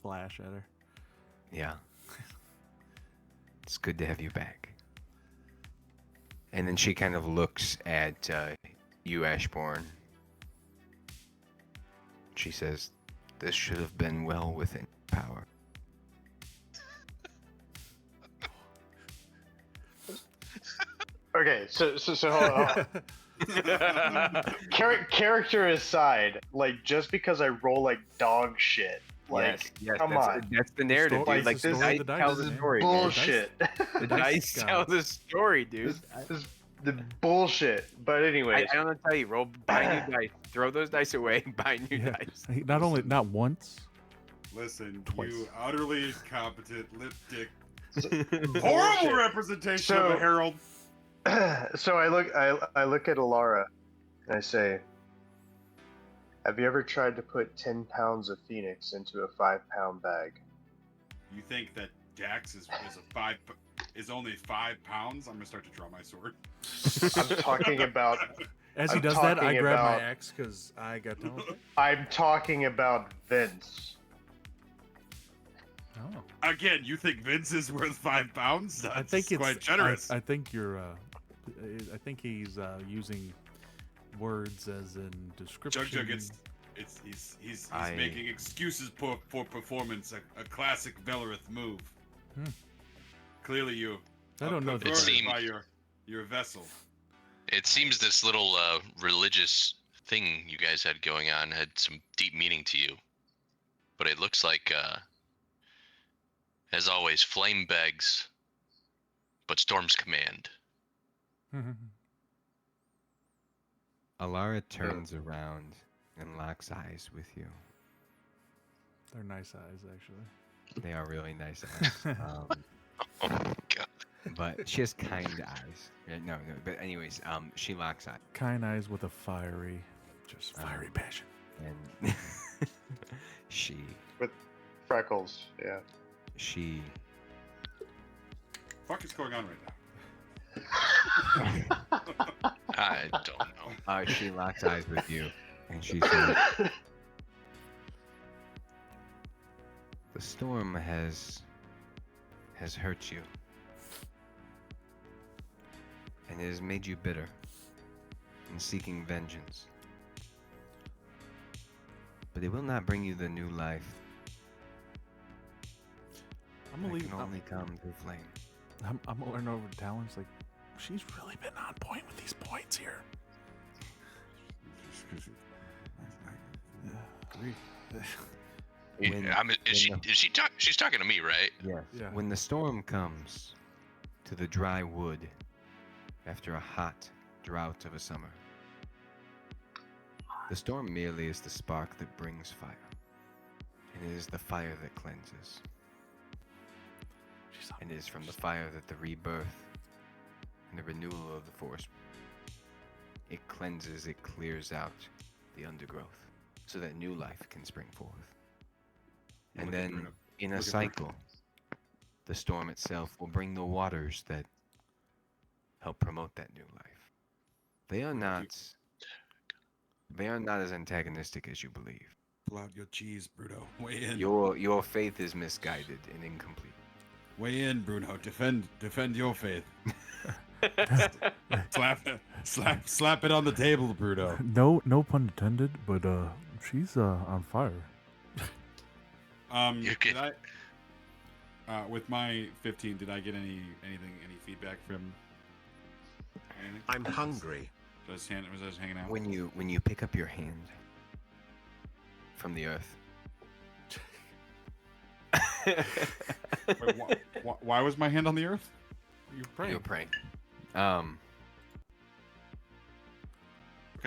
flash at her. Yeah. It's good to have you back. And then she kind of looks at you, Ashbourne. She says, "This should have been well within your power." Okay, so hold on. Character aside, like just because I roll like dog shit Like, yes, come on. that's the narrative, story- dude. like, Like this the dice the dice, tell the man. story, man. Bullshit. The dice dice tell god. the story, dude. This is the bullshit. But anyways, I don't know what to tell you. Buy new dice. Throw those dice away. Buy new Yeah. dice. Not once. Listen, Twice. you utterly incompetent lip dick. bullshit. Horrible representation of a herald. So I look at Alara and I say, have you ever tried to put 10 pounds of Phoenix into a 5-pound bag? You think that Dax is only 5 pounds? I'm gonna start to draw my sword. I'm talking about. As he I'm does that, I talking grab my about- axe because I got done with it. I'm talking about Vince. Oh. Again, you think Vince is worth 5 pounds? That's I think it's quite generous. I think you're. I think he's using words as in description. Jug, he's making excuses for performance. A classic Velarith move. Clearly, you. I don't know. It by your vessel. It seems this little religious thing you guys had going on had some deep meaning to you. But it looks like, as always, flame begs, but storms command. Alara turns around and locks eyes with you. They're nice eyes, actually. They are really nice eyes. Oh my god. But she has kind eyes. Yeah, no, but anyways, she locks eyes. Kind eyes with a fiery passion. And she With freckles, yeah. She Fuck is going on right now? I don't know. she locks eyes with you, and she says, "The storm has hurt you, and it has made you bitter and seeking vengeance. But it will not bring you the new life. I'm gonna that leave. can only come through flame." I'm gonna learn over Talon's like, she's really been on point with these points here. She's talking to me, right? Yes. Yeah. When the storm comes to the dry wood after a hot drought of a summer, the storm merely is the spark that brings fire, and it is the fire that cleanses. And it is from the fire that the rebirth and the renewal of the forest, it cleanses, it clears out the undergrowth, so that new life can spring forth. And then, in a cycle, the storm itself will bring the waters that help promote that new life. They are not as antagonistic as you believe. Pull out your cheese, Bruno. Weigh in. Your faith is misguided and incomplete. Weigh in, Bruno. Defend your faith. slap it on the table, Bruno. No pun intended, but she's on fire. Did I, with my 15, did I get any feedback from anything? I'm hungry. Was I just hanging out? When you pick up your hand from the earth. Wait, why was my hand on the earth? You're praying. You're praying. Okay.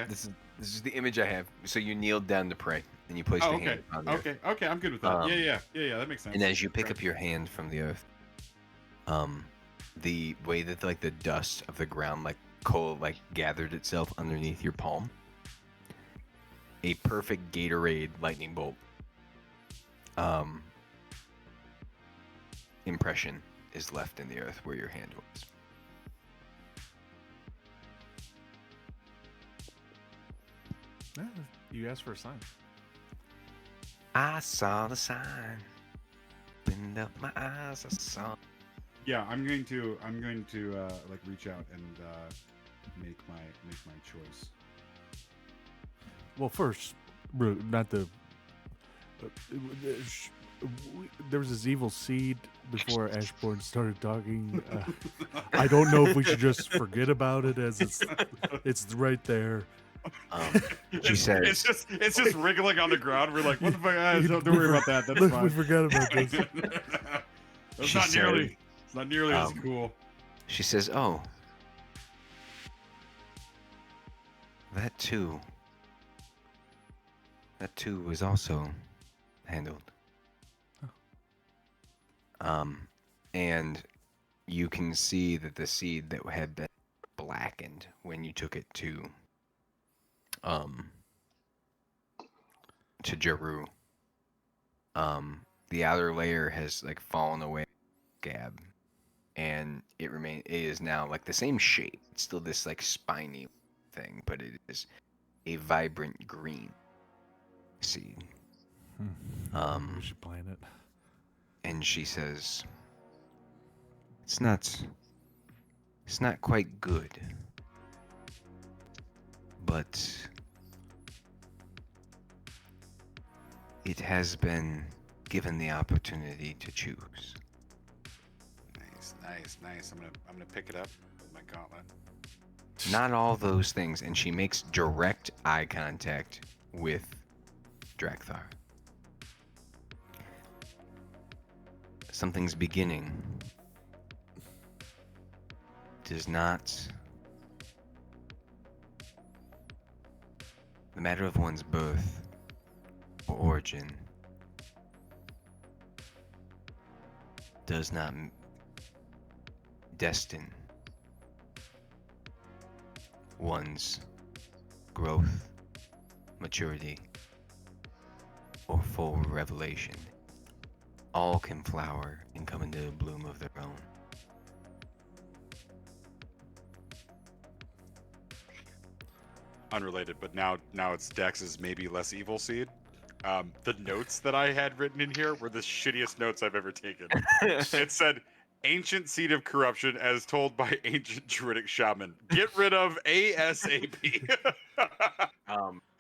This is the image I have. So you kneeled down to pray, and you placed Oh, your okay. hand on the earth. Okay, I'm good with that. Yeah, that makes sense. And as you pick Right. up your hand from the earth, the way that like the dust of the ground like gathered itself underneath your palm, a perfect Gatorade lightning bolt impression is left in the earth where your hand was. Yeah, you asked for a sign. I saw the sign. Opened up my eyes, I saw. Yeah, I'm going to like reach out and make my choice. Well, first, not the. There was this evil seed before Ashbourne started talking. I don't know if we should just forget about it, as it's right there. She says, it's just wriggling on the ground. We're like, what the fuck? Don't worry about that. That's Look, fine. we forgot about this. It's She not nearly. said, It's not nearly as cool. she says, "Oh, that too was also handled." And you can see that the seed that had been blackened when you took it to Jeru, the outer layer has like fallen away, scab, and it is now like the same shape. It's still this like spiny thing, but it is a vibrant green seed. We should plant it. And she says, it's not quite good, but it has been given the opportunity to choose. Nice. I'm gonna pick it up with my gauntlet. Not all those things, and she makes direct eye contact with Drakthar. Something's beginning. Does not. The matter of one's birth or origin does not destine one's growth, maturity, or full revelation. All can flower and come into the bloom of their own. Unrelated, but now it's Dex's maybe less evil seed. The notes that I had written in here were the shittiest notes I've ever taken. It said, "Ancient seed of corruption as told by ancient druidic shaman. Get rid of ASAP."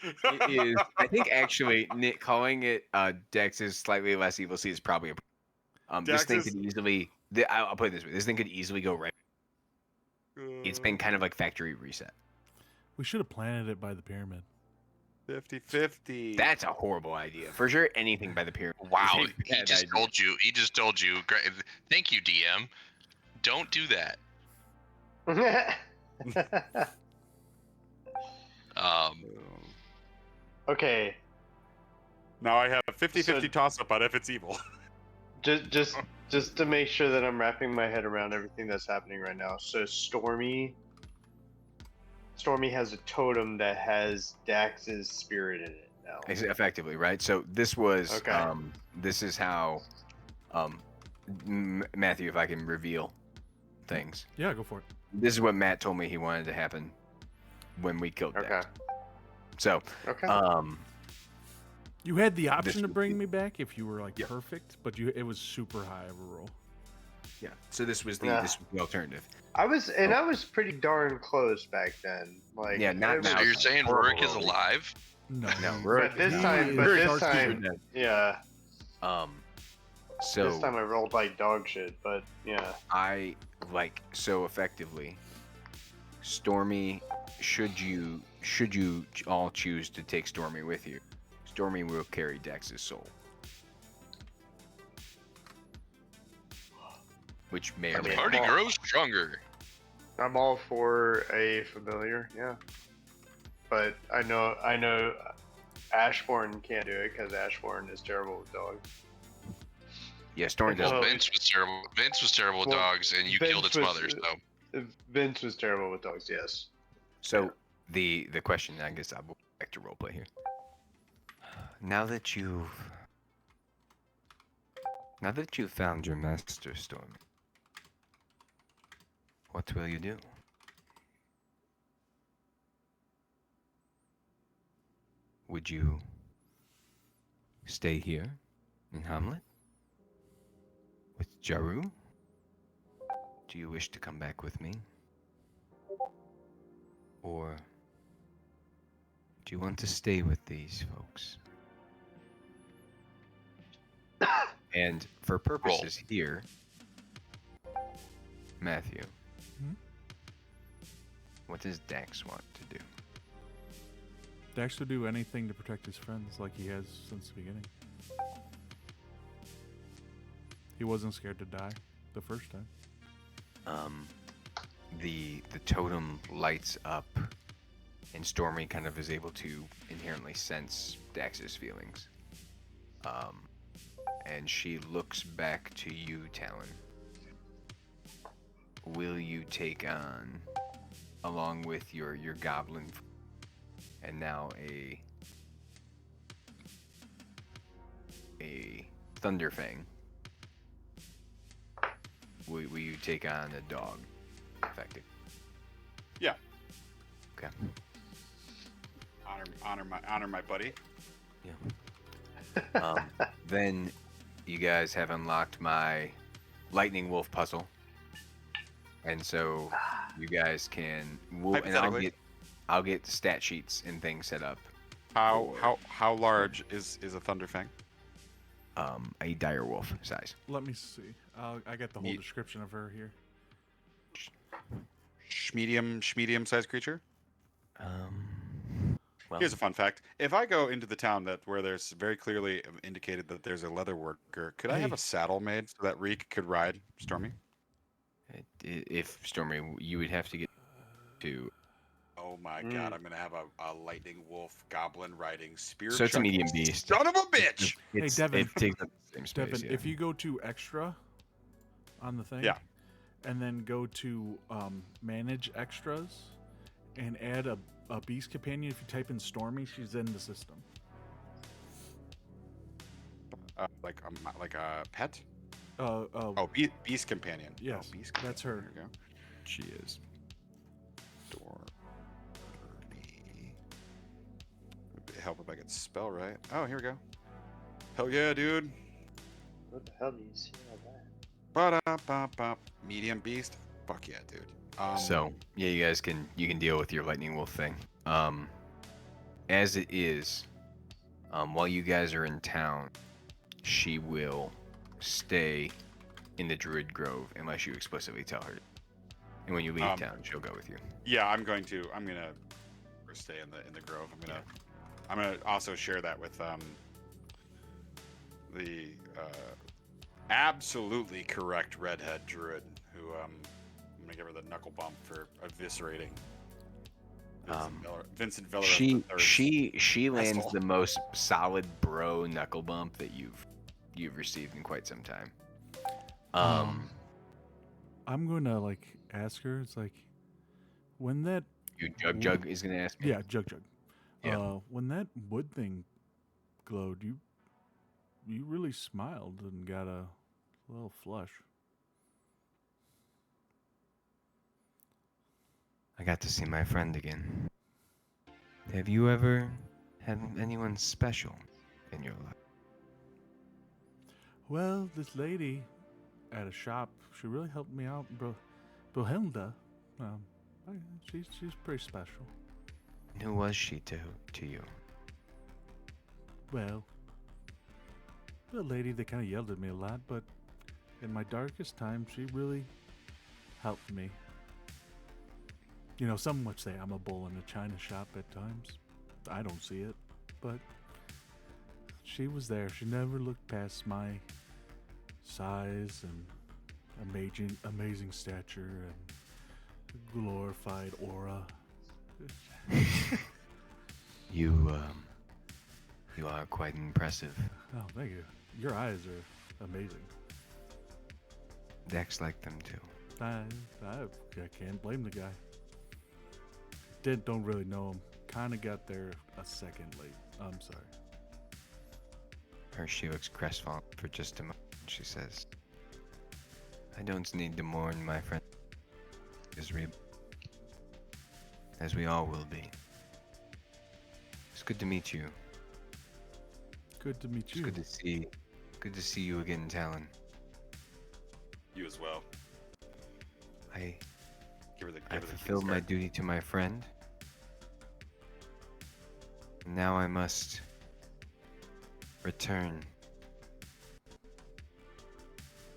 It is. I think actually, Nick, calling it Dex's slightly less evil seed is probably a. This thing could easily. I'll put it this way: this thing could easily go right. It's been kind of like factory reset. We should have planted it by the pyramid. 50-50. That's a horrible idea. For sure, anything by the pyramid. Wow, he just told you. He just told you. Thank you, DM. Don't do that. Okay. Now I have a 50-50 toss-up on if it's evil. Just to make sure that I'm wrapping my head around everything that's happening right now. So Stormy has a totem that has Dax's spirit in it now. Effectively, right? So this was. Okay. This is how. Matthew, if I can reveal things. Yeah, go for it. This is what Matt told me he wanted to happen when we killed Dax. So. Okay. You had the option to bring me back if you were like perfect, but it was super high of a roll. Yeah. So this was the alternative. I was pretty darn close back then. Like not now. So you're saying Rurik is alive? No, Rurik. But this time, yeah. So this time I rolled like dog shit, but yeah. So effectively. Stormy, should you all choose to take Stormy with you, Stormy will carry Dex's soul. Which may or may not. Party grows stronger. I'm all for a familiar, yeah. But I know Ashbourne can't do it because Ashbourne is terrible with dogs. Yeah, Stormy does. Well, Vince was terrible. Vince was terrible with dogs, and you killed its mother. So Vince was terrible with dogs. Yes. So the question, I guess I'll go back to roleplay here. Now that you've found your master, Stormy, what will you do? Would you stay here in Hamlet with Jaru? Do you wish to come back with me? Or do you want to stay with these folks? And for purposes here, Matthew, what does Dax want to do? Dax would do anything to protect his friends, like he has since the beginning. He wasn't scared to die the first time. The totem lights up, and Stormy kind of is able to inherently sense Dax's feelings. And she looks back to you, Talon. Will you take on, along with your goblin, and now a Thunderfang? Will you take on a dog? Effective. Yeah. Okay. Honor my buddy. Yeah. Then you guys have unlocked my Lightning Wolf puzzle, and so you guys can. And I'll get stat sheets and things set up. How large is a Thunderfang? A dire wolf size. Let me see. I got the whole description of her here. Medium sized creature. Well, here's a fun fact: if I go into the town where there's very clearly indicated that there's a leather worker, could I have a saddle made so that Reek could ride Stormy? If Stormy, you would have to get to. Oh my god! I'm gonna have a lightning wolf goblin riding spear. So it's a medium beast. Son of a bitch! Hey Devin, it takes up the same space, Devin, yeah. if you go to extra on the thing, and then go to manage extras, and add a beast companion. If you type in Stormy, she's in the system. Like a pet. Beast companion. Yes, beast companion. that's her. There you go. She is. Help if I get spell right. Oh, here we go. Hell yeah, dude. What the hell do you see on that? Ba-da-ba-ba. Medium beast. Fuck yeah, dude. So yeah, you guys can deal with your lightning wolf thing. As it is, while you guys are in town, she will stay in the Druid Grove unless you explicitly tell her. And when you leave town, she'll go with you. Yeah, I'm gonna stay in the grove. I'm gonna also share that with the absolutely correct redhead druid who I'm gonna give her the knuckle bump for eviscerating Vincent Villeroy. She lands the most solid bro knuckle bump that you've received in quite some time. I'm gonna ask her. It's like when that Jug is gonna ask me. Yeah, Jug. Yeah. When that wood thing glowed, you really smiled and got a little flush. I got to see my friend again. Have you ever had anyone special in your life? Well, this lady at a shop, she really helped me out, Brohilda. She's pretty special. And who was she to you? Well, the lady that kind of yelled at me a lot, but in my darkest time, she really helped me. You know, some would say I'm a bull in a china shop at times. I don't see it, but she was there. She never looked past my size and amazing stature and glorified aura. You are quite impressive. Oh, thank you. Your eyes are amazing. Dex liked them too. I can't blame the guy. Don't really know him. Kind of got there a second late. I'm sorry. She looks crestfallen for just a moment. She says, "I don't need to mourn my friend, as we all will be. It's good to meet you. Good to meet you. It's good to see you again, Talon. You as well. I give her fulfilled my duty to my friend. Now I must return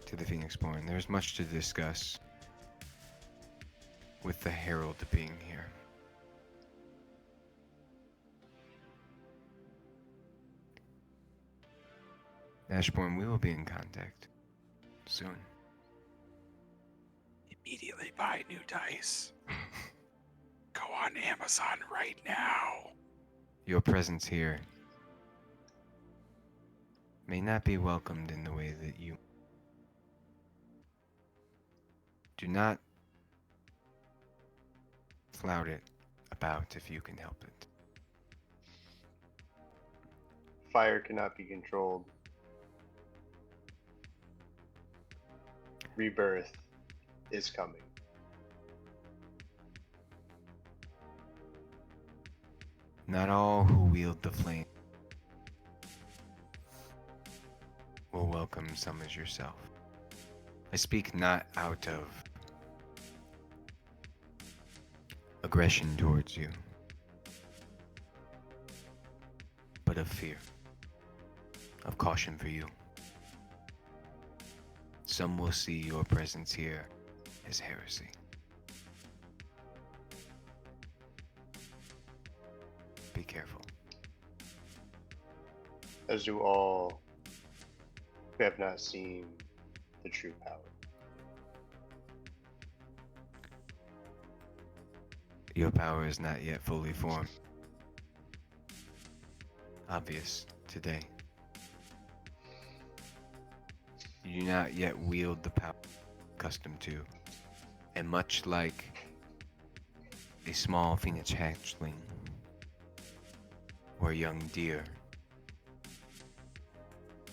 to the Phoenixborn. There's much to discuss with the Herald being here. Ashbourne, we will be in contact soon. Immediately buy new dice. Go on Amazon right now. Your presence here may not be welcomed in the way that you. Do not flout it about if you can help it. Fire cannot be controlled. Rebirth is coming. Not all who wield the flame will welcome some as yourself. I speak not out of aggression towards you, but of fear, of caution for you. Some will see your presence here as heresy. Be careful. As do all who have not seen the true power. Your power is not yet fully formed. Obvious today. You do not yet wield the power accustomed to. And much like a small phoenix hatchling or a young deer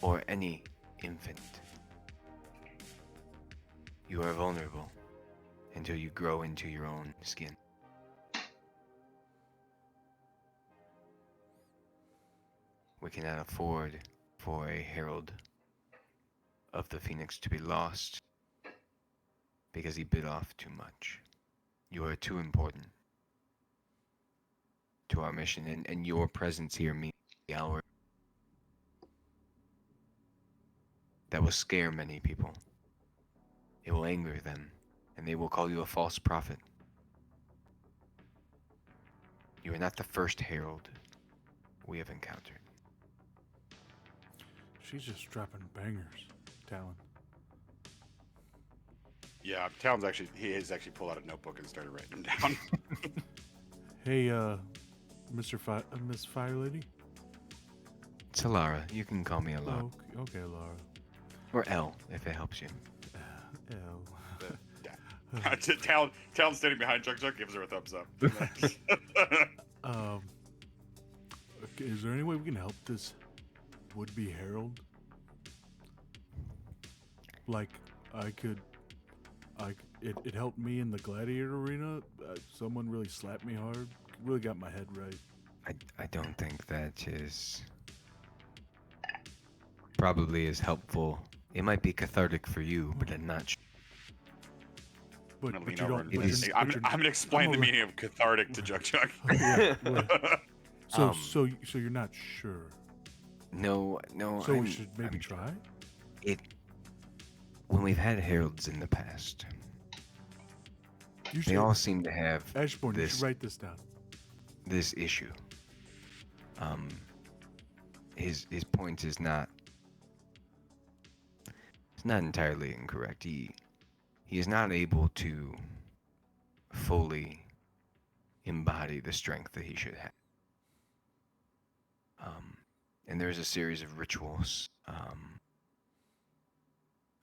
or any infant, you are vulnerable until you grow into your own skin. We cannot afford for a herald of the Phoenix to be lost because he bit off too much. You are too important to our mission, and your presence here means the hour that will scare many people. It will anger them, and they will call you a false prophet. You are not the first herald we have encountered. She's just dropping bangers, Talon. Yeah, Talon's actually has pulled out a notebook and started writing them down. Hey, Miss Fire Lady? It's Alara. You can call me Alara. Oh, okay, Alara. Or L, if it helps you. L. Talon standing behind Chuck gives her a thumbs up. Okay, is there any way we can help this would-be herald? Like, it helped me in the gladiator arena. Someone really slapped me hard. Really got my head right. I don't think that is probably as helpful. It might be cathartic for you, but I'm not sure. But I'm you don't. I'm gonna explain the meaning of cathartic to Chuck. Yeah, well, so you're not sure. No. So we should maybe try. When we've had heralds in the past, they all seem to have Ashbourne, this. You should write this down. This issue. His point is not. It's not entirely incorrect. He is not able to fully embody the strength that he should have. And there's a series of rituals,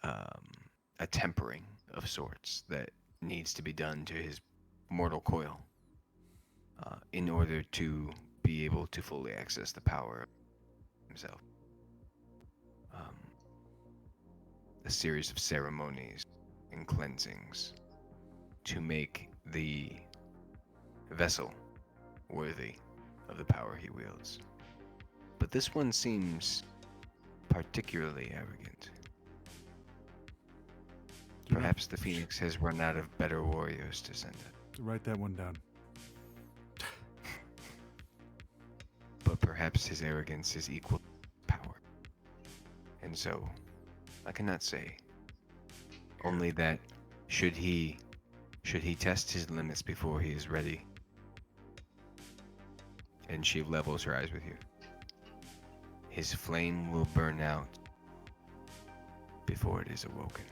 a tempering of sorts that needs to be done to his mortal coil in order to be able to fully access the power of himself. A series of ceremonies and cleansings to make the vessel worthy of the power he wields. But this one seems particularly arrogant. Perhaps the Phoenix has run out of better warriors to send it. Write that one down. But perhaps his arrogance is equal to power. And so, I cannot say. Only that should he test his limits before he is ready. And she levels her eyes with you. His flame will burn out before it is awoken.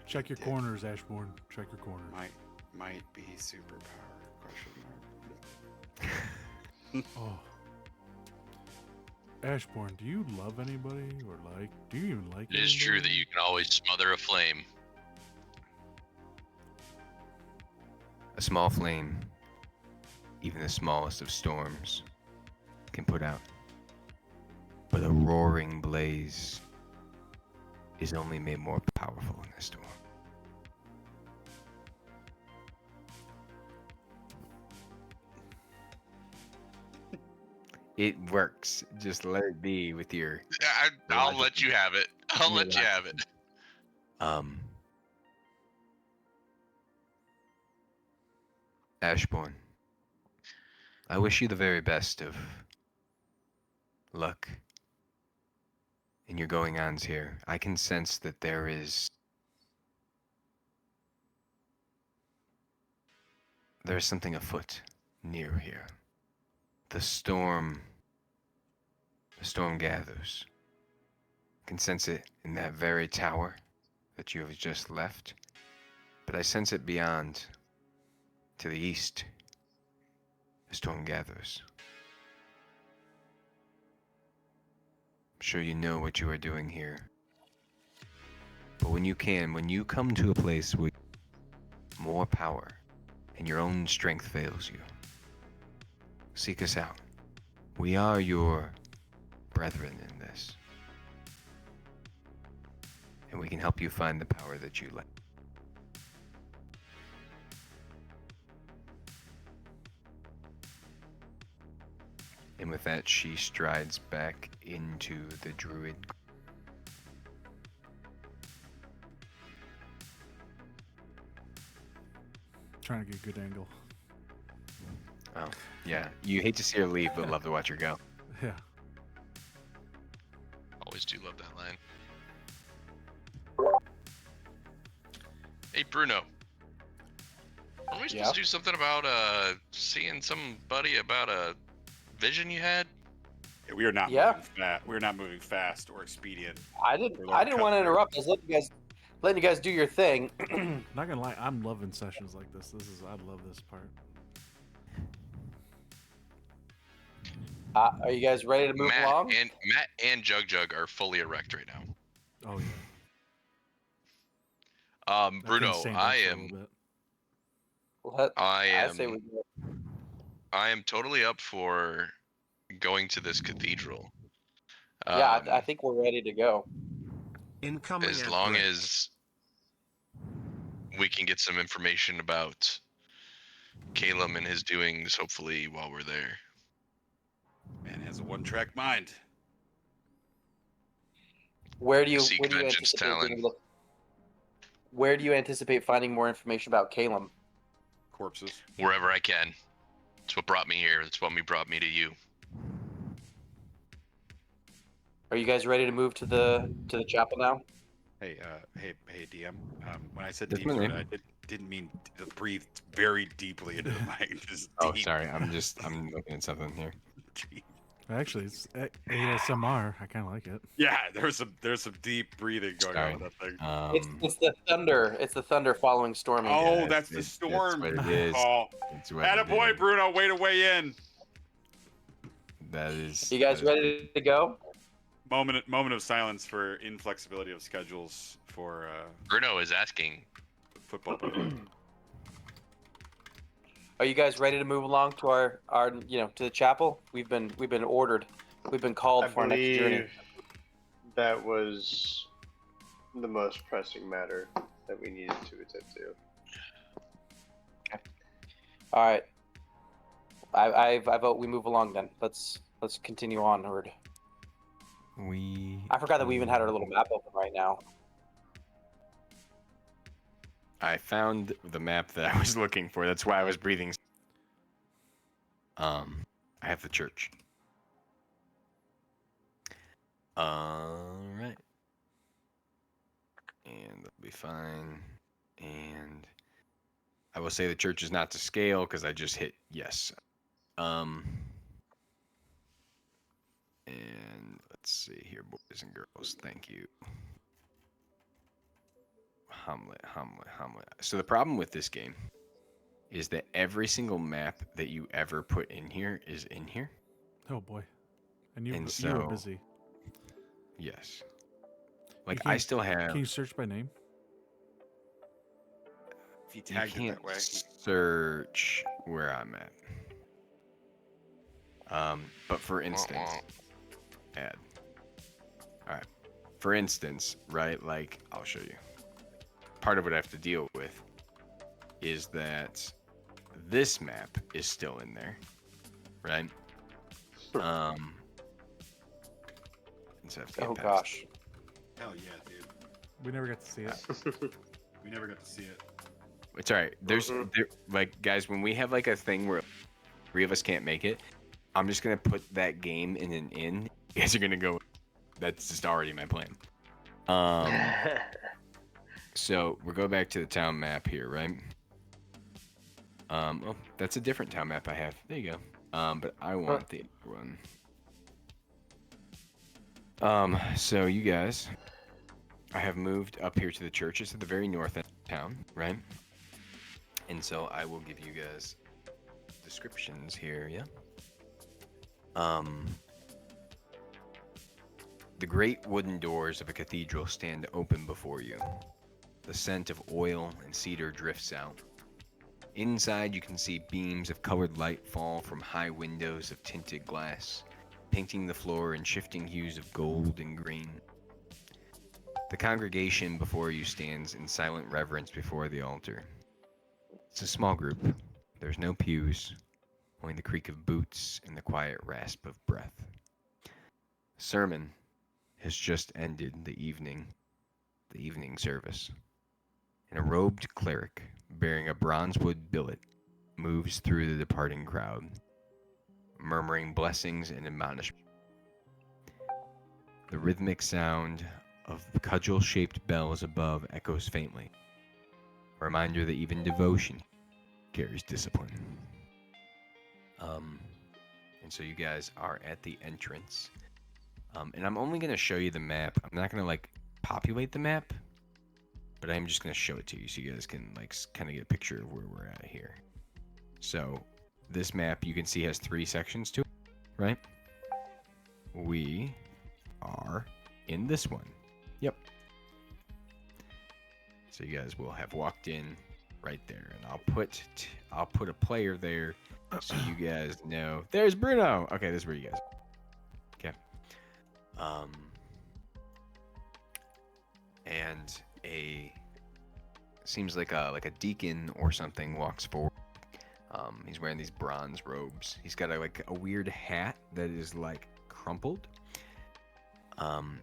Check your corners, Ashbourne. Check your corners. Might be superpower? Question mark. Oh. Ashbourne, do you love anybody or do you even like It is true that you can always smother a flame. A small flame, even the smallest of storms, can put out. But a roaring blaze is only made more powerful in a storm. It works. Just let it be with your. I'll let you have it. I'll let you have it. Ashbourne, I wish you the very best of luck in your going-ons here. I can sense that there's something afoot near here. The storm gathers. I can sense it in that very tower that you have just left, but I sense it beyond, to the east. The storm gathers. I'm sure you know what you are doing here. But when you come to a place with more power and your own strength fails you, seek us out. We are your brethren in this. And we can help you find the power that you lack. And with that, she strides back into the druid. Trying to get a good angle. Oh, yeah. You hate to see her leave, but love to watch her go. Yeah. Always do love that line. Hey, Bruno. Are we supposed to do something about seeing somebody about a vision you had? Yeah, we are not moving fast. We're not moving fast or expedient. I didn't want to interrupt. I was letting you guys do your thing. Not gonna lie, I'm loving sessions like this. I love this part. Are you guys ready to move along? Matt and Jug are fully erect right now. Oh yeah. Bruno, I am totally up for going to this cathedral. Yeah, I think we're ready to go. Incoming. As long as we can get some information about Caleb and his doings, hopefully, while we're there. Man has a one-track mind. Where do you anticipate finding more information about Caleb? Corpses. Wherever I can. That's what brought me here. That's what brought me to you. Are you guys ready to move to the chapel now? Hey, DM. When I said deep throat, I didn't mean to breathe very deeply into the mic. Just Oh, deep. sorry. I'm looking at something here. Actually, it's ASMR. I kind of like it. Yeah, there's some deep breathing going on with that thing. It's the thunder. It's the thunder following storming. Oh, that's the storm. That's what it is. Oh, attaboy, Bruno. Way to weigh in. That is. You guys ready to go? Moment of silence for inflexibility of schedules for Bruno is asking. Football. Are you guys ready to move along to our to the chapel? We've been ordered. We've been called for our next journey. That was the most pressing matter that we needed to attend to. Okay. All right. I vote we move along then. Let's continue onward. I forgot that we even had our little map open right now. I found the map that I was looking for. That's why I was breathing. I have the church. All right. And that'll be fine. And I will say the church is not to scale because I just hit yes. Let's see here, boys and girls. Thank you. Hamlet. So the problem with this game is that every single map that you ever put in here is in here. Oh boy. And you were so, busy. Yes. Like I still have. Can you search by name? If you You tagged it can't that way. search where I'm at. But for instance, add. All right. For instance, right? Like I'll show you. Part of what I have to deal with is that this map is still in there, right? So I have to get Oh past gosh. Hell yeah, dude. We never got to see it. We never got to see it. It's all right. There's like guys, when we have like a thing where 3 of us can't make it, I'm just gonna put that game in an inn. You guys are gonna go. That's just already my plan. So we'll go back to the town map here, right? Oh, that's a different town map I have. There you go. But I want the other one. So you guys, I have moved up here to the church. It's at the very north end of town, right? And so I will give you guys descriptions here, yeah? The great wooden doors of a cathedral stand open before you. The scent of oil and cedar drifts out. Inside, you can see beams of colored light fall from high windows of tinted glass, painting the floor in shifting hues of gold and green. The congregation before you stands in silent reverence before the altar. It's a small group. There's no pews, only the creak of boots and the quiet rasp of breath. Sermon has just ended the evening service. And a robed cleric, bearing a bronzewood billet, moves through the departing crowd, murmuring blessings and admonishment. The rhythmic sound of cudgel-shaped bells above echoes faintly, a reminder that even devotion carries discipline. And so you guys are at the entrance. And I'm only going to show you the map. I'm not going to, like, populate the map, but I'm just going to show it to you so you guys can, like, kind of get a picture of where we're at here. So this map, you can see, has 3 sections to it, right? We are in this one. Yep. So you guys will have walked in right there, and I'll put a player there so you guys know. There's Bruno. Okay, this is where you guys. Okay. And seems like a deacon or something walks forward. He's wearing these bronze robes. He's got a weird hat that is like crumpled. And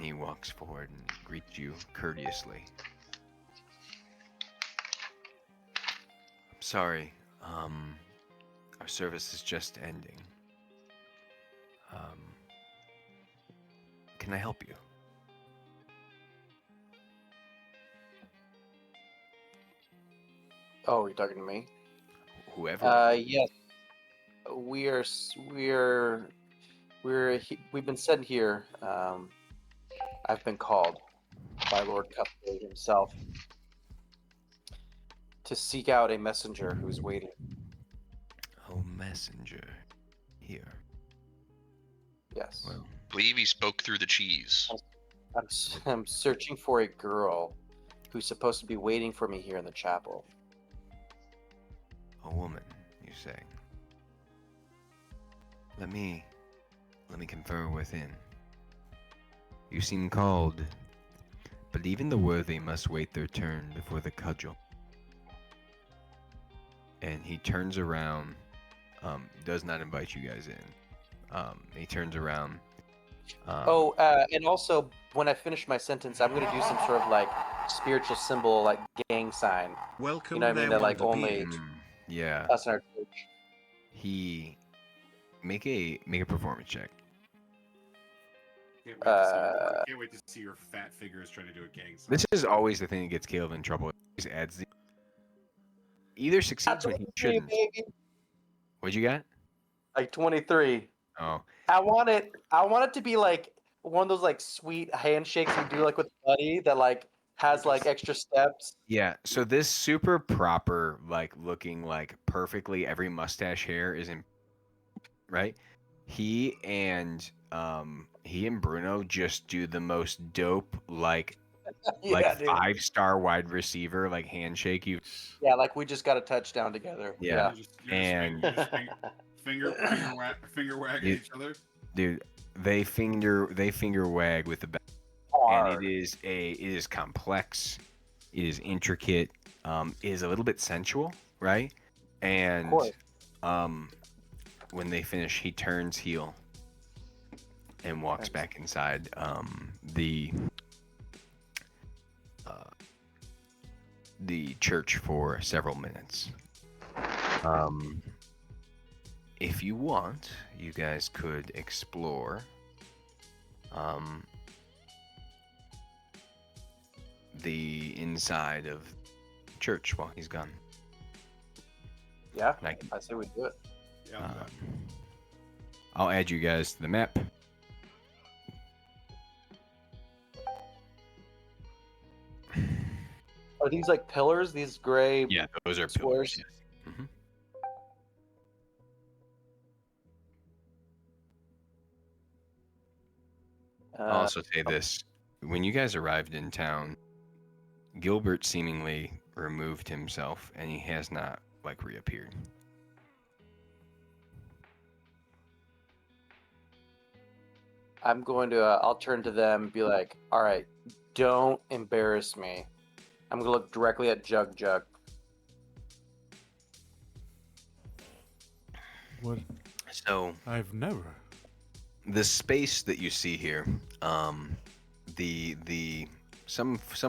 he walks forward and greets you courteously. I'm sorry. Our service is just ending. Can I help you? Oh, you're talking to me? Whoever. Yes. We've been sent here. I've been called by Lord Cupbeard himself to seek out a messenger who's waiting. Oh, messenger. Here. Yes. Well, Believe he spoke through the cheese. I'm searching for a girl who's supposed to be waiting for me here in the chapel. a woman, you say? Let me confer within. You seem called, but even the worthy must wait their turn before the cudgel. And he turns around, does not invite you guys in. He turns around. And also, when I finish my sentence, I'm going to do some sort of like spiritual symbol, like gang sign. Welcome, you know what I mean? That like there, only yeah. us in our church. He make a performance check. Can't wait to see your fat figures trying to do a gang sign. This is always the thing that gets Caleb in trouble. He always adds the either succeeds or he shouldn't. Baby. What'd you got? Like 23. Oh, I want it to be like one of those like sweet handshakes you do like with a buddy that like has like extra steps. yeah. So this super proper, like looking like perfectly every mustache hair is in, right? He and Bruno just do the most dope like Yeah, dude. 5-star wide receiver like handshake you. Yeah, like we just got a touchdown together. Yeah. Yeah. And Finger wagging You- each other. dude, they finger wag with the back, and Hard. it is complex, it is intricate, it is a little bit sensual, right? And course. when they finish, he turns heel and walks back inside the church for several minutes. If you want, you guys could explore the inside of church while he's gone. Yeah, And I say we do it. I'll add you guys to the map. Are these like pillars? These gray? Yeah, those are squares? pillars. Yes. Mhm. I'll also say this. When you guys arrived in town, Gilbert seemingly removed himself, and he has not, like, reappeared. I'm going to. I'll turn to them and be like, "All right, don't embarrass me." I'm gonna look directly at Jug. What? So I've never. the space that you see here, some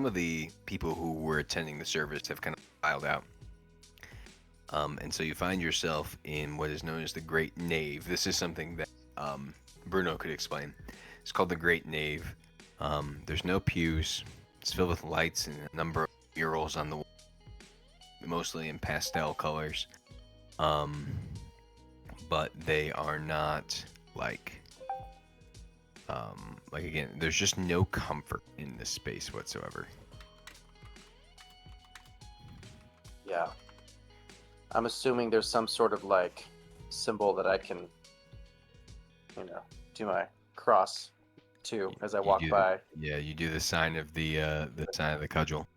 of the people who were attending the service have kind of filed out. And so you find yourself in what is known as the Great Nave. This is something that Bruno could explain. It's called the Great Nave. There's no pews. It's filled with lights and a number of murals on the wall, mostly in pastel colors. But they are not like again, there's just no comfort in this space whatsoever. Yeah. I'm assuming there's some sort of like symbol that I can, do my cross to as I walk You do by. Yeah, you do the sign of the sign of the cudgel.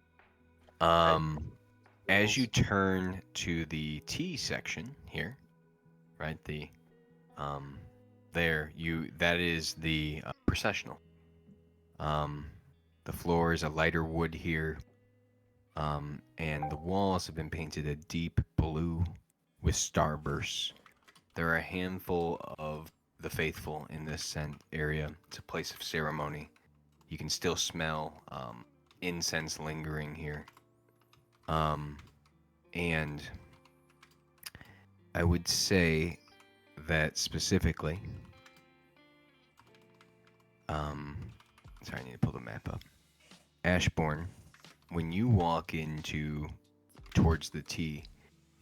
As you turn to the T section here, right? That is the processional. The floor is a lighter wood here, and the walls have been painted a deep blue with starbursts. There are a handful of the faithful in this area. It's a place of ceremony. You can still smell incense lingering here. And I would say that specifically, sorry, I need to pull the map up. Ashbourne, when you walk towards the T,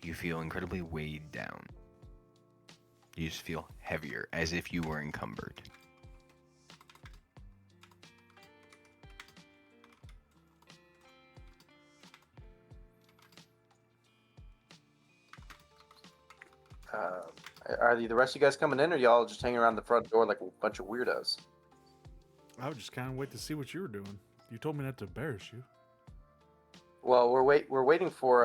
you feel incredibly weighed down. You just feel heavier, as if you were encumbered. Are the rest of you guys coming in, or y'all just hanging around the front door like a bunch of weirdos? I would just kind of wait to see what you were doing. You told me not to embarrass you. Well, we're waiting for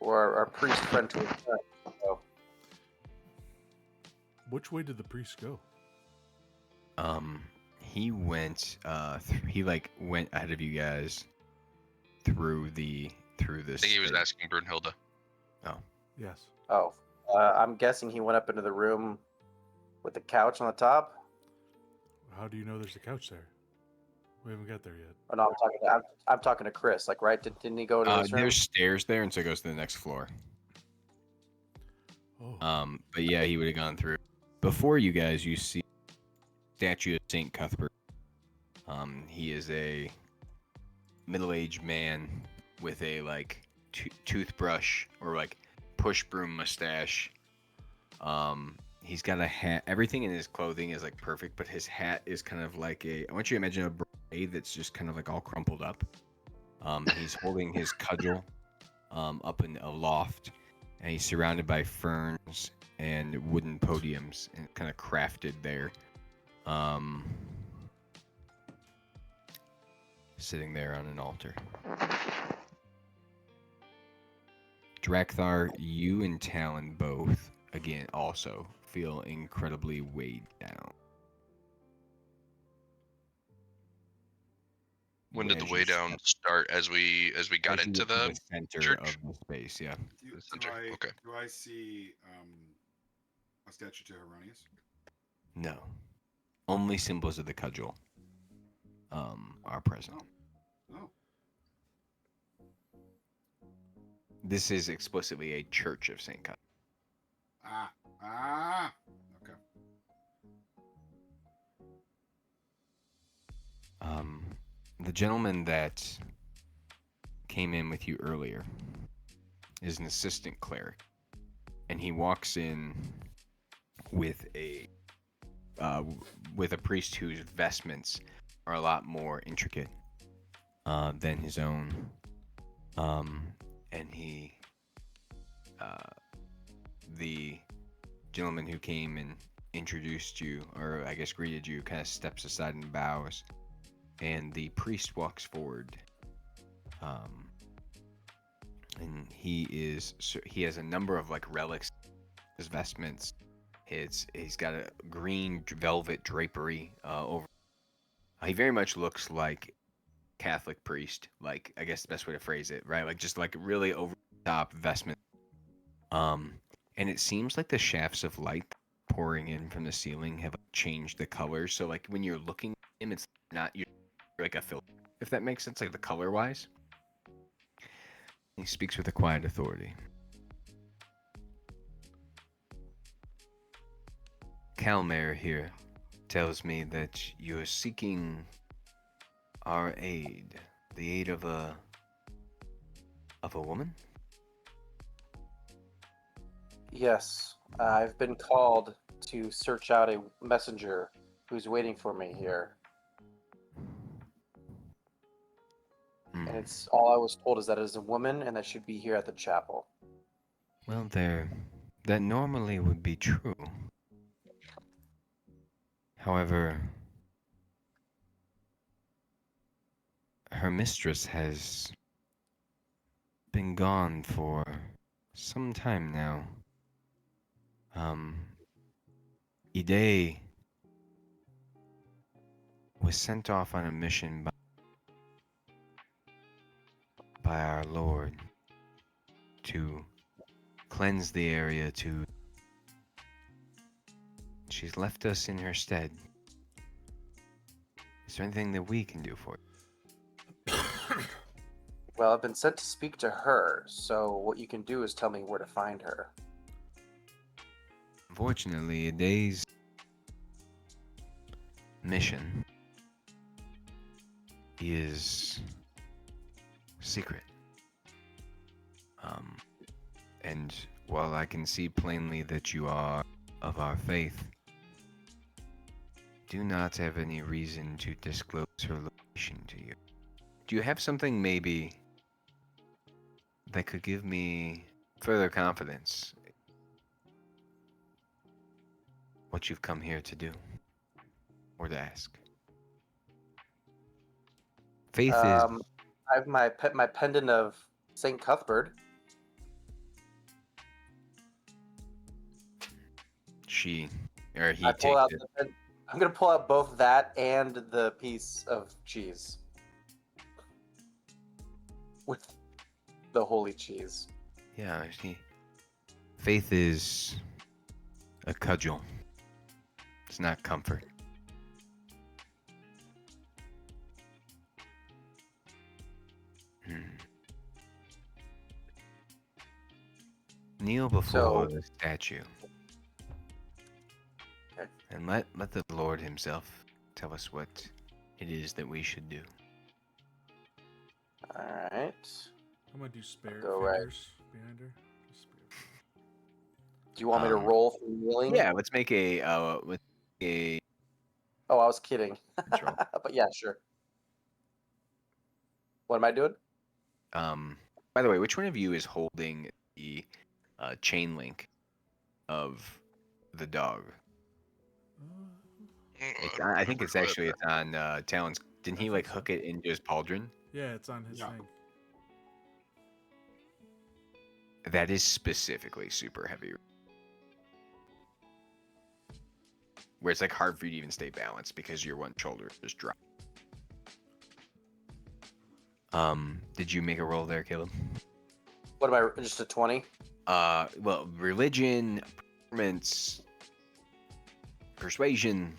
our priest friend to return. So. Which way did the priest go? He went went ahead of you guys through this. I think he was asking Brunhilde. Oh. Yes. Oh, I'm guessing he went up into the room with the couch on the top. How do you know there's a couch there? We haven't got there yet. Oh, no, I'm talking to Chris. Like, right? Didn't he go into this room? There's stairs there, and so it goes to the next floor. Oh. But yeah, he would have gone through. Before you guys, you see statue of Saint Cuthbert. He is a middle-aged man with a toothbrush or push broom mustache. He's got a hat. Everything in his clothing is like perfect, but his hat is kind of like I want you to imagine a braid that's just kind of like all crumpled up. He's holding his cudgel up in a loft, and he's surrounded by ferns and wooden podiums and kind of crafted there. Sitting there on an altar. Drakthar, you and Talon both, again, also feel incredibly weighed down. When did the As you way down start? As we got as you into get to the center church? of the space, yeah. The center. Okay. Do I see a statue to Heronius? No. Only symbols of the cudgel are present. Oh. This is explicitly a church of St. Cudgel. Okay. The gentleman that came in with you earlier is an assistant cleric, and he walks in with a priest whose vestments are a lot more intricate than his own, and the gentleman who came and introduced you, or I guess greeted you, kind of steps aside and bows, and the priest walks forward, and he has a number of like relics, his vestments. He's got a green velvet drapery over. He very much looks like Catholic priest, like I guess the best way to phrase it, right? Like just like really over the top vestment. And it seems like the shafts of light pouring in from the ceiling have changed the color. So like when you're looking at him, it's not like a filter, if that makes sense, like the color wise. He speaks with a quiet authority. Calmer here tells me that you are seeking our aid, the aid of a woman? Yes, I've been called to search out a messenger who's waiting for me here. And it's all I was told is that it is a woman and that she'd be here at the chapel. Well, that normally would be true. However, her mistress has been gone for some time now. Ide was sent off on a mission by our Lord to cleanse the area. She's left us in her stead. Is there anything that we can do for you? Well, I've been sent to speak to her, so what you can do is tell me where to find her. Unfortunately, Ide's mission is secret. And while I can see plainly that you are of our faith, do not have any reason to disclose her location to you. Do you have something maybe that could give me further confidence what you've come here to do or to ask? Faith is... I have my pendant of St. Cuthbert. He I'm gonna pull out both that and the piece of cheese with the holy cheese. Yeah, faith is a cudgel. It's not comfort. Kneel before the statue. Okay. And let the Lord himself tell us what it is that we should do. Alright. I'm gonna do spare Go figures behind her. Do you want me to roll for kneeling? Yeah, let's make a Oh, I was kidding. control. But yeah, sure. What am I doing? By the way, which one of you is holding the chain link of the dog? I think it's actually it's on Talon's. Didn't he like hook it into his pauldron? Yeah, it's on his thing. That is specifically super heavy. Where it's like hard for you to even stay balanced because your one shoulder just dropped. Did you make a roll there, Caleb? What am I? Just a 20? Well, religion, performance, persuasion.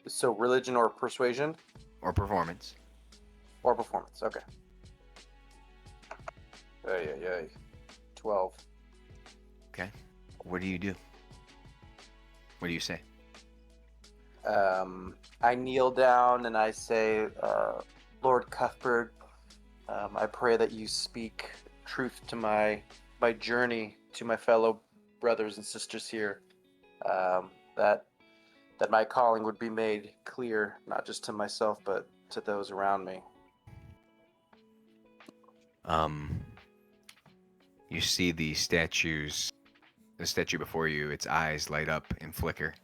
So religion or persuasion? Or performance. Or performance, okay. Yeah. 12. Okay. What do you do? What do you say? I kneel down and I say, Lord Cuthbert, I pray that you speak truth to my journey, to my fellow brothers and sisters here, that my calling would be made clear, not just to myself, but to those around me. You see the statue before you, its eyes light up and flicker,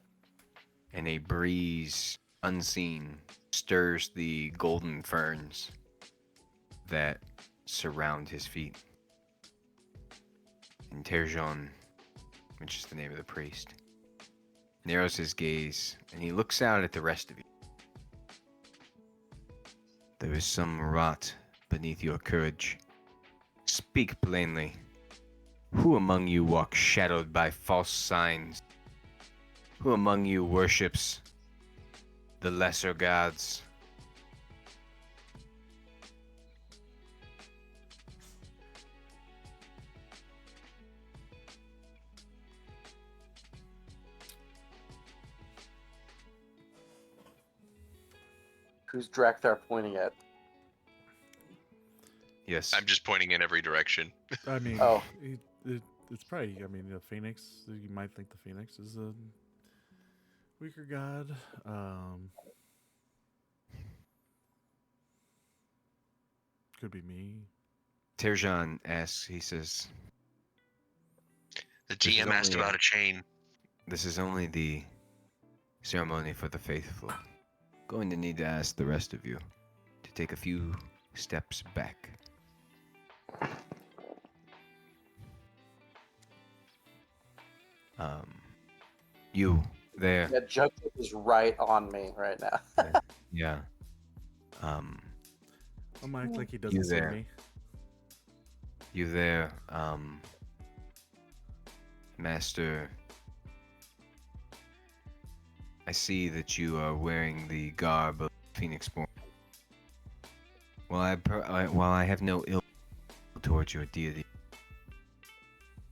and a breeze unseen stirs the golden ferns that surround his feet. And Terjon, which is the name of the priest, narrows his gaze and he looks out at the rest of you. There is some rot beneath your courage. Speak plainly. Who among you walks shadowed by false signs? Who among you worships the lesser gods? Who's Drakthar pointing at? Yes. I'm just pointing in every direction. I mean, Oh. It's probably, I mean, the Phoenix, you might think the Phoenix is a weaker god. Could be me. Terjan asks, he says, The GM asked about a chain. This is only the ceremony for the faithful. Going to need to ask the rest of you to take a few steps back. You there. Yeah, Jug is right on me right now. Yeah. I'm gonna act like he doesn't You see there. me. You there, Master. I see that you are wearing the garb of Phoenixborn. While I have no ill towards your deity,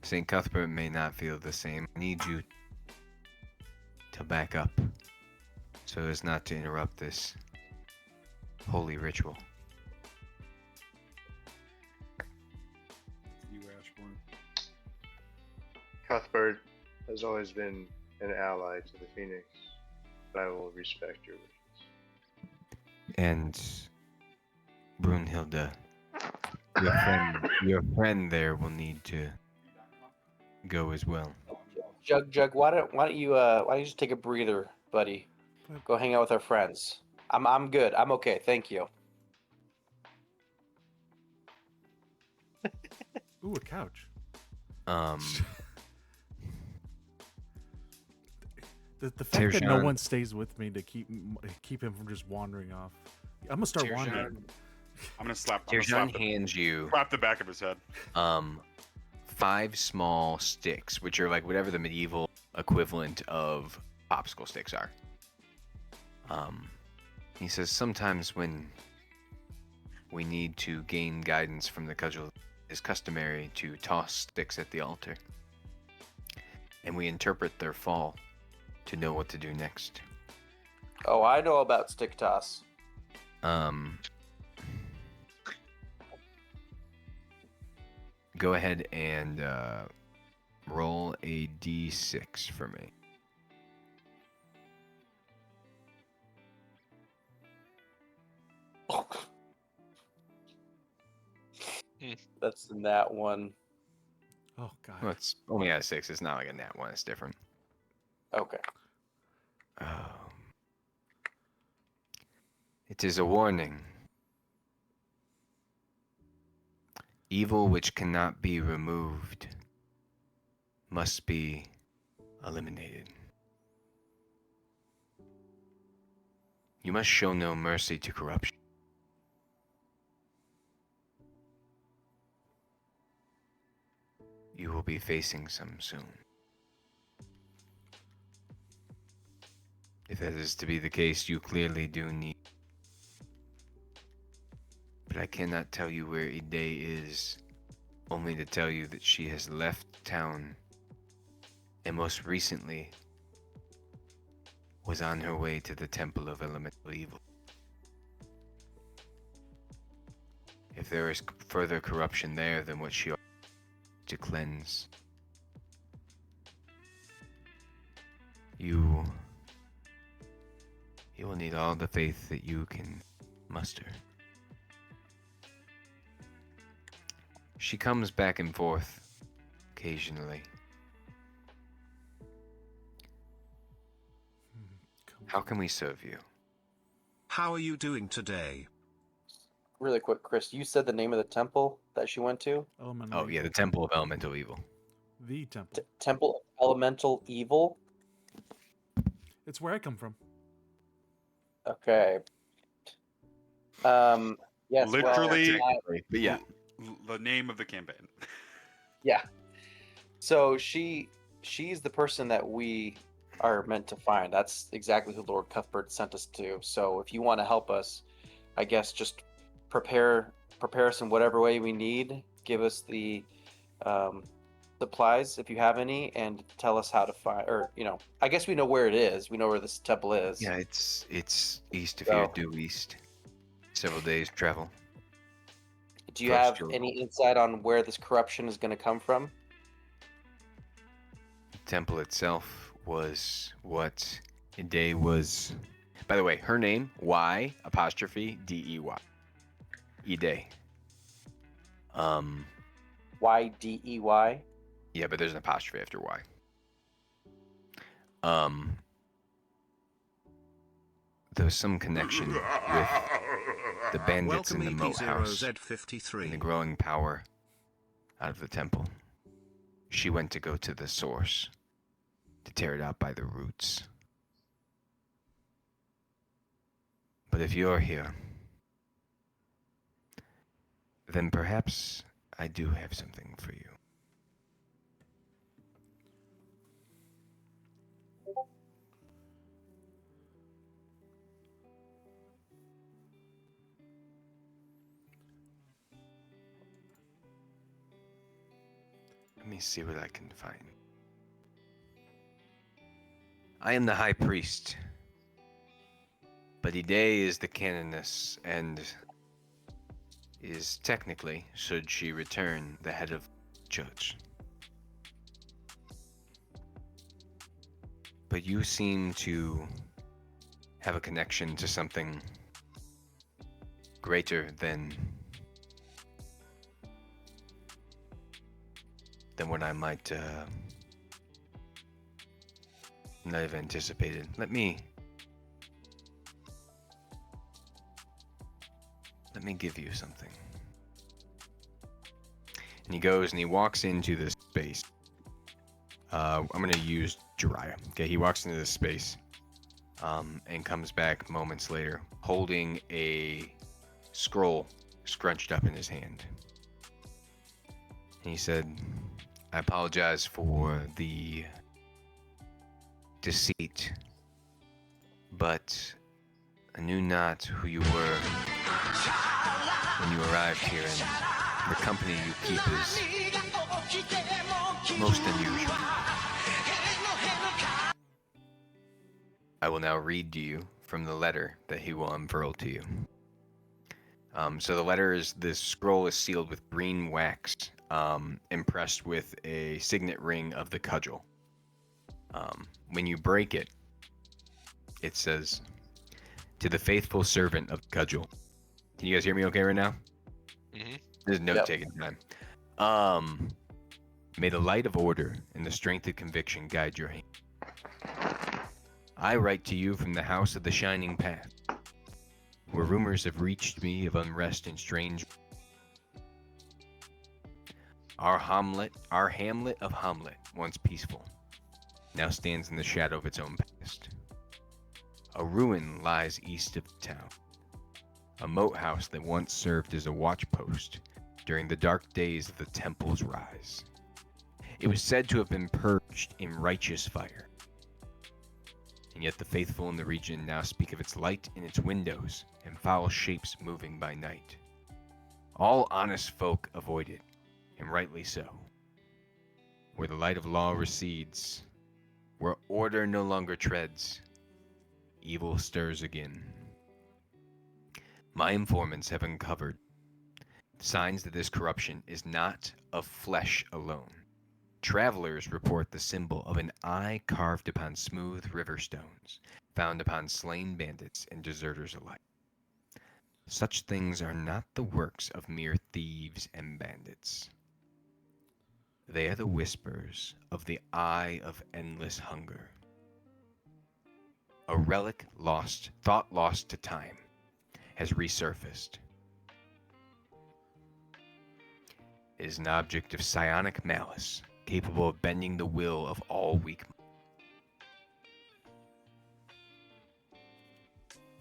Saint Cuthbert may not feel the same. I need you to back up so as not to interrupt this holy ritual. You, Ashbourne. Cuthbert has always been an ally to the Phoenix, but I will respect your wishes. And Brunhilde, your friend there will need to go as well. Jug, why don't you just take a breather, buddy? Go hang out with our friends. I'm good. I'm okay. Thank you. Ooh, a couch. The fact that no Terjan. one stays with me to keep him from just wandering off. I'm gonna start Terjan. wandering. I'm gonna slap. Terjan hands you Slap the back of his head. 5 small sticks, which are like whatever the medieval equivalent of popsicle sticks are. He says sometimes when we need to gain guidance from the cudgel, it is customary to toss sticks at the altar, and we interpret their fall to know what to do next. Oh, I know about stick toss. go ahead and roll a d6 for me. That's the nat one. Oh God. Well, it's only at a 6. It's not like a nat 1. It's different. Okay. It is a warning. Evil which cannot be removed must be eliminated. You must show no mercy to corruption. You will be facing some soon. If that is to be the case, you clearly do need. But I cannot tell you where Ide is, only to tell you that she has left town, and most recently was on her way to the Temple of Elemental Evil. If there is further corruption there than what she ought to cleanse, you will need all the faith that you can muster. She comes back and forth occasionally. How can we serve you? How are you doing today? Really quick, Chris, you said the name of the temple that she went to? Oh yeah, the Temple of Elemental Evil. The temple. Temple of Elemental Evil? It's where I come from. Okay. Yes, Literally, but yeah. The name of the campaign. Yeah. So she's the person that we are meant to find. That's exactly who Lord Cuthbert sent us to. So if you want to help us, I guess just prepare us in whatever way we need. Give us the supplies if you have any, and tell us how to find. Or I guess we know where it is. We know where this temple is. Yeah, it's east of here, due east. Several days travel. Do you have any insight on where this corruption is going to come from? The temple itself was what Ide was. By the way, her name Y''Dey. Ide. Y-D-E-Y. Yeah, but there's an apostrophe after Y. There was some connection with the bandits in the moat house and the growing power out of the temple. She went to go to the source to tear it out by the roots. But if you're here, then perhaps I do have something for you. Let me see what I can find. I am the High Priest, but Ide is the Canoness and is technically, should she return, the head of the church. But you seem to have a connection to something greater than what I might not have anticipated. Let me give you something. And he goes and he walks into this space. I'm gonna use Jiraiya. Okay, he walks into this space, and comes back moments later holding a scroll scrunched up in his hand. And he said, I apologize for the deceit, but I knew not who you were when you arrived here, and the company you keep is most unusual. I will now read to you from the letter that he will unfurl to you. So the letter is this scroll is sealed with green wax, impressed with a signet ring of the cudgel. When you break it, it says, "To the faithful servant of the cudgel." Can you guys hear me okay right now? Mm-hmm. There's note taking time. May the light of order and the strength of conviction guide your hand. I write to you from the house of the Shining Path, where rumors have reached me of unrest and strange. Our hamlet of Hamlet, once peaceful, now stands in the shadow of its own past. A ruin lies east of the town, a moat house that once served as a watch post during the dark days of the temple's rise. It was said to have been purged in righteous fire, and yet the faithful in the region now speak of its light in its windows and foul shapes moving by night. All honest folk avoid it, and rightly so. Where the light of law recedes, where order no longer treads, evil stirs again. My informants have uncovered signs that this corruption is not of flesh alone. Travelers report the symbol of an eye carved upon smooth river stones, found upon slain bandits and deserters alike. Such things are not the works of mere thieves and bandits. They are the whispers of the eye of endless hunger. A relic thought lost to time, has resurfaced. It is an object of psionic malice, capable of bending the will of all weak.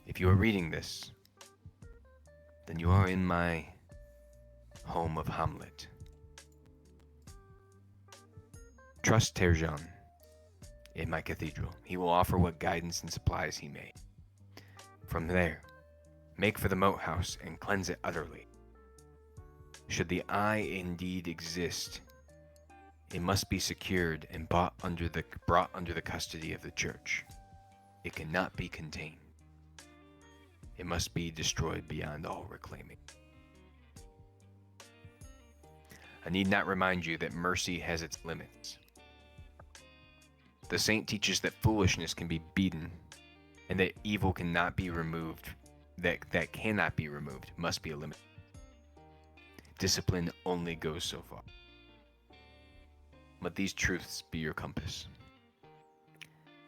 If you are reading this, then you are in my home of Hamlet. Trust Terjan in my cathedral. He will offer what guidance and supplies he may. From there, make for the moat house and cleanse it utterly. Should the eye indeed exist, it must be secured and brought under the custody of the church. It cannot be contained. It must be destroyed beyond all reclaiming. I need not remind you that mercy has its limits. The saint teaches that foolishness can be beaten, and that evil cannot be removed, that cannot be removed, must be eliminated. Discipline only goes so far. Let these truths be your compass.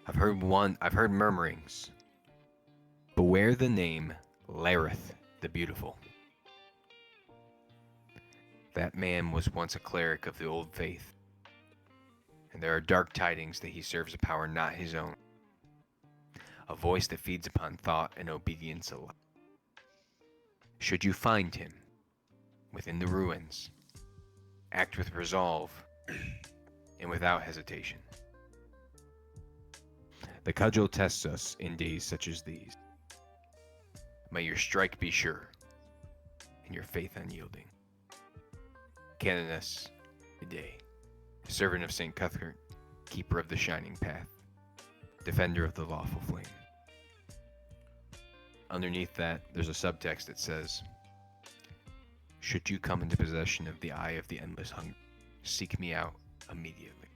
I've heard murmurings. Beware the name Lareth the Beautiful. That man was once a cleric of the old faith, and there are dark tidings that he serves a power not his own, a voice that feeds upon thought and obedience alike. Should you find him within the ruins, act with resolve and without hesitation. The cudgel tests us in days such as these. May your strike be sure and your faith unyielding. Canoness, Day, servant of St. Cuthbert, keeper of the shining path, defender of the lawful flame. Underneath that, there's a subtext that says, should you come into possession of the eye of the endless hunger, seek me out immediately.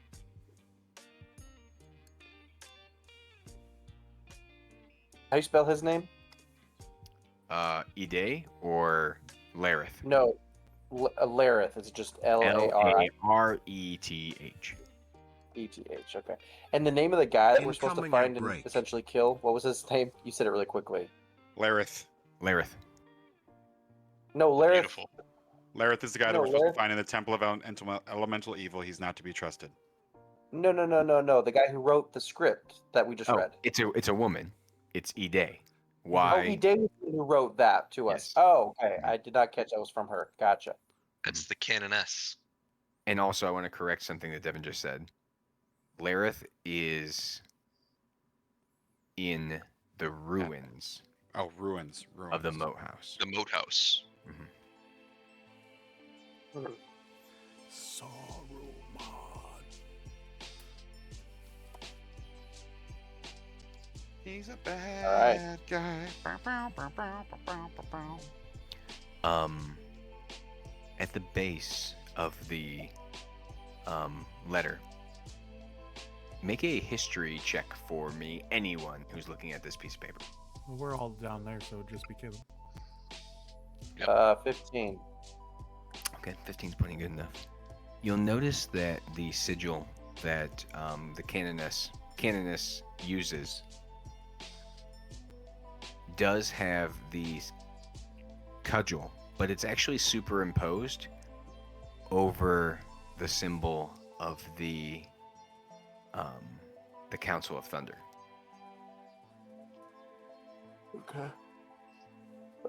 How do you spell his name? Ide or Lareth? No, Lareth. It's just Lareth. ETH. Okay. And the name of the guy that we're supposed to find and essentially kill, what was his name? You said it really quickly. Lareth. No, Lareth. Beautiful. Lareth is the guy that we're supposed to find in the Temple of Elemental Evil. He's not to be trusted. No. The guy who wrote the script that we just read. It's a woman. It's Ide. Why? Oh, Ide is who wrote that to us. Oh, okay. I did not catch that was from her. Gotcha. That's the canoness. And also, I want to correct something that Devin just said. Lareth is in the ruins. Oh, ruins. Of the moat house. The moat house. Mm-hmm. He's a bad guy. At the base of the letter, make a history check for me, anyone who's looking at this piece of paper. Well, we're all down there, so just be careful. 15. Okay, 15's pretty good enough. You'll notice that the sigil that the canoness uses does have the cudgel, but it's actually superimposed over the symbol of the Council of Thunder. Okay.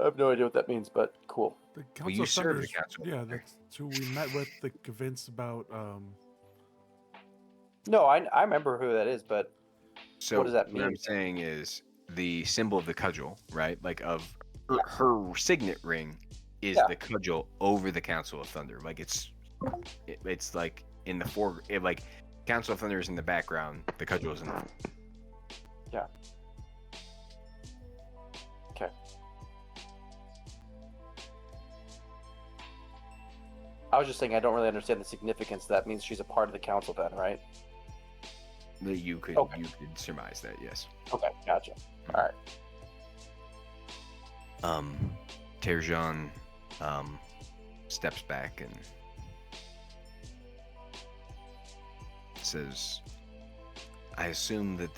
I have no idea what that means, but cool. The Council Well, you of serve Thunder the is- Council of Yeah, Thunder. that's who we met with to convince about. No, I remember who that is, but So what does that what I'm mean? saying is the symbol of the cudgel, right? Like of her signet ring is Yeah. the cudgel over the Council of Thunder. Like it's like in the like Council of Thunder is in the background, the cudgel is in the Yeah. Okay. I was just saying I don't really understand the significance. That means she's a part of the council then, right? that you could Okay. you could surmise that, yes. Okay, gotcha. All right. Terjan steps back and says, I assume that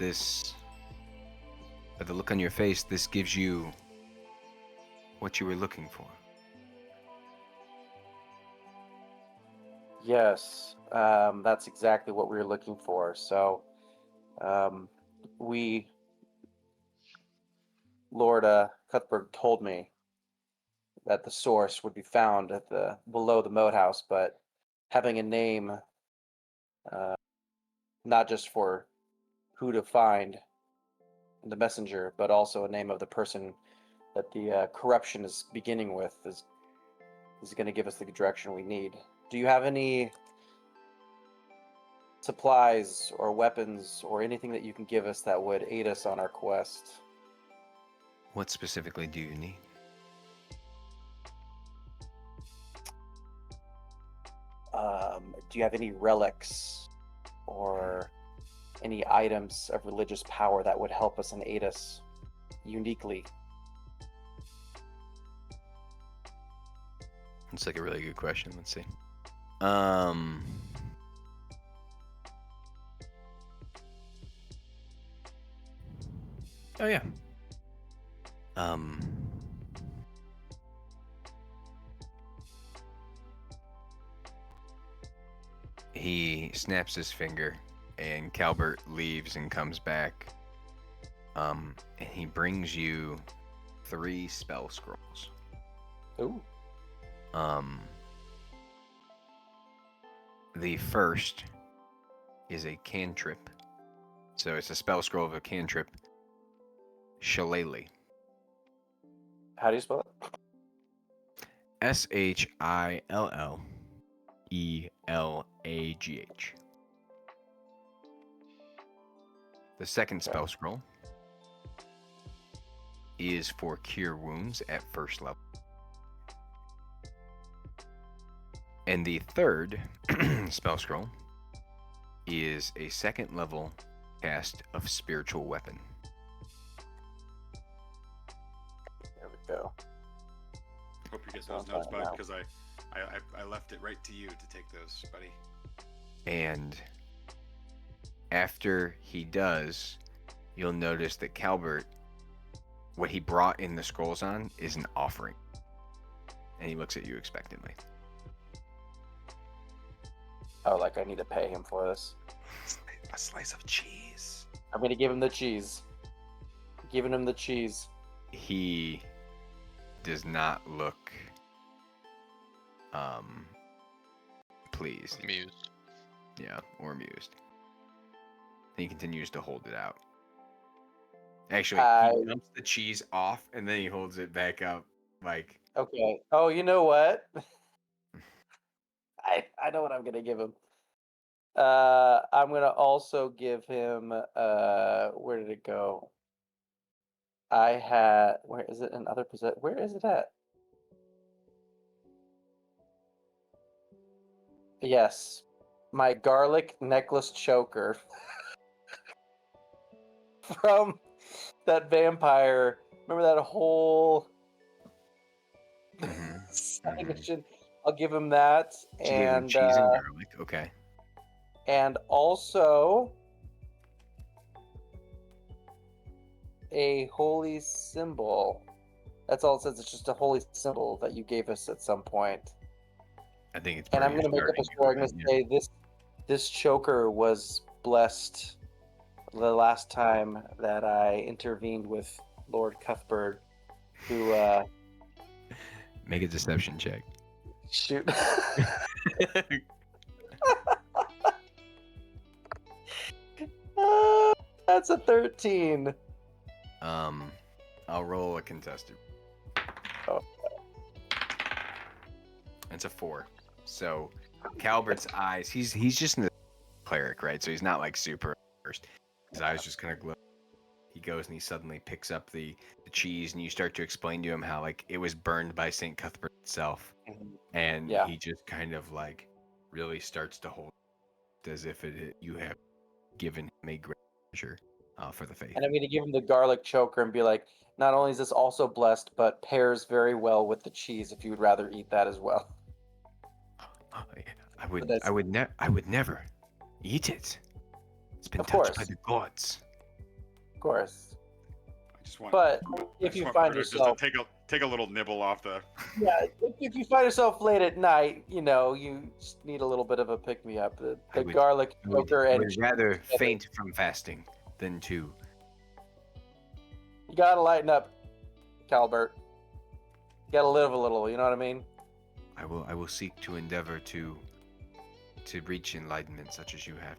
by the look on your face, this gives you what you were looking for. Yes, that's exactly what we were looking for. So, Lord Cuthbert told me that the source would be found at below the moat house, but having a name, not just for who to find in the messenger, but also a name of the person that the corruption is beginning with is going to give us the direction we need. Do you have any supplies or weapons or anything that you can give us that would aid us on our quest? What specifically do you need? Do you have any relics or any items of religious power that would help us and aid us uniquely? It's like a really good question. Let's see. Oh yeah. He snaps his finger, and Calbert leaves and comes back. And he brings you 3 spell scrolls. Ooh. The first is a cantrip. So it's a spell scroll of a cantrip. Shillelagh. How do you spell it? Shillelagh. The second spell scroll is for cure wounds at first level. And the third spell scroll is a second level cast of spiritual weapon. There we go. Hope you get those notes, bud, because I left it right to you to take those, buddy. And after he does, you'll notice that Calbert, what he brought in the scrolls on is an offering. And he looks at you expectantly. Oh, like I need to pay him for this. A slice of cheese. I'm gonna give him the cheese. Giving him the cheese. He does not look pleased. Amused. Yeah, or amused. He continues to hold it out. Actually, he dumps the cheese off and then he holds it back up like. Okay. Oh, you know what? I know what I'm gonna give him. I'm gonna also give him. Where did it go? I had. Where is it? Another possession. Where is it at? Yes, my garlic necklace choker from that vampire. Remember that whole side mission? I'll give him that, She gave him and cheese and garlic. Okay. and also a holy symbol. That's all it says. It's just a holy symbol that you gave us at some point. I think it's. And I'm going to make up a story. I'm gonna say this choker was blessed the last time that I intervened with Lord Cuthbert, who Make a deception check. shoot. That's a 13. I'll roll a contested. Oh. It's a 4. So, Calbert's eyes. He's just a cleric, right? So he's not like super first. His eyes just kind of glow. He goes and he suddenly picks up the cheese, and you start to explain to him how like it was burned by Saint Cuthbert itself, and he just kind of like really starts to hold it as if you have given him a great treasure for the faith. And I'm going to give him the garlic choker and be like, not only is this also blessed, but pairs very well with the cheese if you would rather eat that as well. I would never eat it. It's been Of touched by course. the gods. Of course. I just want, But I if just you want find Bruno just yourself, to take a little nibble off the. yeah, if you find yourself late at night, you know, you just need a little bit of a pick me up. The garlic choker I and would rather faint from fasting than to. You gotta lighten up, Calbert. You gotta live a little. You know what I mean? I will seek to endeavor to reach enlightenment such as you have.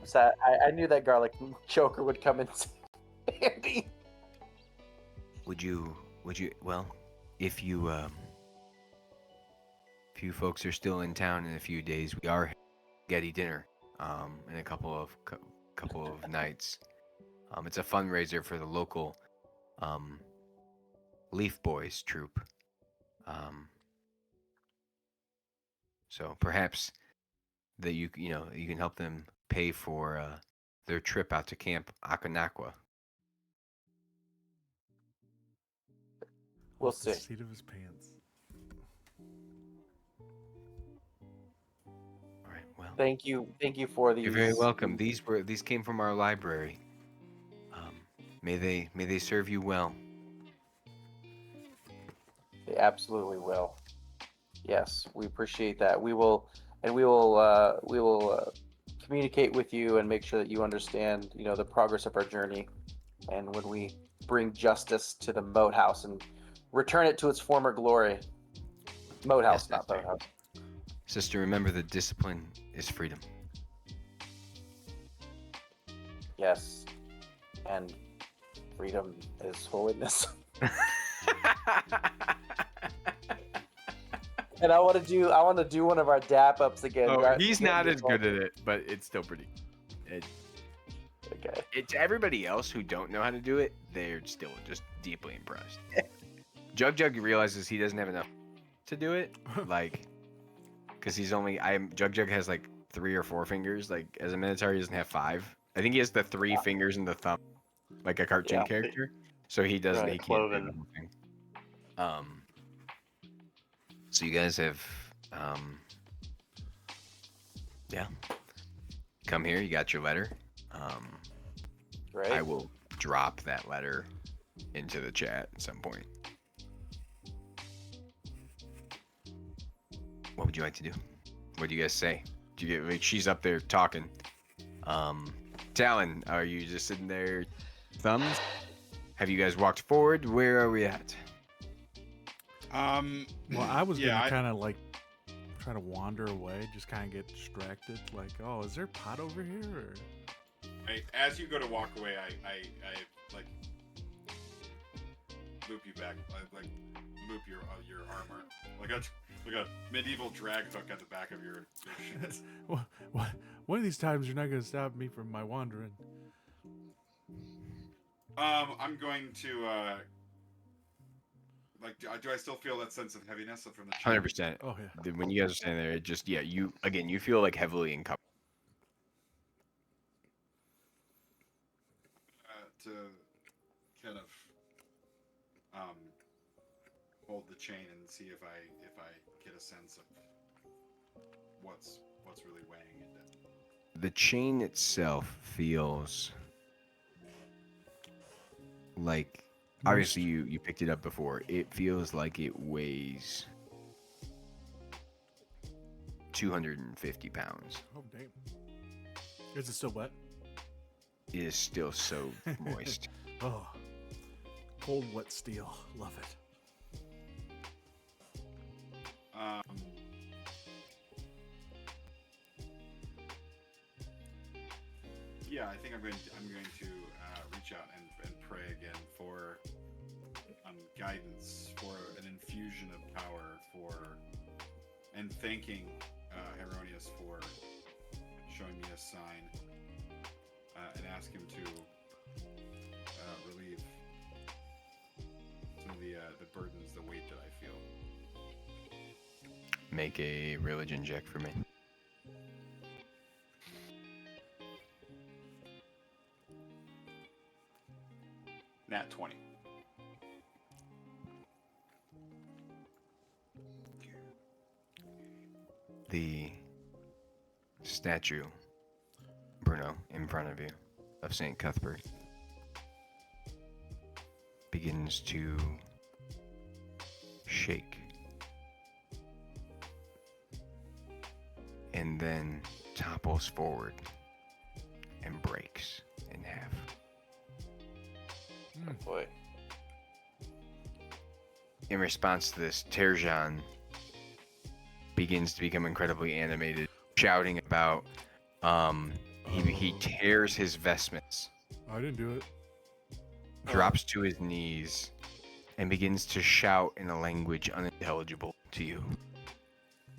So I knew that garlic choker would come in handy. Would you well, if you folks are still in town in a few days, we are getting dinner in a couple of nights. It's a fundraiser for the local Leaf Boys troop. So perhaps that you can help them pay for their trip out to Camp Akanakwa. We'll Off the see. seat of his pants. All right. Well, thank you for these. You're very welcome. These came from our library. May they serve you well. They absolutely will. Yes, we appreciate that. We will communicate with you and make sure that you understand, the progress of our journey, and when we bring justice to the moat house and return it to its former glory. Moat house, not boat house. Sister, remember that discipline is freedom. Yes, and freedom is holiness. And I want to do one of our dap ups again. Oh, he's not as good at it, but it's still pretty. Okay. It's everybody else who don't know how to do it. They're still just deeply impressed. Jug realizes he doesn't have enough to do it, like, because Jug has like 3 or 4 fingers. Like as a Minotaur, he doesn't have 5. I think he has the 3 fingers and the thumb, like a cartoon character. So he doesn't. He can't do the whole thing. So you guys have, come here. You got your letter. Right. I will drop that letter into the chat at some point. What would you like to do? What do you guys say? Do you get like she's up there talking? Talon, are you just sitting there? Thumbs? Have you guys walked forward? Where are we at? Well, I was gonna kind of like try to wander away, just kind of get distracted. Like, oh, is there pot over here? Or... As you go to walk away, I like loop you back, like loop your armor, like a medieval drag hook at the back of your shit. One of these times, you're not gonna stop me from my wandering. I'm going to Like, do I still feel that sense of heaviness from the chain? 100%. Oh yeah. When you guys are standing there, it just you feel like heavily encumbered. To kind of hold the chain and see if I get a sense of what's really weighing it down. The chain itself feels like, obviously you picked it up before. It feels like it weighs 250 pounds. Oh damn. Is it still wet? It is still so moist. Oh. Cold wet steel. Love it. Yeah, I think I'm going to reach out and pray again for guidance, for an infusion of power, and thanking Heronius for showing me a sign, and ask him to relieve some of the burdens, the weight that I feel. Make a religion check for me. Nat 20. The statue, Bruno, in front of you, of St. Cuthbert, begins to shake. And then topples forward and breaks in half. Oh boy. In response to this, Terjan begins to become incredibly animated, shouting about, he tears his vestments, I didn't do it. drops to his knees, and begins to shout in a language unintelligible to you.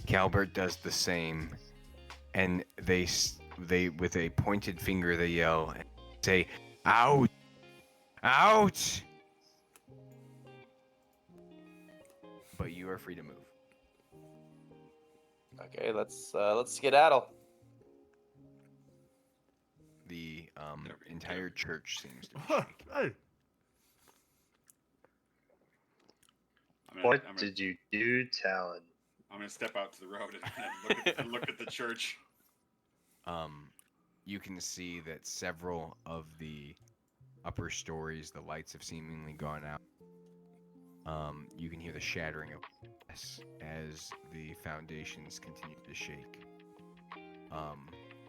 Calbert does the same, and they with a pointed finger they yell and say, "Out! Out!" But you are free to move. Okay, let's skedaddle. The entire church seems to be Hey. What did you do, Talon? I'm gonna step out to the road and look at the church. You can see that several of the upper stories, the lights have seemingly gone out. You can hear the shattering of glass as the foundations continue to shake.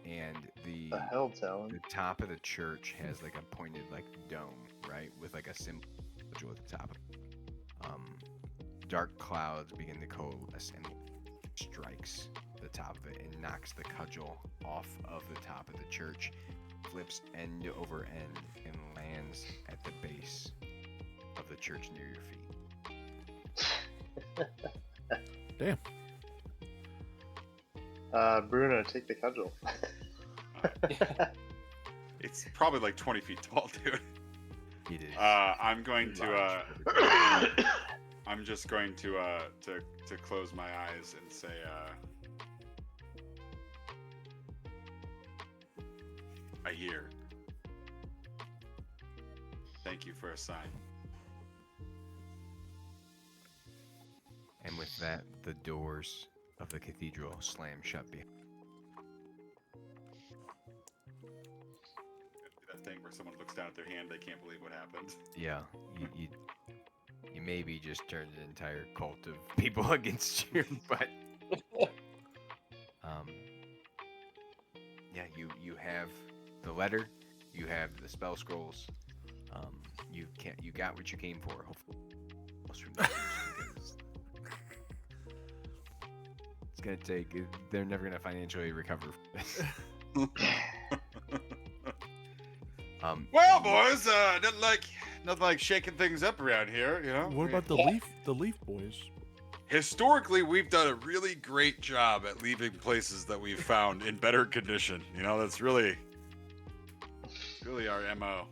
And the hell, Talon? the top of the church has like a pointed like dome, right, with like a symbol at the top. Dark clouds begin to coalesce and strikes the top of it and knocks the cudgel off of the top of the church, flips end over end, and lands at the base of the church near your feet. Damn. Bruno, take the cudgel. It's probably like 20 feet tall, dude. It is. I'm going to. I'm just going to close my eyes and say, I hear. Thank you for a sign. And with that, the doors of the cathedral slam shut behind. That thing where someone looks down at their hand, they can't believe what happened. Yeah, you maybe just turned an entire cult of people against you, but yeah, you have the letter, you have the spell scrolls, you got what you came for. Hopefully, because it's gonna take. They're never gonna financially recover from this. Well, boys, nothing like shaking things up around here, you know. What about the leaf boys? Historically, we've done a really great job at leaving places that we've found in better condition. You know, that's really our MO.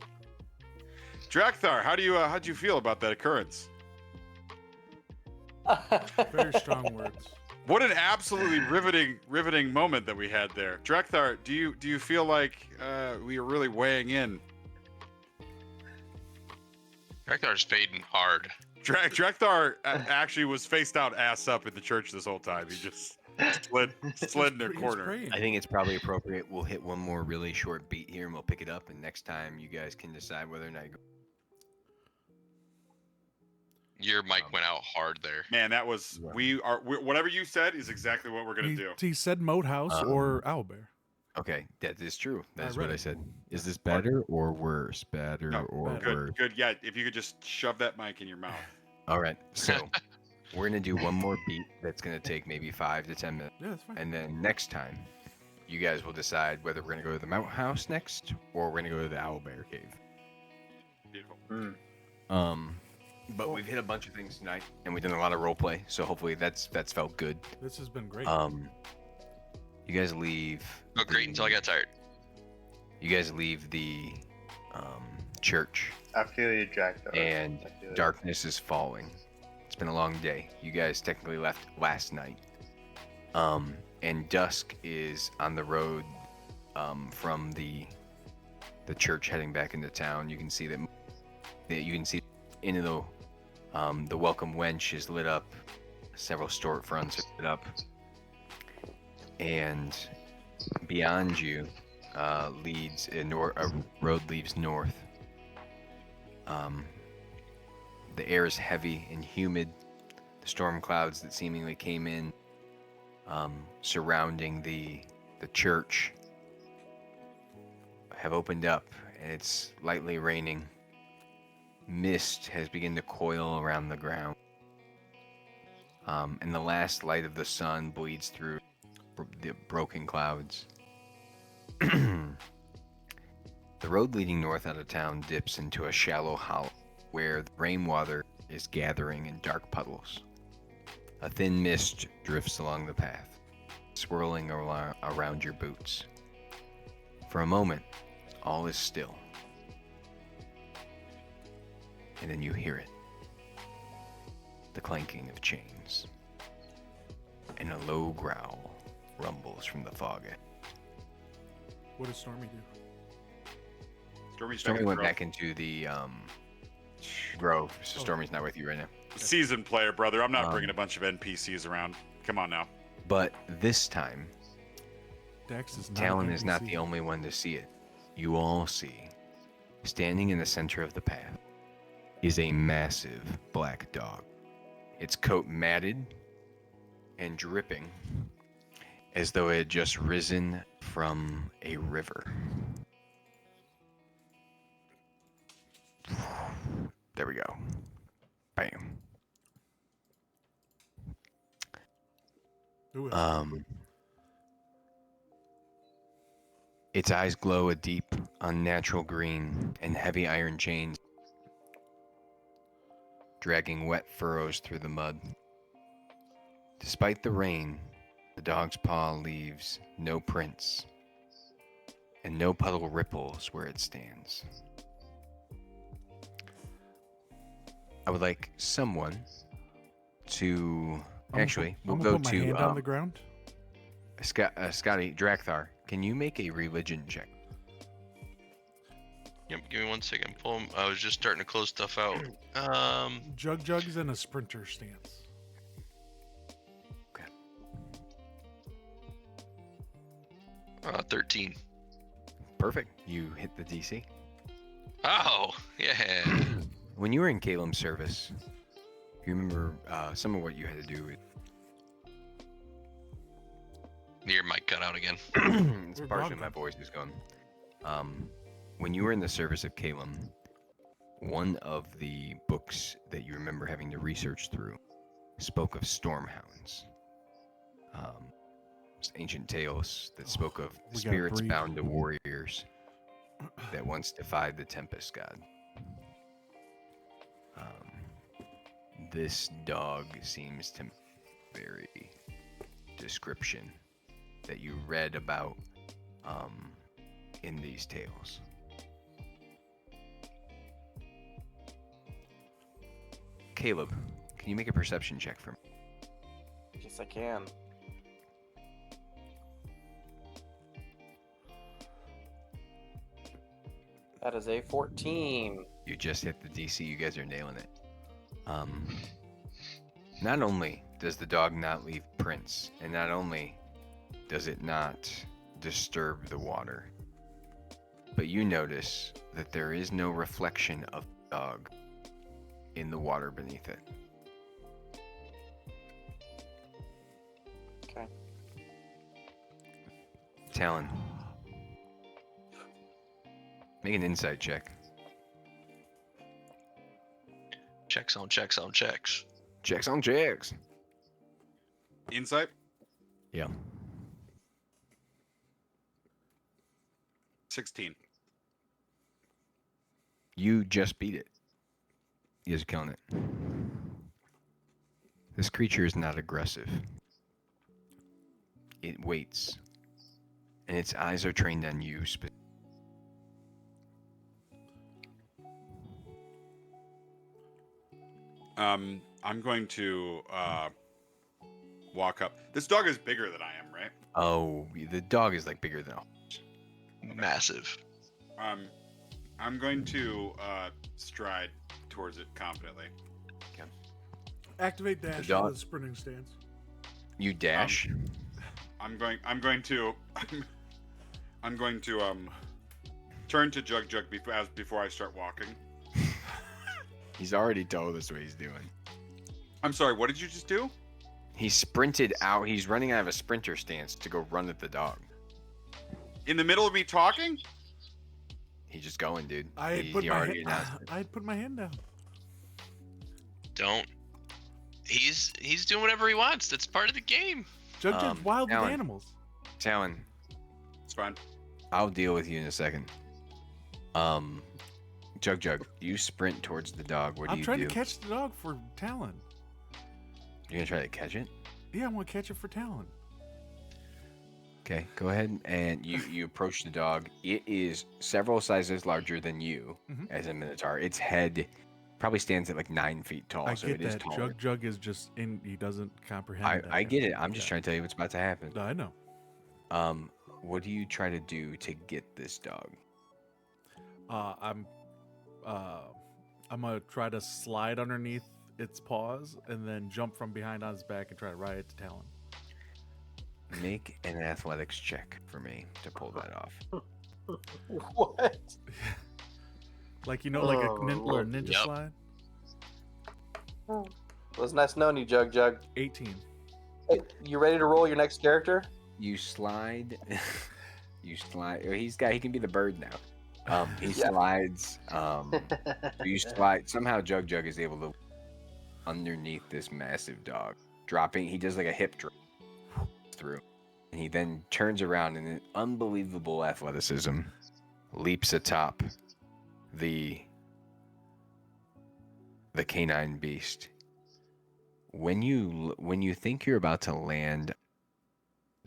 Drakthar, how'd you feel about that occurrence? Very strong words. What an absolutely riveting moment that we had there. Drekthar, do you feel like we are really weighing in? Drektar's fading hard. Drekthar actually was face down, ass up in the church this whole time. He just slid in a corner. I think it's probably appropriate. We'll hit one more really short beat here, and we'll pick it up. And next time, you guys can decide whether or not you go. Your mic went out hard there. Man, that was whatever you said is exactly what we're gonna do. He said Moat House or Owlbear. Okay, that is true. That's read what I it. said. Is this better or worse? Better or worse? Good. Yeah, if you could just shove that mic in your mouth. All right, so we're gonna do one more beat. That's gonna take maybe 5 to 10 minutes. Yeah, that's fine. And then next time, you guys will decide whether we're gonna go to the Mount House next, or we're gonna go to the Owlbear Cave. Beautiful. But we've hit a bunch of things tonight, and we've done a lot of role play. So hopefully that's felt good. This has been great. You guys leave. Oh, great! Until I got tired. You guys leave the church. I feel you, Jack. Though. And darkness is falling. It's been a long day. You guys technically left last night. And dusk is on the road from the church heading back into town. You can see that into the welcome wench is lit up. Several storefronts are lit up. And beyond you leads a road leaves north. The air is heavy and humid. The storm clouds that seemingly came in surrounding the church have opened up, and it's lightly raining. Mist has begun to coil around the ground, and the last light of the sun bleeds through the broken clouds. The road leading north out of town dips into a shallow hollow where the rainwater is gathering in dark puddles. A thin mist drifts along the path, swirling around your boots. For a moment, all is still. And then you hear it. The clanking of chains. And a low growl rumbles from the fog. What does Stormy do? Stormy went back into the grove, so Stormy's not with you right now. Seasoned player, brother. I'm not bringing a bunch of NPCs around. Come on now. But this time, Dex is not Talon an is not NPC. the only one to see it. You all see, standing in the center of the path, is a massive black dog. Its coat matted and dripping as though it had just risen from a river. There we go. Bam. Who is Its eyes glow a deep, unnatural green, and heavy iron chains dragging wet furrows through the mud. Despite the rain, the dog's paw leaves no prints, and no puddle ripples where it stands. I would like someone to... Actually, we'll go put my hand on the ground. Scotty Drakthar, can you make a religion check? Yep, give me 1 second. Pull 'em. I was just starting to close stuff out. Jug's in a sprinter stance. 13. Perfect. You hit the DC. Oh, yeah. When you were in Caleb's service, you remember some of what you had to do with... Your mic cut out again. It's partially my voice is gone. When you were in the service of Caleb, one of the books that you remember having to research through spoke of stormhounds. Ancient tales that spoke of spirits bound to warriors that once defied the Tempest God. This dog seems to very description that you read about in these tales. Caleb, Can you make a perception check for me? Yes, I can. That is a 14. You just hit the DC. You guys are nailing it. Not only does the dog not leave prints, and not only does it not disturb the water, but you notice that there is no reflection of the dog in the water beneath it. Okay. Talon, make an insight check. Checks on checks on checks. Checks on checks. Insight? Yeah. 16. You just beat it. You guys are killing it. This creature is not aggressive. It waits. And its eyes are trained on you. I'm going to walk up. This dog is bigger than I am, right? Oh, the dog is like bigger than all. Massive. I'm going to stride towards it confidently. Okay. Activate dash dog- for the sprinting stance. You dash. I'm going to turn to Jug before I start walking. He's already told us what he's doing. I'm sorry, what did you just do? He sprinted out. He's running out of a sprinter stance to go run at the dog. In the middle of me talking? He's just going, dude. I had He put already announced it. I had put my hand down. Don't. He's doing whatever he wants. That's part of the game. Jug's wild with Talon. animals. Talon, It's fine. I'll deal with you in a second. Jug, you sprint towards the dog. What do I'm you trying do? to catch the dog for Talon. You're gonna try to catch it? Yeah, I want to catch it for Talon. Okay, go ahead and you approach the dog. It is several sizes larger than you as a minotaur. Its head probably stands at like 9 feet tall, I so get it is that. taller. Jug is just in. He doesn't comprehend. that I kind get of it. I'm just trying to tell you what's about to happen. I know. What do you try to do to get this dog? I'm gonna try to slide underneath its paws and then jump from behind on its back and try to ride it to Talon. Make an athletics check for me to pull that off. What? Like little ninja Yep. slide. Well, it's nice knowing you, Jug. 18. Hey, you ready to roll your next character? You slide. You slide. He can be the bird now. He Yeah. slides. You slide. Somehow Jug is able to underneath this massive dog, dropping. He does like a hip drop through, and he then turns around and in unbelievable athleticism leaps atop the canine beast. When you think you're about to land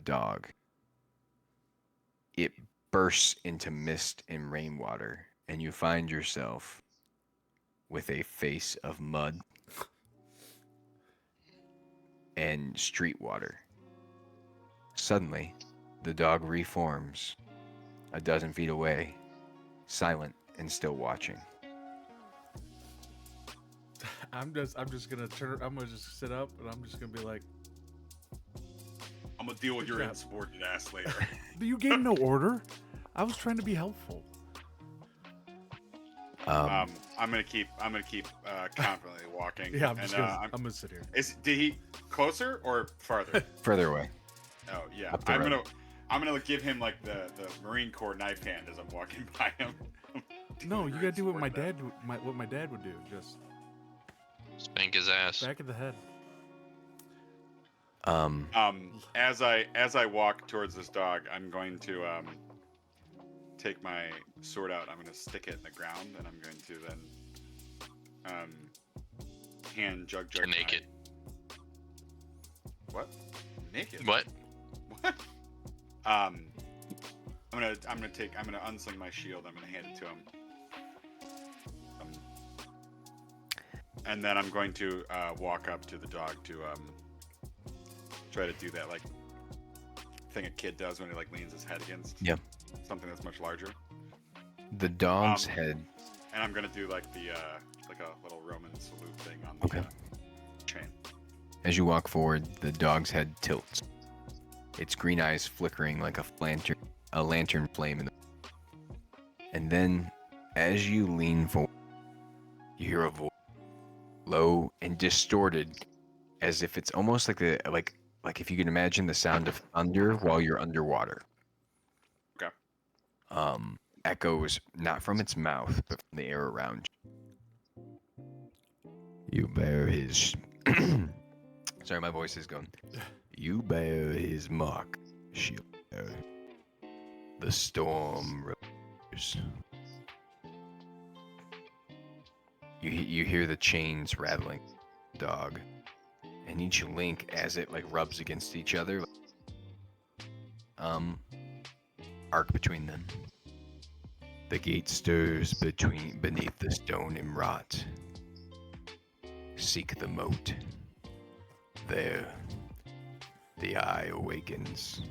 dog, it bursts into mist and rainwater, and you find yourself with a face of mud and street water. Suddenly, the dog reforms a dozen feet away, silent and still watching. I'm just gonna I'm gonna just sit up and I'm just gonna be like, I'm gonna deal with your Good job. insubordinate ass later. you gave no order. I was trying to be helpful. I'm gonna keep confidently walking. Yeah, I'm and, gonna sit here. Did he closer or farther? Further away. Oh yeah. Up the I'm road. gonna give him like the Marine Corps knife hand as I'm walking by him. No, you gotta do what my dad would do. Just Spank his ass. back of the head. As I walk towards this dog, I'm going to take my sword out. I'm going to stick it in the ground, and I'm going to then hand Jug. You're naked. What? Naked? What? What? I'm gonna unsling my shield. I'm gonna hand it to him. And then I'm going to walk up to the dog to try to do that like thing a kid does when he like leans his head against something that's much larger. The dog's head. And I'm gonna do like the like a little Roman salute thing on the chain. As you walk forward, the dog's head tilts. Its green eyes flickering like a lantern flame in the. And then, as you lean forward, you hear a voice, low and distorted, as if it's almost like like if you can imagine the sound of thunder while you're underwater. Okay. Echoes not from its mouth, but from the air around you. You bear his. Sorry, my voice is going. You bear his mark, shield bearer. The storm roars. You hear the chains rattling, dog, and each link as it like rubs against each other. Arc between them. The gate stirs beneath the stone and rot. Seek the moat. There, the eye awakens.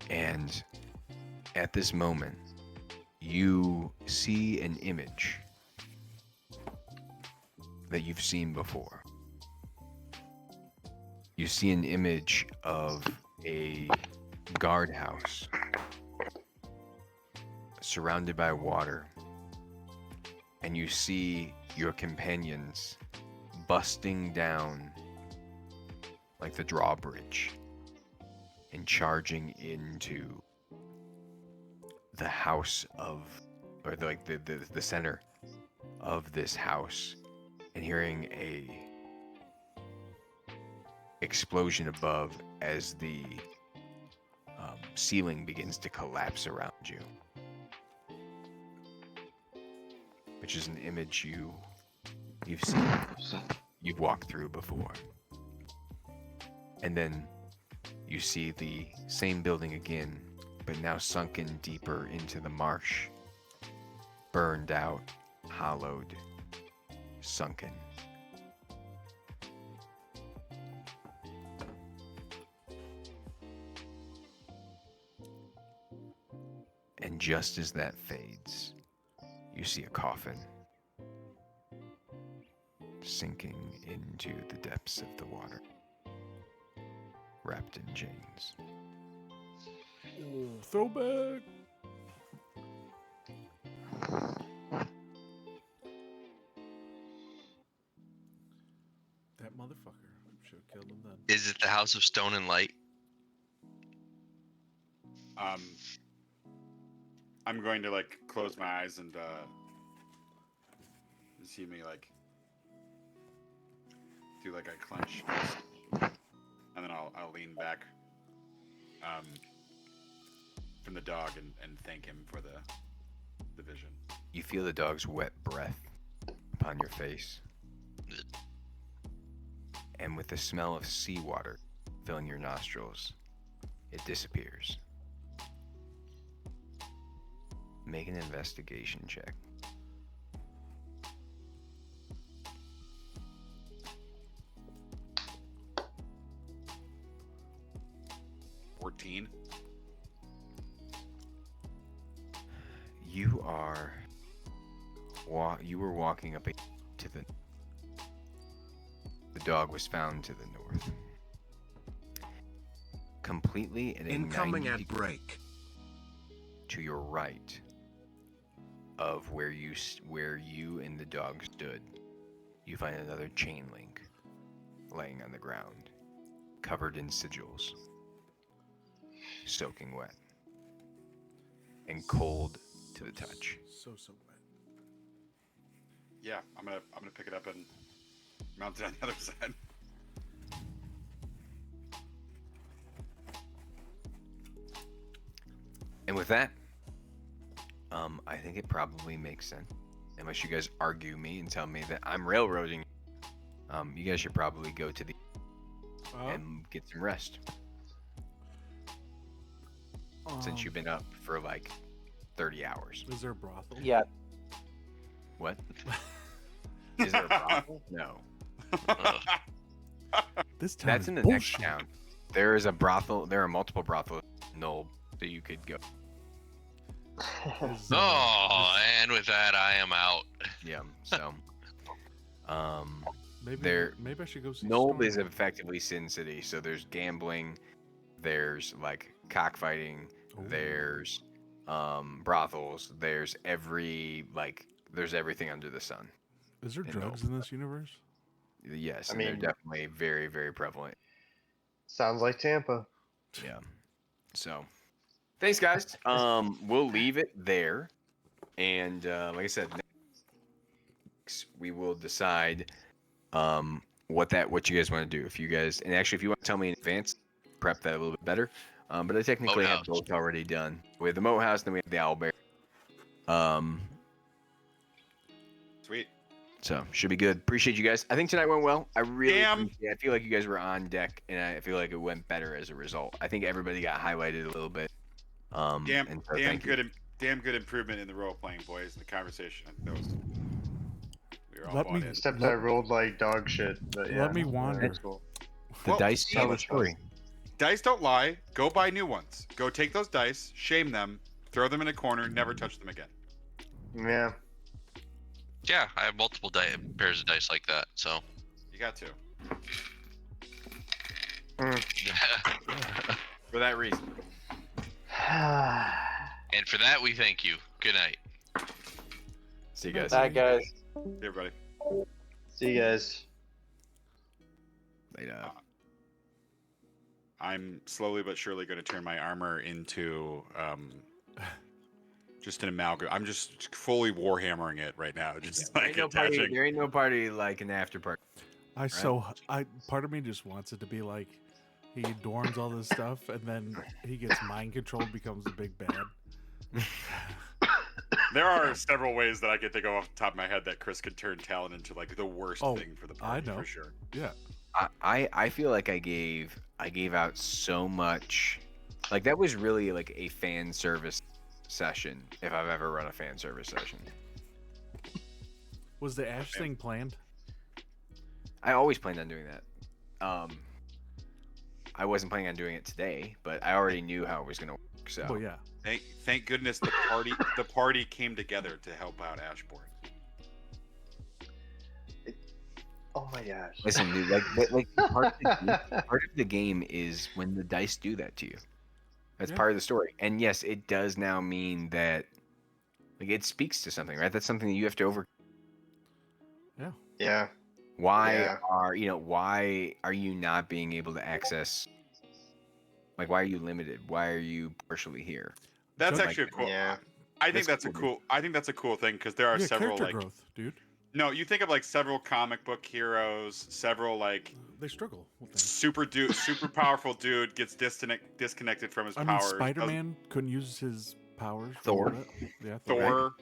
And at this moment, you see an image that you've seen before. You see an image of a guardhouse surrounded by water, and you see your companions busting down like the drawbridge and charging into the house of, or the center of this house, and hearing a explosion above as the ceiling begins to collapse around you, which is an image you've seen, you've walked through before. And then you see the same building again, but now sunken deeper into the marsh, burned out, hollowed, sunken. And just as that fades, you see a coffin sinking into the depths of the water, wrapped in chains. Oh, throwback. That motherfucker should have killed him then. Is it the House of Stone and Light? I'm going to like close my eyes and see me like do like a clench fist, and then I'll lean back from the dog and thank him for the vision. You feel the dog's wet breath upon your face, and with the smell of seawater filling your nostrils, it disappears. Make an investigation check. You were walking up to the dog was found to the north. Completely at incoming at break. To your right of where you and the dog stood, you find another chain link laying on the ground, covered in sigils, soaking wet, and cold to the touch. So wet. Yeah, I'm gonna pick it up and mount it on the other side. And with that, I think it probably makes sense. Unless you guys argue me and tell me that I'm railroading, you guys should probably go to the and get some rest. Since you've been up for like 30 hours. Is there a brothel? Yeah. What? Is there a brothel? No. This town That's is in the bullshit. next town. There is a brothel. There are multiple brothels in Knoll that you could go. And with that, I am out. Yeah. So, Maybe I should go see. Knoll Storm. is effectively Sin City. So there's gambling, there's like cockfighting, there's brothels, there's everything under the sun. Is there in drugs Knoll. in this universe? Yes, I and they're mean- definitely very, very prevalent. Sounds like Tampa. Yeah. So, thanks, guys. We'll leave it there, and like I said, next we will decide what you guys want to do. If you guys, and actually, if you want to tell me in advance, prep that a little bit better. But I technically have both already done. We have the Moat House, and then we have the Owlbear. Sweet. So should be good. Appreciate you guys. I think tonight went well. I really Damn. appreciate it. I feel like you guys were on deck, and I feel like it went better as a result. I think everybody got highlighted a little bit. And so thank you. Damn good improvement in the role playing, boys. The conversation. We were all Let bought me- in. Except I rolled like dog shit. But yeah, Let me wander. that's cool. The Well, dice see, tell the much story. Dice don't lie. Go buy new ones. Go take those dice, shame them, throw them in a corner, never touch them again. Yeah. Yeah, I have multiple pairs of dice like that, so. You got to. For that reason. And for that, we thank you. Good night. See you guys. Bye, guys. Hey, everybody. See you guys. Later. I'm slowly but surely going to turn my armor into just an amalgam. I'm just fully warhammering it right now. Just There like ain't no party. attaching. There ain't no party like an after party. Part of me just wants it to be like he adorns all this stuff and then he gets mind controlled, becomes the big bad. There are several ways that I can think of off the top of my head that Chris could turn Talon into like the worst thing for the party. I know. For sure. Yeah. I feel like I gave out so much. Like that was really like a fan service session if I've ever run a fan service session. Was the Ash thing planned? I always planned on doing that. I wasn't planning on doing it today, but I already knew how it was gonna work. So. Oh yeah. Thank goodness the party came together to help out Ashbourne. Oh my gosh. Listen, dude, like part of the game is when the dice do that to you. That's part of the story. And yes, it does now mean that like it speaks to something, right? That's something that you have to overcome. Yeah. Yeah. Why are you not being able to access, like why are you limited? Why are you partially here? That's Like, actually a cool. Yeah. I think That's that's a cool, cool. I think that's a cool thing because there are Yeah, several character like. growth, dude. No, you think of like several comic book heroes, several like They struggle with things. super powerful dude gets disconnected from his I mean, powers. Spider-Man couldn't use his powers. for Thor. a little bit. Yeah, Thor.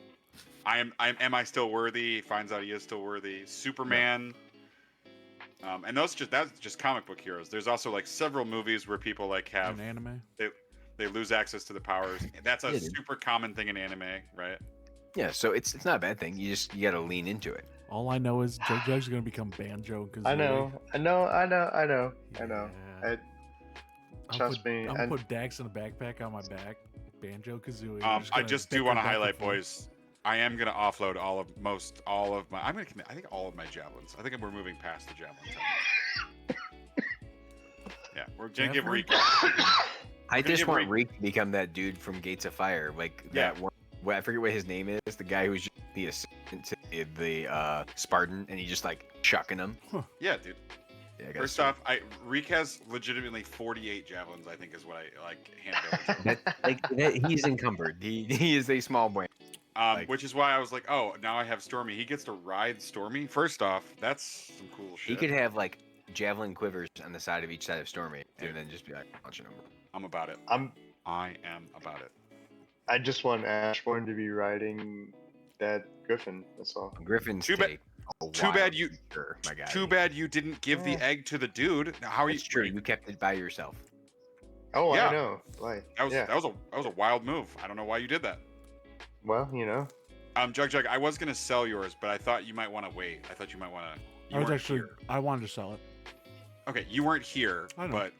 Am I still worthy? Finds out he is still worthy. Superman. And that's just comic book heroes. There's also like several movies where people like have An anime. they lose access to the powers. And that's a Yeah, dude. super common thing in anime, right? Yeah, so it's not a bad thing. You gotta lean into it. All I know is JoJo's gonna become Banjo. I know. Trust me. I'm gonna put Dax in a backpack on my back. Banjo Kazooie. I just do want to highlight, boys. I am gonna offload all of my. I think all of my javelins. I think we're moving past the javelin time. Yeah, we're gonna give Javelin? Reek. I gonna just give want Reek to become that dude from Gates of Fire, like that one. Well, I forget what his name is. The guy who's just the assistant to the Spartan, and he just like chucking them. Yeah, dude. Yeah, I gotta First see. off, Reek has legitimately 48 javelins. I think is what I like handed over. He's encumbered. He is a small boy. Which is why I was like, oh, now I have Stormy. He gets to ride Stormy. First off, that's some cool shit. He could have like javelin quivers on the side of each side of Stormy, and then just be like launching them. I'm about it. I am about it. I just want Ashbourne to be riding that Griffin. That's all. Griffin's Too bad. take a Too while bad you. to mature, my guy. Too bad you didn't give the egg to the dude. Now, how are you? It's true. You kept it by yourself. Oh, Yeah. I know. Like, That was yeah. that was a wild move. I don't know why you did that. Well, you know, Jug, I was gonna sell yours, but I thought you might want to wait. I thought you might want to. I wanted to sell it. Okay, you weren't here, I know. but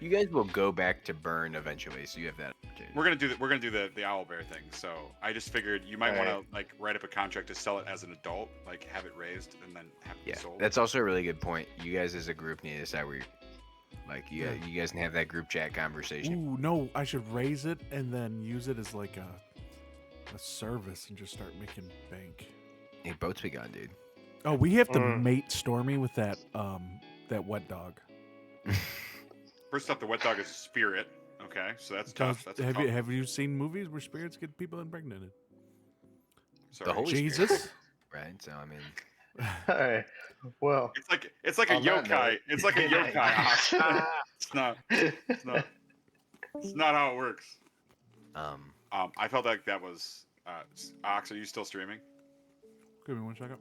You guys will go back to burn eventually, so you have that opportunity. We're gonna do the owl bear thing. So I just figured you might want to like write up a contract to sell it as an adult, like have it raised and then have it sold. That's also a really good point. You guys as a group need to decide where you guys can have that group chat conversation. Ooh, no, I should raise it and then use it as like a service and just start making bank. Hey, boats be gone, dude. Oh, we have to mate Stormy with that wet dog. First off, the wet dog is a spirit. Okay, so that's tough. That's have you seen movies where spirits get people impregnated? Sorry. The Holy Jesus. Spirit. Right. So I mean. All right. Well, it's like a yokai. It's like a yokai. It's not. It's not how it works. I felt like that was. Ox, are you still streaming? Give me 1 second.